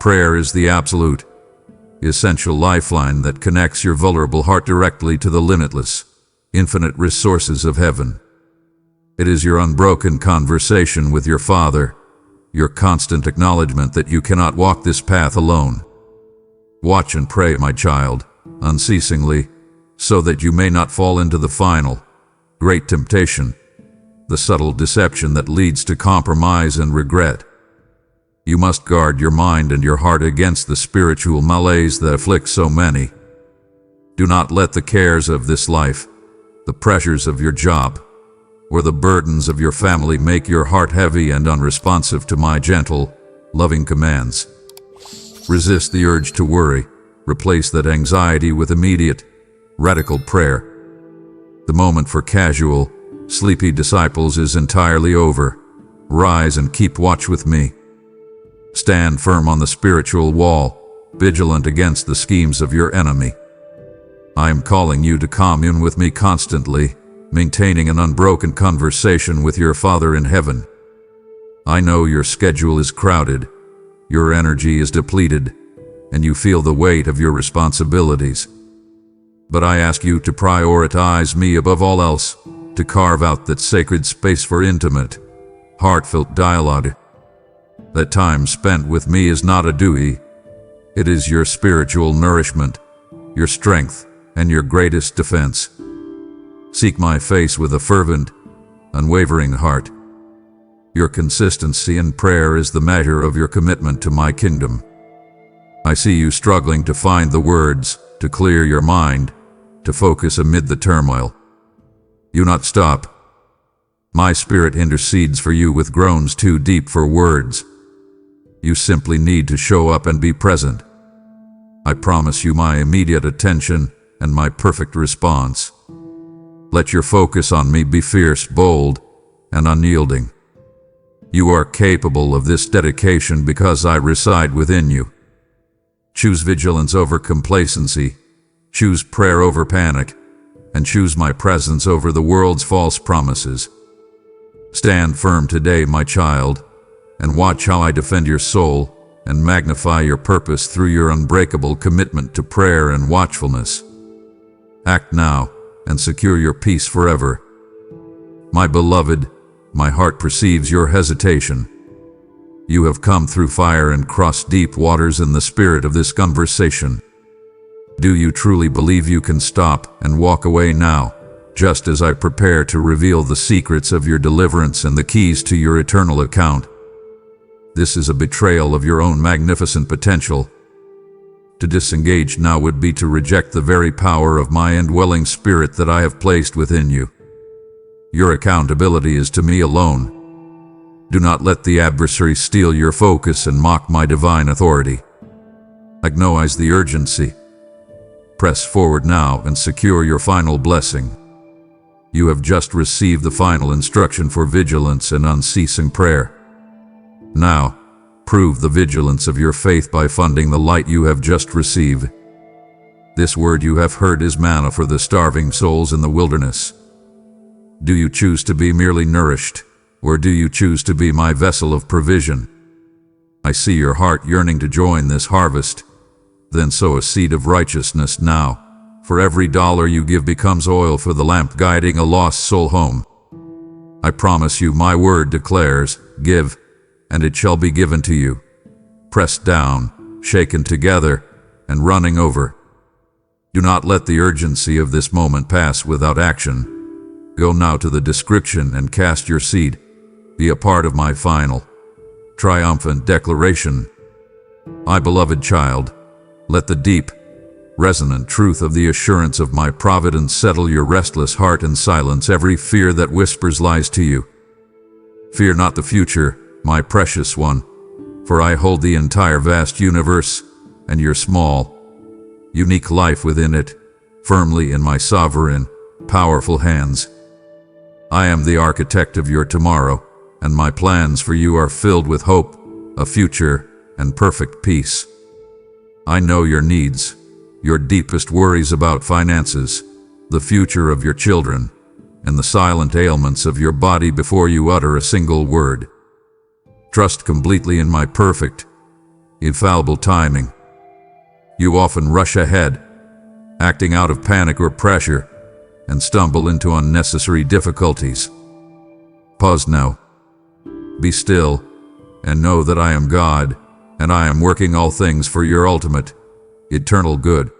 Prayer is the absolute, essential lifeline that connects your vulnerable heart directly to the limitless, infinite resources of heaven. It is your unbroken conversation with your Father, your constant acknowledgement that you cannot walk this path alone. Watch and pray, my child, unceasingly, so that you may not fall into the final, great temptation, the subtle deception that leads to compromise and regret. You must guard your mind and your heart against the spiritual malaise that afflicts so many. Do not let the cares of this life, the pressures of your job, or the burdens of your family make your heart heavy and unresponsive to my gentle, loving commands. Resist the urge to worry. Replace that anxiety with immediate, radical prayer. The moment for casual, sleepy disciples is entirely over. Rise and keep watch with me. Stand firm on the spiritual wall, vigilant against the schemes of your enemy. I am calling you to commune with me constantly, maintaining an unbroken conversation with your Father in heaven. I know your schedule is crowded, your energy is depleted, and you feel the weight of your responsibilities. But I ask you to prioritize me above all else, to carve out that sacred space for intimate, heartfelt dialogue. That time spent with me is not a duty. It is your spiritual nourishment, your strength, and your greatest defense. Seek my face with a fervent, unwavering heart. Your consistency in prayer is the measure of your commitment to my kingdom. I see you struggling to find the words, to clear your mind, to focus amid the turmoil. Do not stop. My spirit intercedes for you with groans too deep for words. You simply need to show up and be present. I promise you my immediate attention and my perfect response. Let your focus on me be fierce, bold, and unyielding. You are capable of this dedication because I reside within you. Choose vigilance over complacency, choose prayer over panic, and choose my presence over the world's false promises. Stand firm today, my child, and watch how I defend your soul and magnify your purpose through your unbreakable commitment to prayer and watchfulness. Act now and secure your peace forever. My beloved, my heart perceives your hesitation. You have come through fire and crossed deep waters in the spirit of this conversation. Do you truly believe you can stop and walk away now, just as I prepare to reveal the secrets of your deliverance and the keys to your eternal account? This is a betrayal of your own magnificent potential. To disengage now would be to reject the very power of my indwelling spirit that I have placed within you. Your accountability is to me alone. Do not let the adversary steal your focus and mock my divine authority. Acknowledge the urgency. Press forward now and secure your final blessing. You have just received the final instruction for vigilance and unceasing prayer. Now, prove the vigilance of your faith by funding the light you have just received. This word you have heard is manna for the starving souls in the wilderness. Do you choose to be merely nourished, or do you choose to be my vessel of provision? I see your heart yearning to join this harvest. Then sow a seed of righteousness now. For every dollar you give becomes oil for the lamp guiding a lost soul home. I promise you, my word declares, give, and it shall be given to you. Pressed down, shaken together, and running over. Do not let the urgency of this moment pass without action. Go now to the description and cast your seed. Be a part of my final, triumphant declaration. My beloved child, let the deep, resonant truth of the assurance of my providence settle your restless heart and silence every fear that whispers lies to you. Fear not the future, my precious one, for I hold the entire vast universe and your small, unique life within it, firmly in my sovereign, powerful hands. I am the architect of your tomorrow, and my plans for you are filled with hope, a future, and perfect peace. I know your needs, your deepest worries about finances, the future of your children, and the silent ailments of your body before you utter a single word. Trust completely in my perfect, infallible timing. You often rush ahead, acting out of panic or pressure, and stumble into unnecessary difficulties. Pause now. Be still, and know that I am God, and I am working all things for your ultimate, eternal good.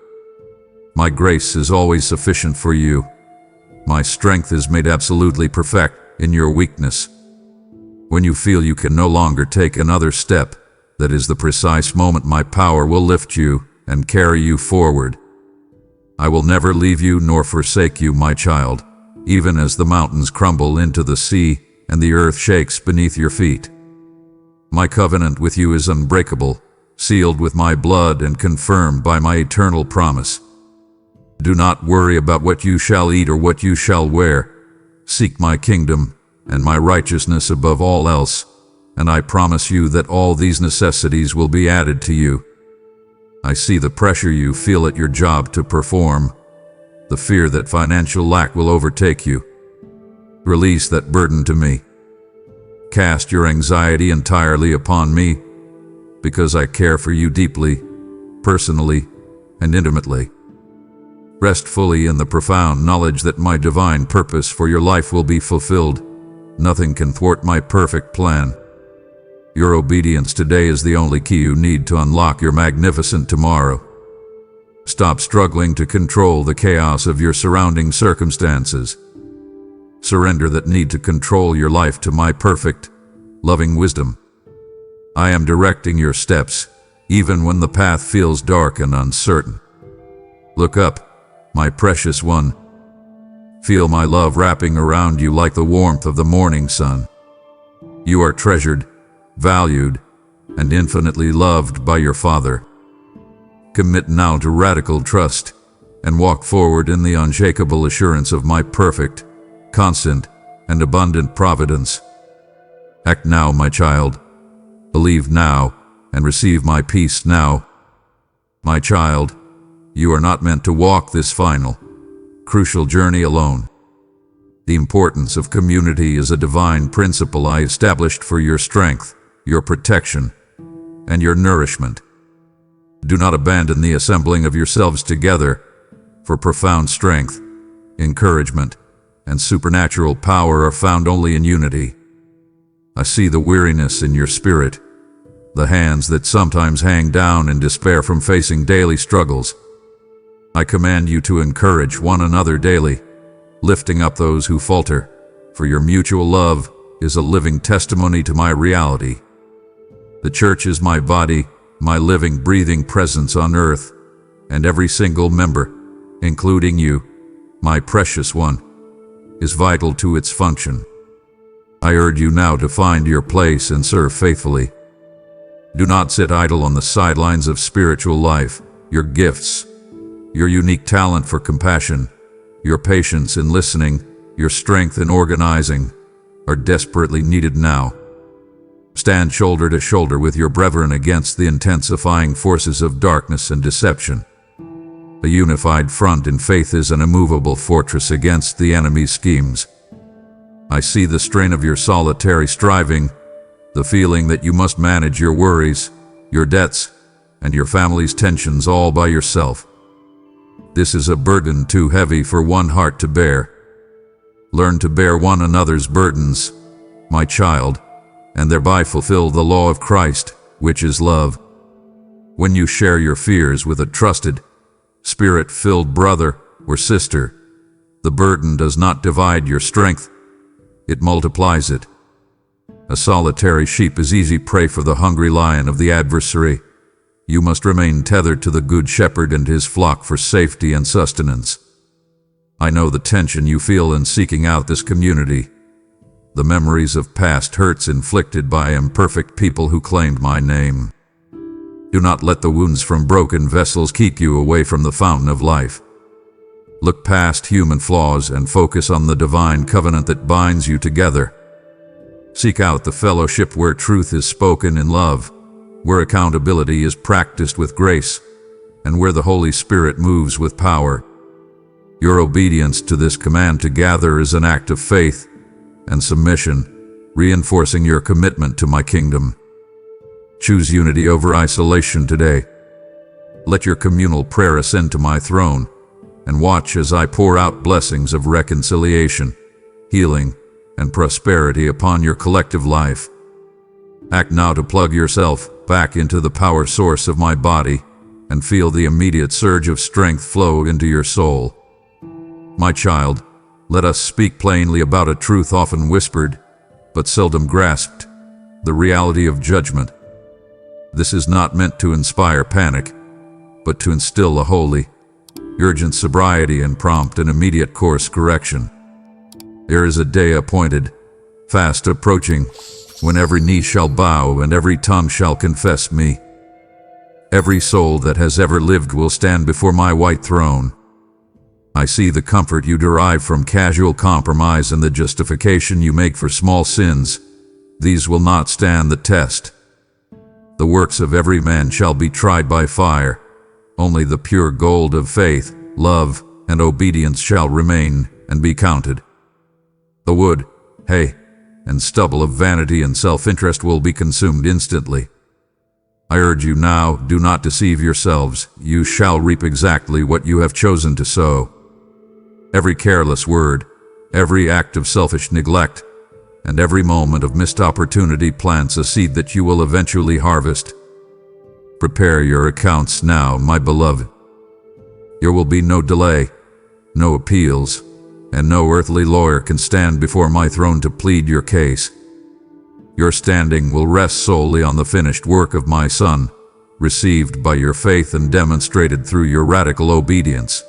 My grace is always sufficient for you. My strength is made absolutely perfect in your weakness. When you feel you can no longer take another step, that is the precise moment my power will lift you and carry you forward. I will never leave you nor forsake you, my child, even as the mountains crumble into the sea and the earth shakes beneath your feet. My covenant with you is unbreakable, sealed with my blood and confirmed by my eternal promise. Do not worry about what you shall eat or what you shall wear. Seek my kingdom and my righteousness above all else, and I promise you that all these necessities will be added to you. I see the pressure you feel at your job to perform, the fear that financial lack will overtake you. Release that burden to me. Cast your anxiety entirely upon me, because I care for you deeply, personally, and intimately. Rest fully in the profound knowledge that my divine purpose for your life will be fulfilled. Nothing can thwart my perfect plan. Your obedience today is the only key you need to unlock your magnificent tomorrow. Stop struggling to control the chaos of your surrounding circumstances. Surrender that need to control your life to my perfect, loving wisdom. I am directing your steps, even when the path feels dark and uncertain. Look up, my precious one. Feel my love wrapping around you like the warmth of the morning sun. You are treasured, valued, and infinitely loved by your Father. Commit now to radical trust and walk forward in the unshakable assurance of my perfect, constant, and abundant providence. Act now, my child. Believe now and receive my peace now. My child, you are not meant to walk this final, crucial journey alone. The importance of community is a divine principle I established for your strength, your protection, and your nourishment. Do not abandon the assembling of yourselves together, for profound strength, encouragement, and supernatural power are found only in unity. I see the weariness in your spirit, the hands that sometimes hang down in despair from facing daily struggles. I command you to encourage one another daily, lifting up those who falter, for your mutual love is a living testimony to my reality. The church is my body, my living, breathing presence on earth, and every single member, including you, my precious one, is vital to its function. I urge you now to find your place and serve faithfully. Do not sit idle on the sidelines of spiritual life. Your gifts, your unique talent for compassion, your patience in listening, your strength in organizing, are desperately needed now. Stand shoulder to shoulder with your brethren against the intensifying forces of darkness and deception. A unified front in faith is an immovable fortress against the enemy's schemes. I see the strain of your solitary striving, the feeling that you must manage your worries, your debts, and your family's tensions all by yourself. This is a burden too heavy for one heart to bear. Learn to bear one another's burdens, my child, and thereby fulfill the law of Christ, which is love. When you share your fears with a trusted, Spirit-filled brother or sister, the burden does not divide your strength, it multiplies it. A solitary sheep is easy prey for the hungry lion of the adversary. You must remain tethered to the good shepherd and his flock for safety and sustenance. I know the tension you feel in seeking out this community, the memories of past hurts inflicted by imperfect people who claimed my name. Do not let the wounds from broken vessels keep you away from the fountain of life. Look past human flaws and focus on the divine covenant that binds you together. Seek out the fellowship where truth is spoken in love, where accountability is practiced with grace, and where the Holy Spirit moves with power. Your obedience to this command to gather is an act of faith and submission, reinforcing your commitment to my kingdom. Choose unity over isolation today. Let your communal prayer ascend to my throne, and watch as I pour out blessings of reconciliation, healing, and prosperity upon your collective life. Act now to plug yourself back into the power source of my body, and feel the immediate surge of strength flow into your soul. My child, let us speak plainly about a truth often whispered, but seldom grasped, the reality of judgment. This is not meant to inspire panic, but to instill a holy, urgent sobriety and prompt and immediate course correction. There is a day appointed, fast approaching, when every knee shall bow and every tongue shall confess me. Every soul that has ever lived will stand before my white throne. I see the comfort you derive from casual compromise and the justification you make for small sins. These will not stand the test. The works of every man shall be tried by fire. Only the pure gold of faith, love, and obedience shall remain and be counted. The wood, hay, and stubble of vanity and self-interest will be consumed instantly. I urge you now, do not deceive yourselves. You shall reap exactly what you have chosen to sow. Every careless word, every act of selfish neglect, and every moment of missed opportunity plants a seed that you will eventually harvest. Prepare your accounts now, my beloved. There will be no delay, no appeals, and no earthly lawyer can stand before my throne to plead your case. Your standing will rest solely on the finished work of my Son, received by your faith and demonstrated through your radical obedience.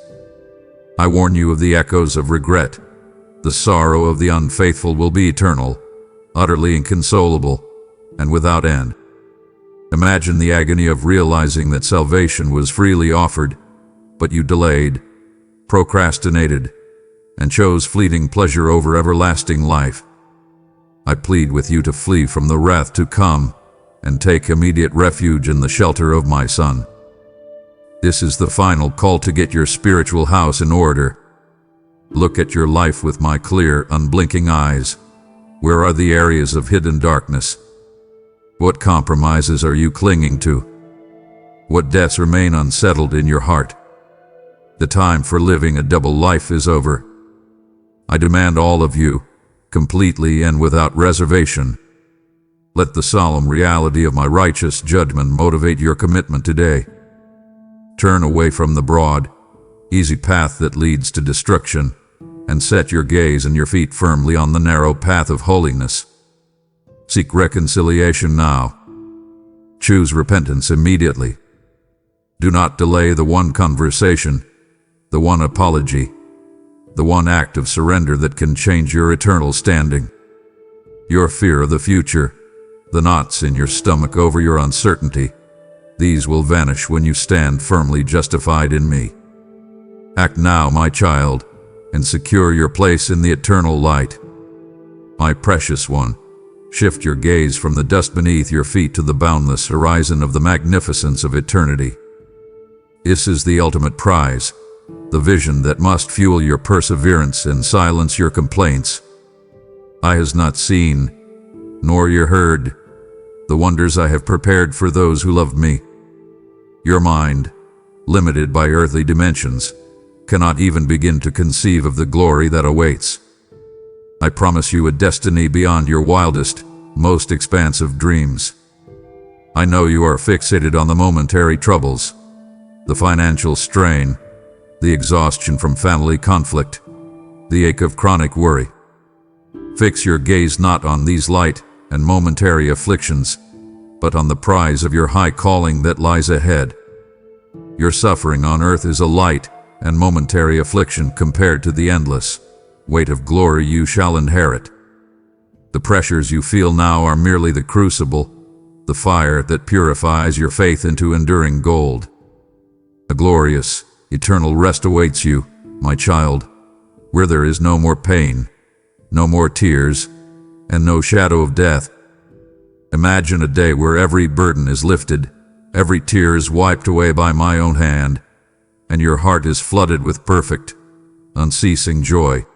I warn you of the echoes of regret. The sorrow of the unfaithful will be eternal, utterly inconsolable, and without end. Imagine the agony of realizing that salvation was freely offered, but you delayed, procrastinated, and chose fleeting pleasure over everlasting life. I plead with you to flee from the wrath to come and take immediate refuge in the shelter of my Son. This is the final call to get your spiritual house in order. Look at your life with my clear, unblinking eyes. Where are the areas of hidden darkness? What compromises are you clinging to? What debts remain unsettled in your heart? The time for living a double life is over. I demand all of you, completely and without reservation. Let the solemn reality of my righteous judgment motivate your commitment today. Turn away from the broad, easy path that leads to destruction, and set your gaze and your feet firmly on the narrow path of holiness. Seek reconciliation now. Choose repentance immediately. Do not delay the one conversation, the one apology, the one act of surrender that can change your eternal standing. Your fear of the future, the knots in your stomach over your uncertainty, these will vanish when you stand firmly justified in me. Act now, my child, and secure your place in the eternal light. My precious one, shift your gaze from the dust beneath your feet to the boundless horizon of the magnificence of eternity. This is the ultimate prize, the vision that must fuel your perseverance and silence your complaints. Eye has not seen, nor ear heard, the wonders I have prepared for those who love me. Your mind, limited by earthly dimensions, cannot even begin to conceive of the glory that awaits. I promise you a destiny beyond your wildest, most expansive dreams. I know you are fixated on the momentary troubles, the financial strain, the exhaustion from family conflict, the ache of chronic worry. Fix your gaze not on these light and momentary afflictions, but on the prize of your high calling that lies ahead. Your suffering on earth is a light and momentary affliction compared to the endless weight of glory you shall inherit. The pressures you feel now are merely the crucible, the fire that purifies your faith into enduring gold. A glorious, eternal rest awaits you, my child, where there is no more pain, no more tears, and no shadow of death. Imagine a day where every burden is lifted, every tear is wiped away by my own hand, and your heart is flooded with perfect, unceasing joy.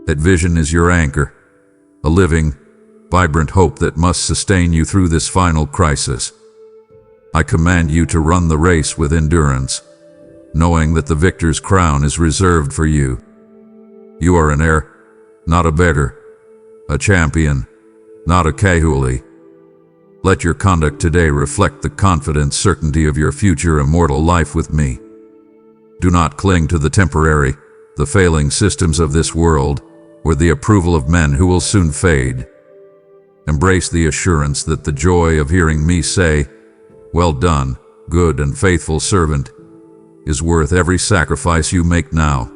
That vision is your anchor, a living, vibrant hope that must sustain you through this final crisis. I command you to run the race with endurance, knowing that the victor's crown is reserved for you. You are an heir, not a beggar, a champion, not a casualty. Let your conduct today reflect the confident certainty of your future immortal life with me. Do not cling to the temporary, the failing systems of this world, or the approval of men who will soon fade. Embrace the assurance that the joy of hearing me say, "Well done, good and faithful servant," is worth every sacrifice you make now.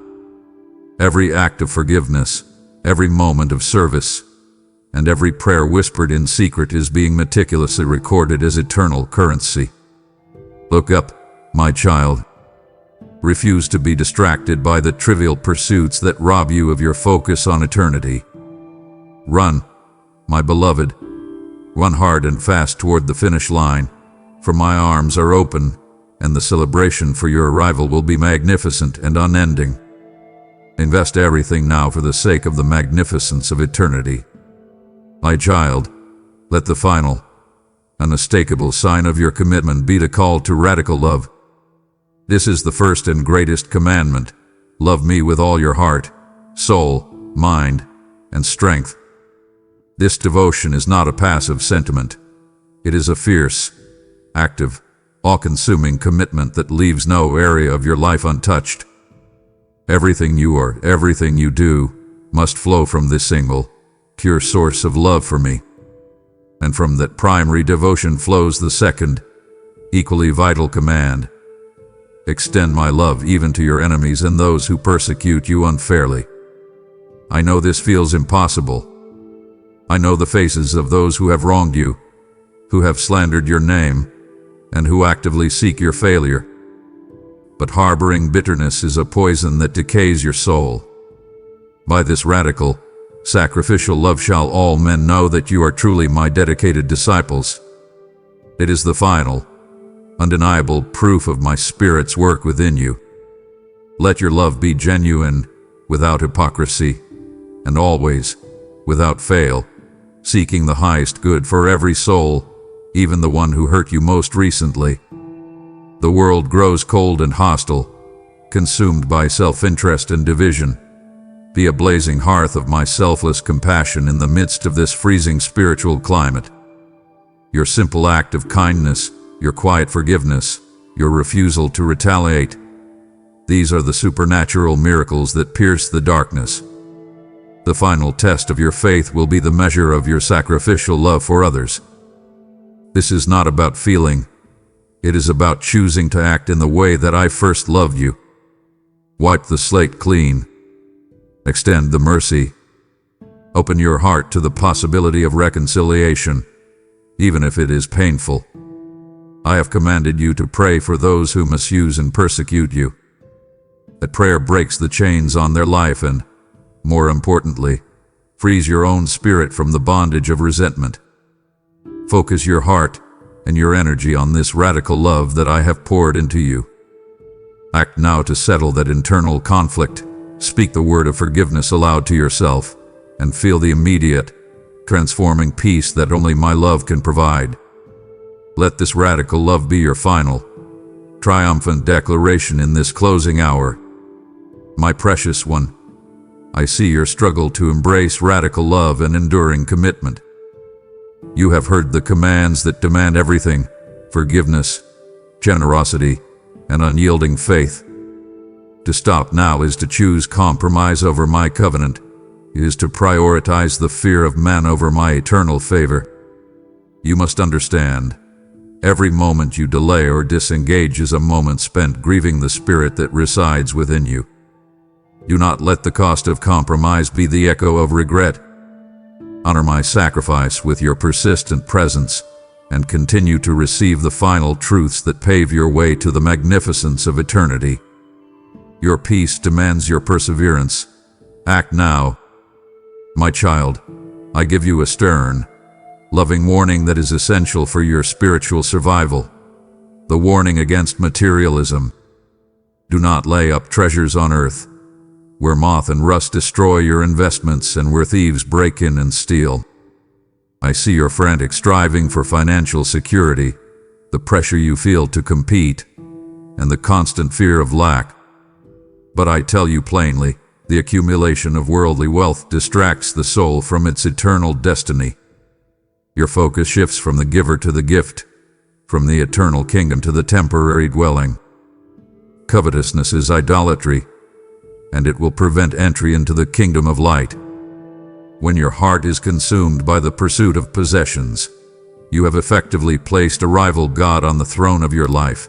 Every act of forgiveness, every moment of service, and every prayer whispered in secret is being meticulously recorded as eternal currency. Look up, my child. Refuse to be distracted by the trivial pursuits that rob you of your focus on eternity. Run, my beloved. Run hard and fast toward the finish line, for my arms are open, and the celebration for your arrival will be magnificent and unending. Invest everything now for the sake of the magnificence of eternity. My child, let the final, unmistakable sign of your commitment be the call to radical love. This is the first and greatest commandment. Love me with all your heart, soul, mind, and strength. This devotion is not a passive sentiment. It is a fierce, active, all-consuming commitment that leaves no area of your life untouched. Everything you are, everything you do, must flow from this single, pure source of love for me. And from that primary devotion flows the second, equally vital command. Extend my love even to your enemies and those who persecute you unfairly. I know this feels impossible. I know the faces of those who have wronged you, who have slandered your name, and who actively seek your failure. But harboring bitterness is a poison that decays your soul. By this radical, sacrificial love shall all men know that you are truly my dedicated disciples. It is the final, undeniable proof of my Spirit's work within you. Let your love be genuine, without hypocrisy, and always, without fail, seeking the highest good for every soul, even the one who hurt you most recently. The world grows cold and hostile, consumed by self-interest and division. Be a blazing hearth of my selfless compassion in the midst of this freezing spiritual climate. Your simple act of kindness, your quiet forgiveness, your refusal to retaliate, these are the supernatural miracles that pierce the darkness. The final test of your faith will be the measure of your sacrificial love for others. This is not about feeling. It is about choosing to act in the way that I first loved you. Wipe the slate clean. Extend the mercy. Open your heart to the possibility of reconciliation, even if it is painful. I have commanded you to pray for those who misuse and persecute you. That prayer breaks the chains on their life and, more importantly, frees your own spirit from the bondage of resentment. Focus your heart and your energy on this radical love that I have poured into you. Act now to settle that internal conflict. Speak the word of forgiveness aloud to yourself, and feel the immediate, transforming peace that only my love can provide. Let this radical love be your final, triumphant declaration in this closing hour. My precious one, I see your struggle to embrace radical love and enduring commitment. You have heard the commands that demand everything: forgiveness, generosity, and unyielding faith. To stop now is to choose compromise over my covenant, is to prioritize the fear of man over my eternal favor. You must understand, every moment you delay or disengage is a moment spent grieving the spirit that resides within you. Do not let the cost of compromise be the echo of regret. Honor my sacrifice with your persistent presence, and continue to receive the final truths that pave your way to the magnificence of eternity. Your peace demands your perseverance. Act now. My child, I give you a stern, loving warning that is essential for your spiritual survival. The warning against materialism. Do not lay up treasures on earth, where moth and rust destroy your investments and where thieves break in and steal. I see your frantic striving for financial security, the pressure you feel to compete, and the constant fear of lack. But I tell you plainly, the accumulation of worldly wealth distracts the soul from its eternal destiny. Your focus shifts from the giver to the gift, from the eternal kingdom to the temporary dwelling. Covetousness is idolatry, and it will prevent entry into the kingdom of light. When your heart is consumed by the pursuit of possessions, you have effectively placed a rival God on the throne of your life.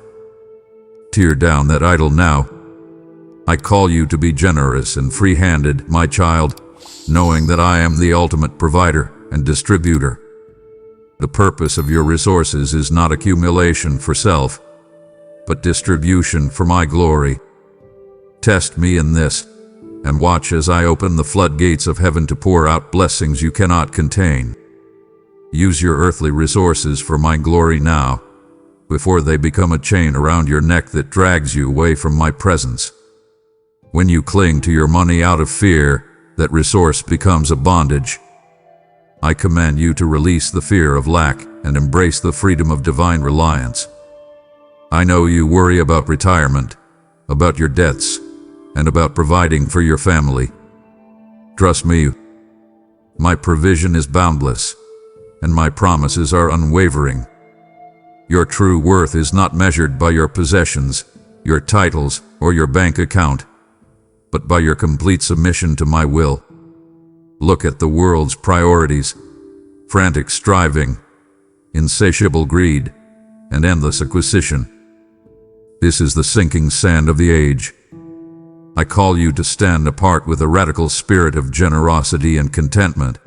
Tear down that idol now. I call you to be generous and free-handed, my child, knowing that I am the ultimate provider and distributor. The purpose of your resources is not accumulation for self, but distribution for my glory. Test me in this, and watch as I open the floodgates of heaven to pour out blessings you cannot contain. Use your earthly resources for my glory now, before they become a chain around your neck that drags you away from my presence. When you cling to your money out of fear, that resource becomes a bondage. I command you to release the fear of lack and embrace the freedom of divine reliance. I know you worry about retirement, about your debts, and about providing for your family. Trust me, my provision is boundless, and my promises are unwavering. Your true worth is not measured by your possessions, your titles, or your bank account, but by your complete submission to my will. Look at the world's priorities: frantic striving, insatiable greed, and endless acquisition. This is the sinking sand of the age. I call you to stand apart with a radical spirit of generosity and contentment.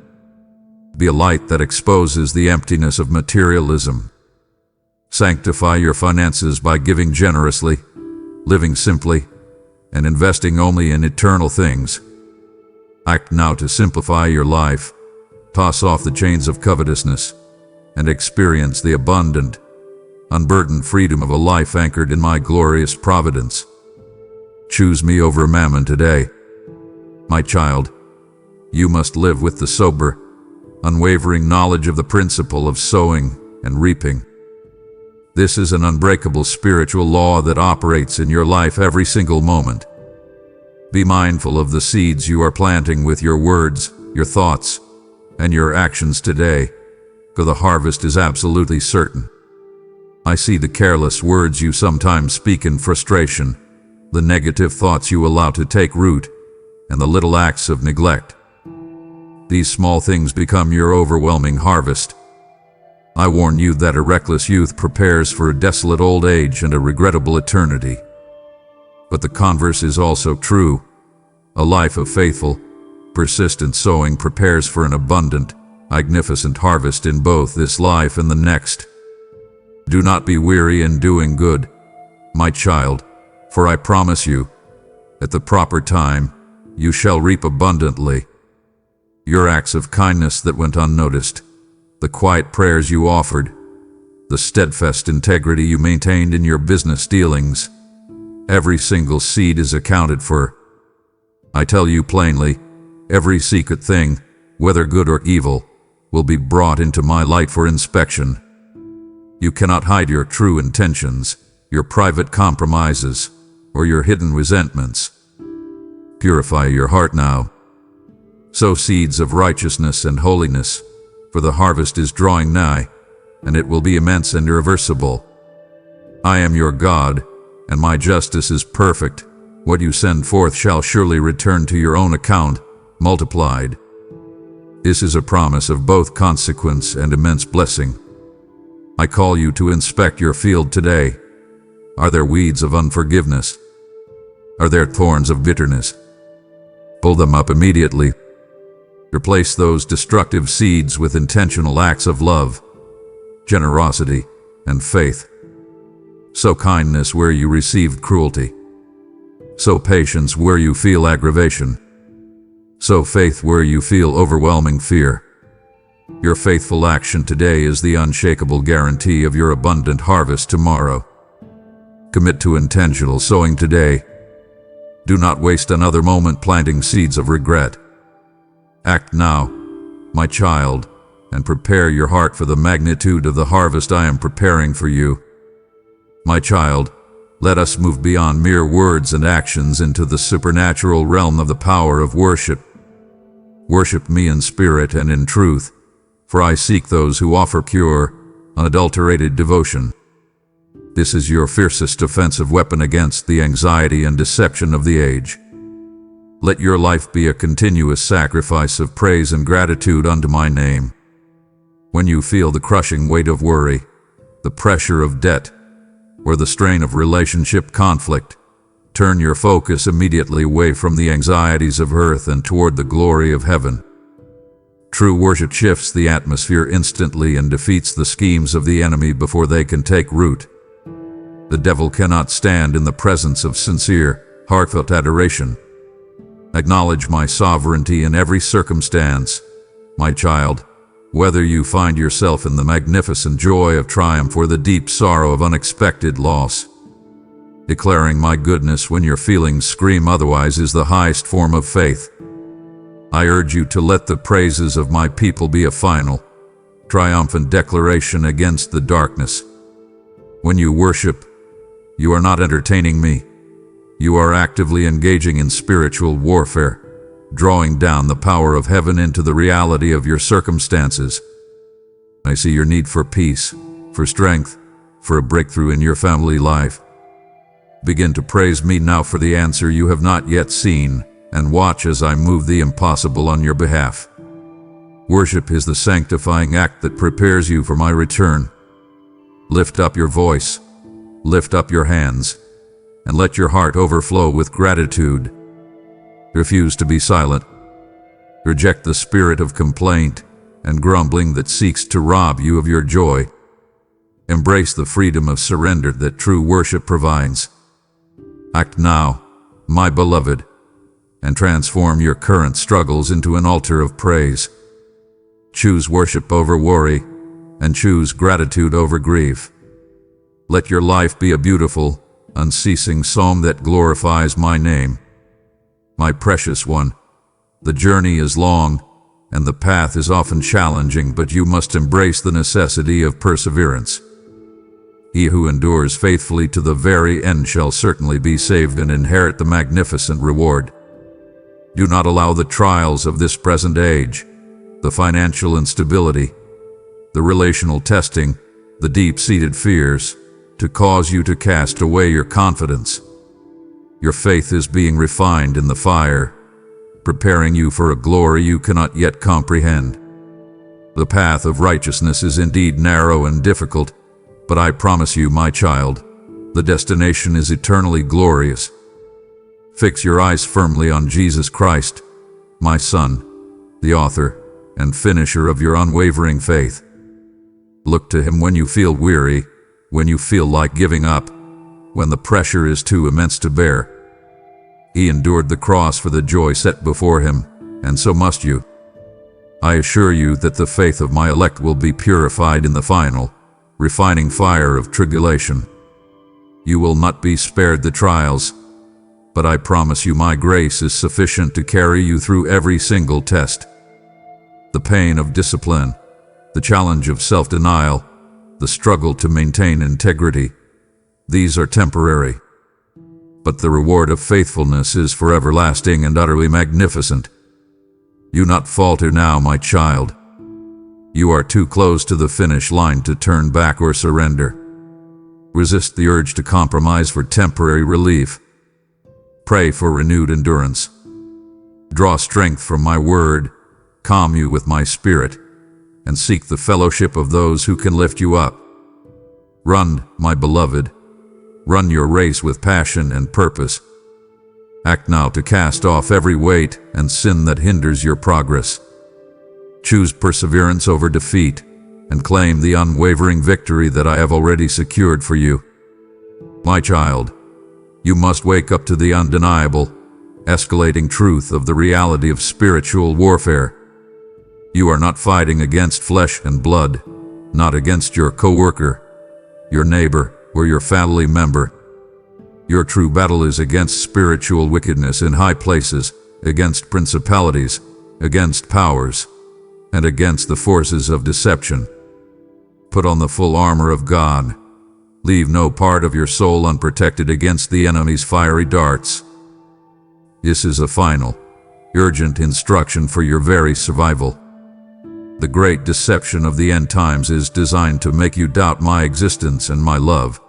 Be a light that exposes the emptiness of materialism. Sanctify your finances by giving generously, living simply, and investing only in eternal things. Act now to simplify your life, toss off the chains of covetousness, and experience the abundant, unburdened freedom of a life anchored in my glorious providence. Choose me over mammon today. My child, you must live with the sober, unwavering knowledge of the principle of sowing and reaping. This is an unbreakable spiritual law that operates in your life every single moment. Be mindful of the seeds you are planting with your words, your thoughts, and your actions today, for the harvest is absolutely certain. I see the careless words you sometimes speak in frustration, the negative thoughts you allow to take root, and the little acts of neglect. These small things become your overwhelming harvest. I warn you that a reckless youth prepares for a desolate old age and a regrettable eternity. But the converse is also true. A life of faithful, persistent sowing prepares for an abundant, magnificent harvest in both this life and the next. Do not be weary in doing good, my child, for I promise you, at the proper time, you shall reap abundantly. Your acts of kindness that went unnoticed, the quiet prayers you offered, the steadfast integrity you maintained in your business dealings, every single seed is accounted for. I tell you plainly, every secret thing, whether good or evil, will be brought into my light for inspection. You cannot hide your true intentions, your private compromises, or your hidden resentments. Purify your heart now. Sow seeds of righteousness and holiness, for the harvest is drawing nigh, and it will be immense and irreversible. I am your God, and my justice is perfect. What you send forth shall surely return to your own account, multiplied. This is a promise of both consequence and immense blessing. I call you to inspect your field today. Are there weeds of unforgiveness? Are there thorns of bitterness? Pull them up immediately. Replace those destructive seeds with intentional acts of love, generosity, and faith. Sow kindness where you received cruelty. Sow patience where you feel aggravation. Sow faith where you feel overwhelming fear. Your faithful action today is the unshakable guarantee of your abundant harvest tomorrow. Commit to intentional sowing today. Do not waste another moment planting seeds of regret. Act now, my child, and prepare your heart for the magnitude of the harvest I am preparing for you. My child, let us move beyond mere words and actions into the supernatural realm of the power of worship. Worship me in spirit and in truth, for I seek those who offer pure, unadulterated devotion. This is your fiercest offensive weapon against the anxiety and deception of the age. Let your life be a continuous sacrifice of praise and gratitude unto my name. When you feel the crushing weight of worry, the pressure of debt, or the strain of relationship conflict, turn your focus immediately away from the anxieties of earth and toward the glory of heaven. True worship shifts the atmosphere instantly and defeats the schemes of the enemy before they can take root. The devil cannot stand in the presence of sincere, heartfelt adoration. Acknowledge my sovereignty in every circumstance, my child, whether you find yourself in the magnificent joy of triumph or the deep sorrow of unexpected loss. Declaring my goodness when your feelings scream otherwise is the highest form of faith. I urge you to let the praises of my people be a final, triumphant declaration against the darkness. When you worship, you are not entertaining me. You are actively engaging in spiritual warfare, drawing down the power of heaven into the reality of your circumstances. I see your need for peace, for strength, for a breakthrough in your family life. Begin to praise me now for the answer you have not yet seen, and watch as I move the impossible on your behalf. Worship is the sanctifying act that prepares you for my return. Lift up your voice, lift up your hands, and let your heart overflow with gratitude. Refuse to be silent. Reject the spirit of complaint and grumbling that seeks to rob you of your joy. Embrace the freedom of surrender that true worship provides. Act now, my beloved, and transform your current struggles into an altar of praise. Choose worship over worry, and choose gratitude over grief. Let your life be a beautiful, unceasing song that glorifies my name. My precious one, the journey is long, and the path is often challenging, but you must embrace the necessity of perseverance. He who endures faithfully to the very end shall certainly be saved and inherit the magnificent reward. Do not allow the trials of this present age, the financial instability, the relational testing, the deep-seated fears, to cause you to cast away your confidence. Your faith is being refined in the fire, preparing you for a glory you cannot yet comprehend. The path of righteousness is indeed narrow and difficult, but I promise you, my child, the destination is eternally glorious. Fix your eyes firmly on Jesus Christ, my Son, the author and finisher of your unwavering faith. Look to him when you feel weary, when you feel like giving up, when the pressure is too immense to bear. He endured the cross for the joy set before him, and so must you. I assure you that the faith of my elect will be purified in the final, refining fire of tribulation. You will not be spared the trials, but I promise you my grace is sufficient to carry you through every single test. The pain of discipline, the challenge of self-denial, the struggle to maintain integrity, these are temporary. But the reward of faithfulness is for everlasting and utterly magnificent. Do not falter now, my child. You are too close to the finish line to turn back or surrender. Resist the urge to compromise for temporary relief. Pray for renewed endurance. Draw strength from my word, calm you with my spirit, and seek the fellowship of those who can lift you up. Run, my beloved. Run your race with passion and purpose. Act now to cast off every weight and sin that hinders your progress. Choose perseverance over defeat, and claim the unwavering victory that I have already secured for you. My child, you must wake up to the undeniable, escalating truth of the reality of spiritual warfare. You are not fighting against flesh and blood, not against your coworker, your neighbor, or your family member. Your true battle is against spiritual wickedness in high places, against principalities, against powers, and against the forces of deception. Put on the full armor of God. Leave no part of your soul unprotected against the enemy's fiery darts. This is a final, urgent instruction for your very survival. The great deception of the end times is designed to make you doubt my existence and my love.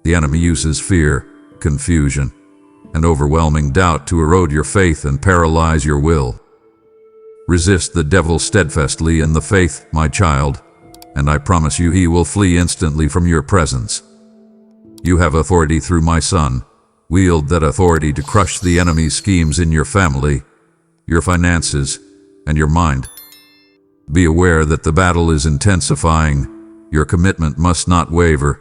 The enemy uses fear, confusion, and overwhelming doubt to erode your faith and paralyze your will. Resist the devil steadfastly in the faith, my child, and I promise you he will flee instantly from your presence. You have authority through my Son. Wield that authority to crush the enemy's schemes in your family, your finances, and your mind. Be aware that the battle is intensifying. Your commitment must not waver.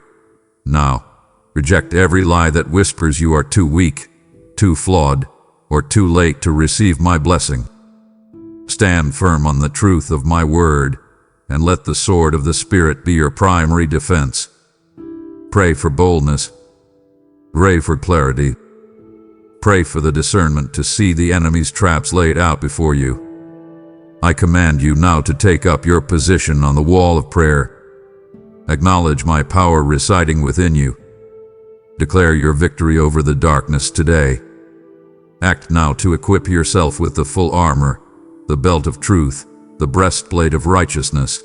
Now, reject every lie that whispers you are too weak, too flawed, or too late to receive my blessing. Stand firm on the truth of my word, and let the sword of the Spirit be your primary defense. Pray for boldness. Pray for clarity. Pray for the discernment to see the enemy's traps laid out before you. I command you now to take up your position on the wall of prayer. Acknowledge my power residing within you. Declare your victory over the darkness today. Act now to equip yourself with the full armor, the belt of truth, the breastplate of righteousness,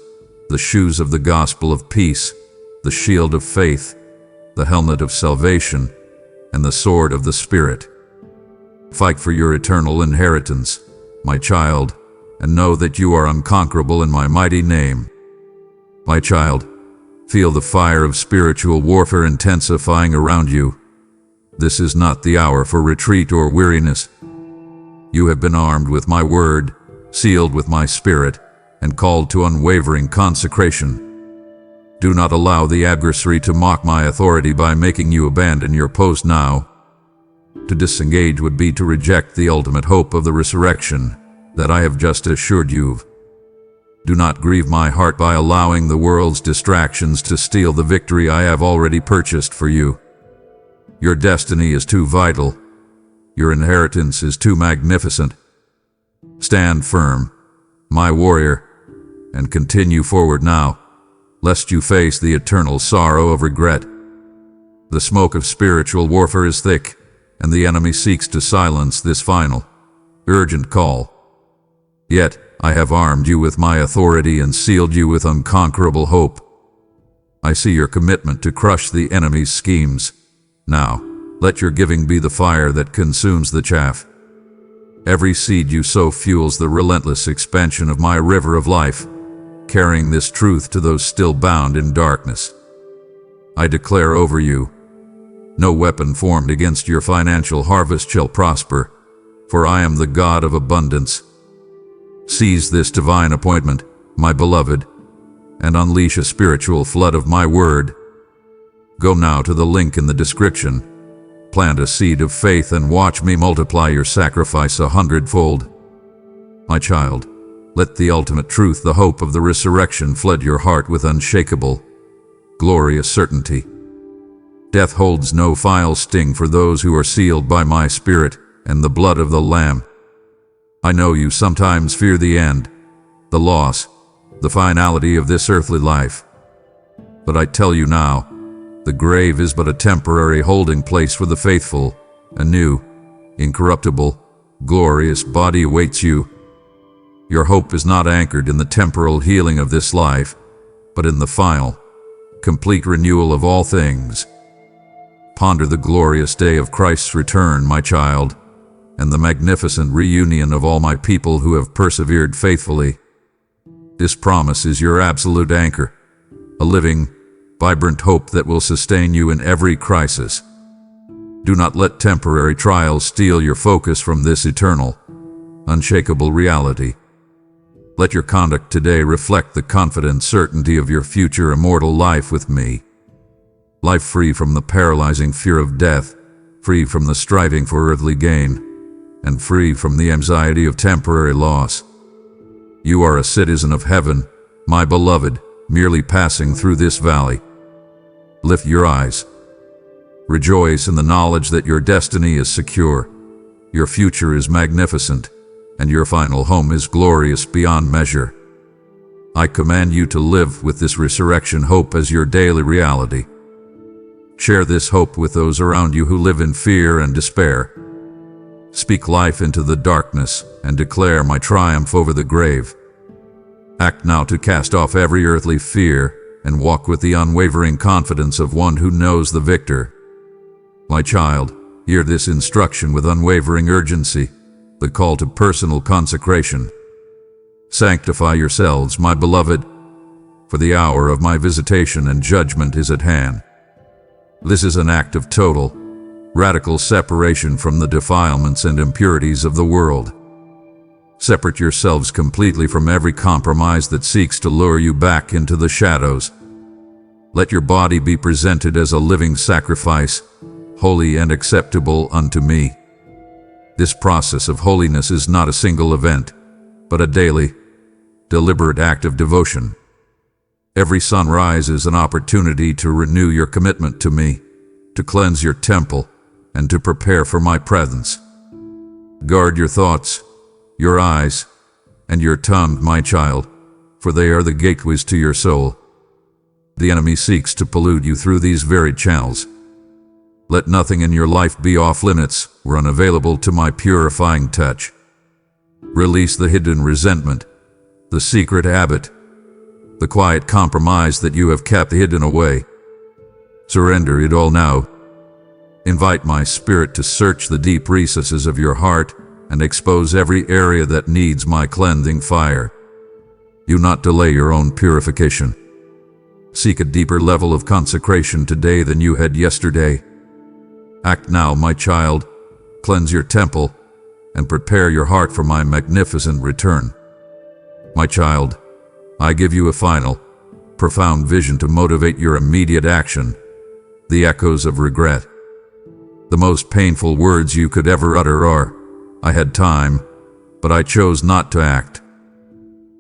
the shoes of the gospel of peace, the shield of faith, the helmet of salvation, and the sword of the Spirit. Fight for your eternal inheritance, my child, and know that you are unconquerable in my mighty name. My child, feel the fire of spiritual warfare intensifying around you. This is not the hour for retreat or weariness. You have been armed with my word, sealed with my Spirit, and called to unwavering consecration. Do not allow the adversary to mock my authority by making you abandon your post now. To disengage would be to reject the ultimate hope of the resurrection that I have just assured you of. Do not grieve my heart by allowing the world's distractions to steal the victory I have already purchased for you. Your destiny is too vital. Your inheritance is too magnificent. Stand firm, my warrior, and continue forward now, lest you face the eternal sorrow of regret. The smoke of spiritual warfare is thick, and the enemy seeks to silence this final, urgent call. Yet, I have armed you with my authority and sealed you with unconquerable hope. I see your commitment to crush the enemy's schemes. Now, let your giving be the fire that consumes the chaff. Every seed you sow fuels the relentless expansion of my river of life, carrying this truth to those still bound in darkness. I declare over you, no weapon formed against your financial harvest shall prosper, for I am the God of abundance. Seize this divine appointment, my beloved, and unleash a spiritual flood of my word. Go now to the link in the description. Plant a seed of faith and watch me multiply your sacrifice 100-fold. My child, let the ultimate truth, the hope of the resurrection, flood your heart with unshakable, glorious certainty. Death holds no final sting for those who are sealed by my Spirit and the blood of the Lamb. I know you sometimes fear the end, the loss, the finality of this earthly life. But I tell you now, the grave is but a temporary holding place for the faithful. A new, incorruptible, glorious body awaits you. Your hope is not anchored in the temporal healing of this life, but in the final, complete renewal of all things. Ponder the glorious day of Christ's return, my child, and the magnificent reunion of all my people who have persevered faithfully. This promise is your absolute anchor, a living, vibrant hope that will sustain you in every crisis. Do not let temporary trials steal your focus from this eternal, unshakable reality. Let your conduct today reflect the confident certainty of your future immortal life with me. Life free from the paralyzing fear of death, free from the striving for earthly gain, and free from the anxiety of temporary loss. You are a citizen of heaven, my beloved, merely passing through this valley. Lift your eyes. Rejoice in the knowledge that your destiny is secure, your future is magnificent, and your final home is glorious beyond measure. I command you to live with this resurrection hope as your daily reality. Share this hope with those around you who live in fear and despair. Speak life into the darkness and declare my triumph over the grave. Act now to cast off every earthly fear and walk with the unwavering confidence of one who knows the victor. My child, hear this instruction with unwavering urgency, the call to personal consecration. Sanctify yourselves, my beloved, for the hour of my visitation and judgment is at hand. This is an act of total, radical separation from the defilements and impurities of the world. Separate yourselves completely from every compromise that seeks to lure you back into the shadows. Let your body be presented as a living sacrifice, holy and acceptable unto me. This process of holiness is not a single event, but a daily, deliberate act of devotion. Every sunrise is an opportunity to renew your commitment to me, to cleanse your temple, and to prepare for my presence. Guard your thoughts, your eyes, and your tongue, my child, for they are the gateways to your soul. The enemy seeks to pollute you through these very channels. Let nothing in your life be off limits or unavailable to my purifying touch. Release the hidden resentment, the secret habit, the quiet compromise that you have kept hidden away. Surrender it all now. Invite my spirit to search the deep recesses of your heart and expose every area that needs my cleansing fire. Do not delay your own purification. Seek a deeper level of consecration today than you had yesterday. Act now, my child. Cleanse your temple and prepare your heart for my magnificent return. My child, I give you a final, profound vision to motivate your immediate action. The echoes of regret. The most painful words you could ever utter are, "I had time, but I chose not to act."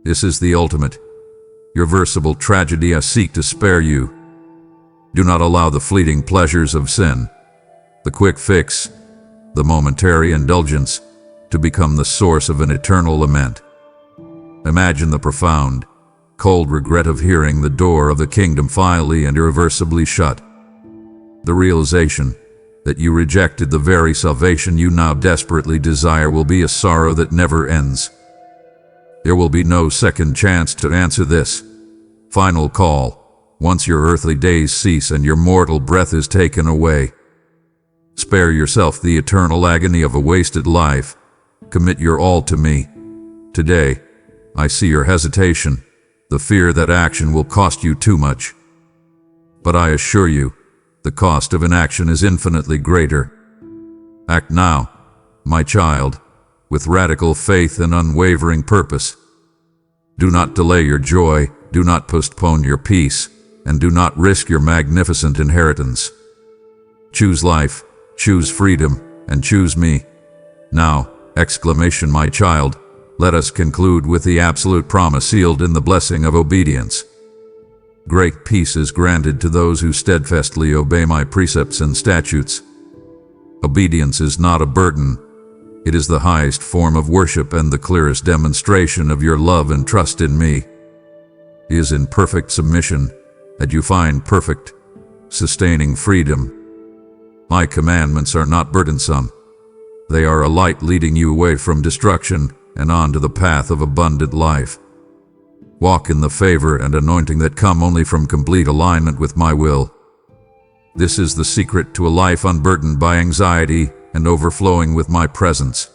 This is the ultimate, irreversible tragedy I seek to spare you. Do not allow the fleeting pleasures of sin, the quick fix, the momentary indulgence, to become the source of an eternal lament. Imagine the profound, cold regret of hearing the door of the kingdom finally and irreversibly shut. The realization that you rejected the very salvation you now desperately desire will be a sorrow that never ends. There will be no second chance to answer this final call once your earthly days cease and your mortal breath is taken away. Spare yourself the eternal agony of a wasted life. Commit your all to me. Today, I see your hesitation, the fear that action will cost you too much. But I assure you, the cost of inaction is infinitely greater. Act now, my child, with radical faith and unwavering purpose. Do not delay your joy, do not postpone your peace, and do not risk your magnificent inheritance. Choose life, choose freedom, and choose me. Now, exclamation, my child, let us conclude with the absolute promise sealed in the blessing of obedience. Great peace is granted to those who steadfastly obey my precepts and statutes. Obedience is not a burden. It is the highest form of worship and the clearest demonstration of your love and trust in me. It is in perfect submission that you find perfect, sustaining freedom. My commandments are not burdensome. They are a light leading you away from destruction and onto the path of abundant life. Walk in the favor and anointing that come only from complete alignment with my will. This is the secret to a life unburdened by anxiety and overflowing with my presence.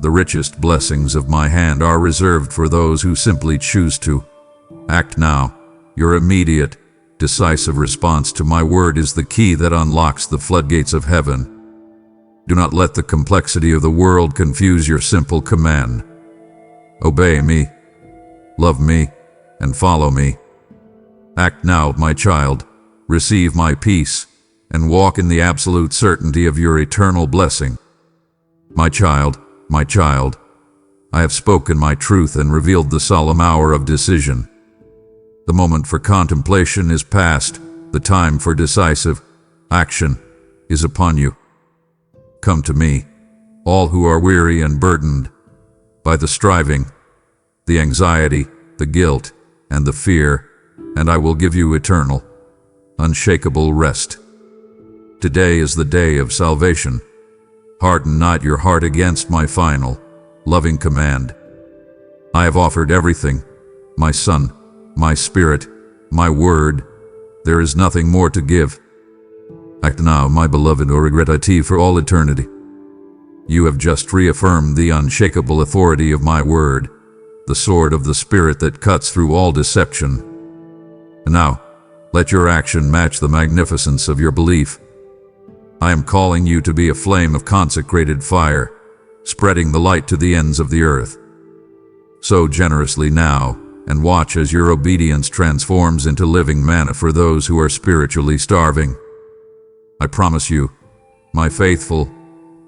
The richest blessings of my hand are reserved for those who simply choose to. Act now. Your immediate, decisive response to my word is the key that unlocks the floodgates of heaven. Do not let the complexity of the world confuse your simple command. Obey me, love me, and follow me. Act now, my child. Receive my peace, and walk in the absolute certainty of your eternal blessing. My child, I have spoken my truth and revealed the solemn hour of decision. The moment for contemplation is past. The time for decisive action is upon you. Come to me, all who are weary and burdened by the striving, the anxiety, the guilt, and the fear, and I will give you eternal, unshakable rest. Today is the day of salvation. Harden not your heart against my final, loving command. I have offered everything, my son, my spirit, my word. There is nothing more to give. Act now, my beloved, or regret it for all eternity. You have just reaffirmed the unshakable authority of my word, the sword of the Spirit that cuts through all deception. And now, let your action match the magnificence of your belief. I am calling you to be a flame of consecrated fire, spreading the light to the ends of the earth. Sow generously now, and watch as your obedience transforms into living manna for those who are spiritually starving. I promise you, my faithful,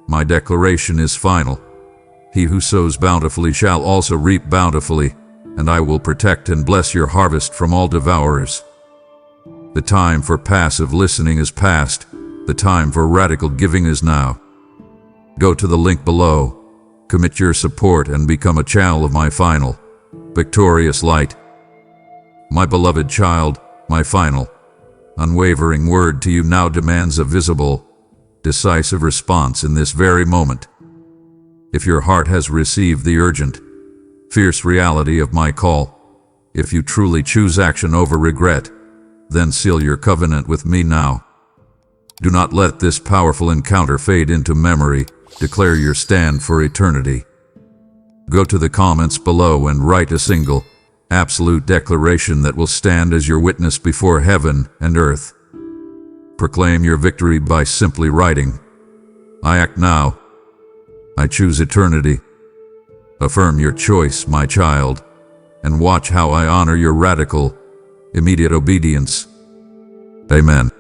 my declaration is final. He who sows bountifully shall also reap bountifully, and I will protect and bless your harvest from all devourers. The time for passive listening is past. The time for radical giving is now. Go to the link below, commit your support, and become a channel of my final, victorious light. My beloved child, my final, unwavering word to you now demands a visible, decisive response in this very moment. If your heart has received the urgent, fierce reality of my call, if you truly choose action over regret, then seal your covenant with me now. Do not let this powerful encounter fade into memory. Declare your stand for eternity. Go to the comments below and write a single, absolute declaration that will stand as your witness before heaven and earth. Proclaim your victory by simply writing, I act now. I choose eternity. Affirm your choice, my child, and watch how I honor your radical, immediate obedience. Amen.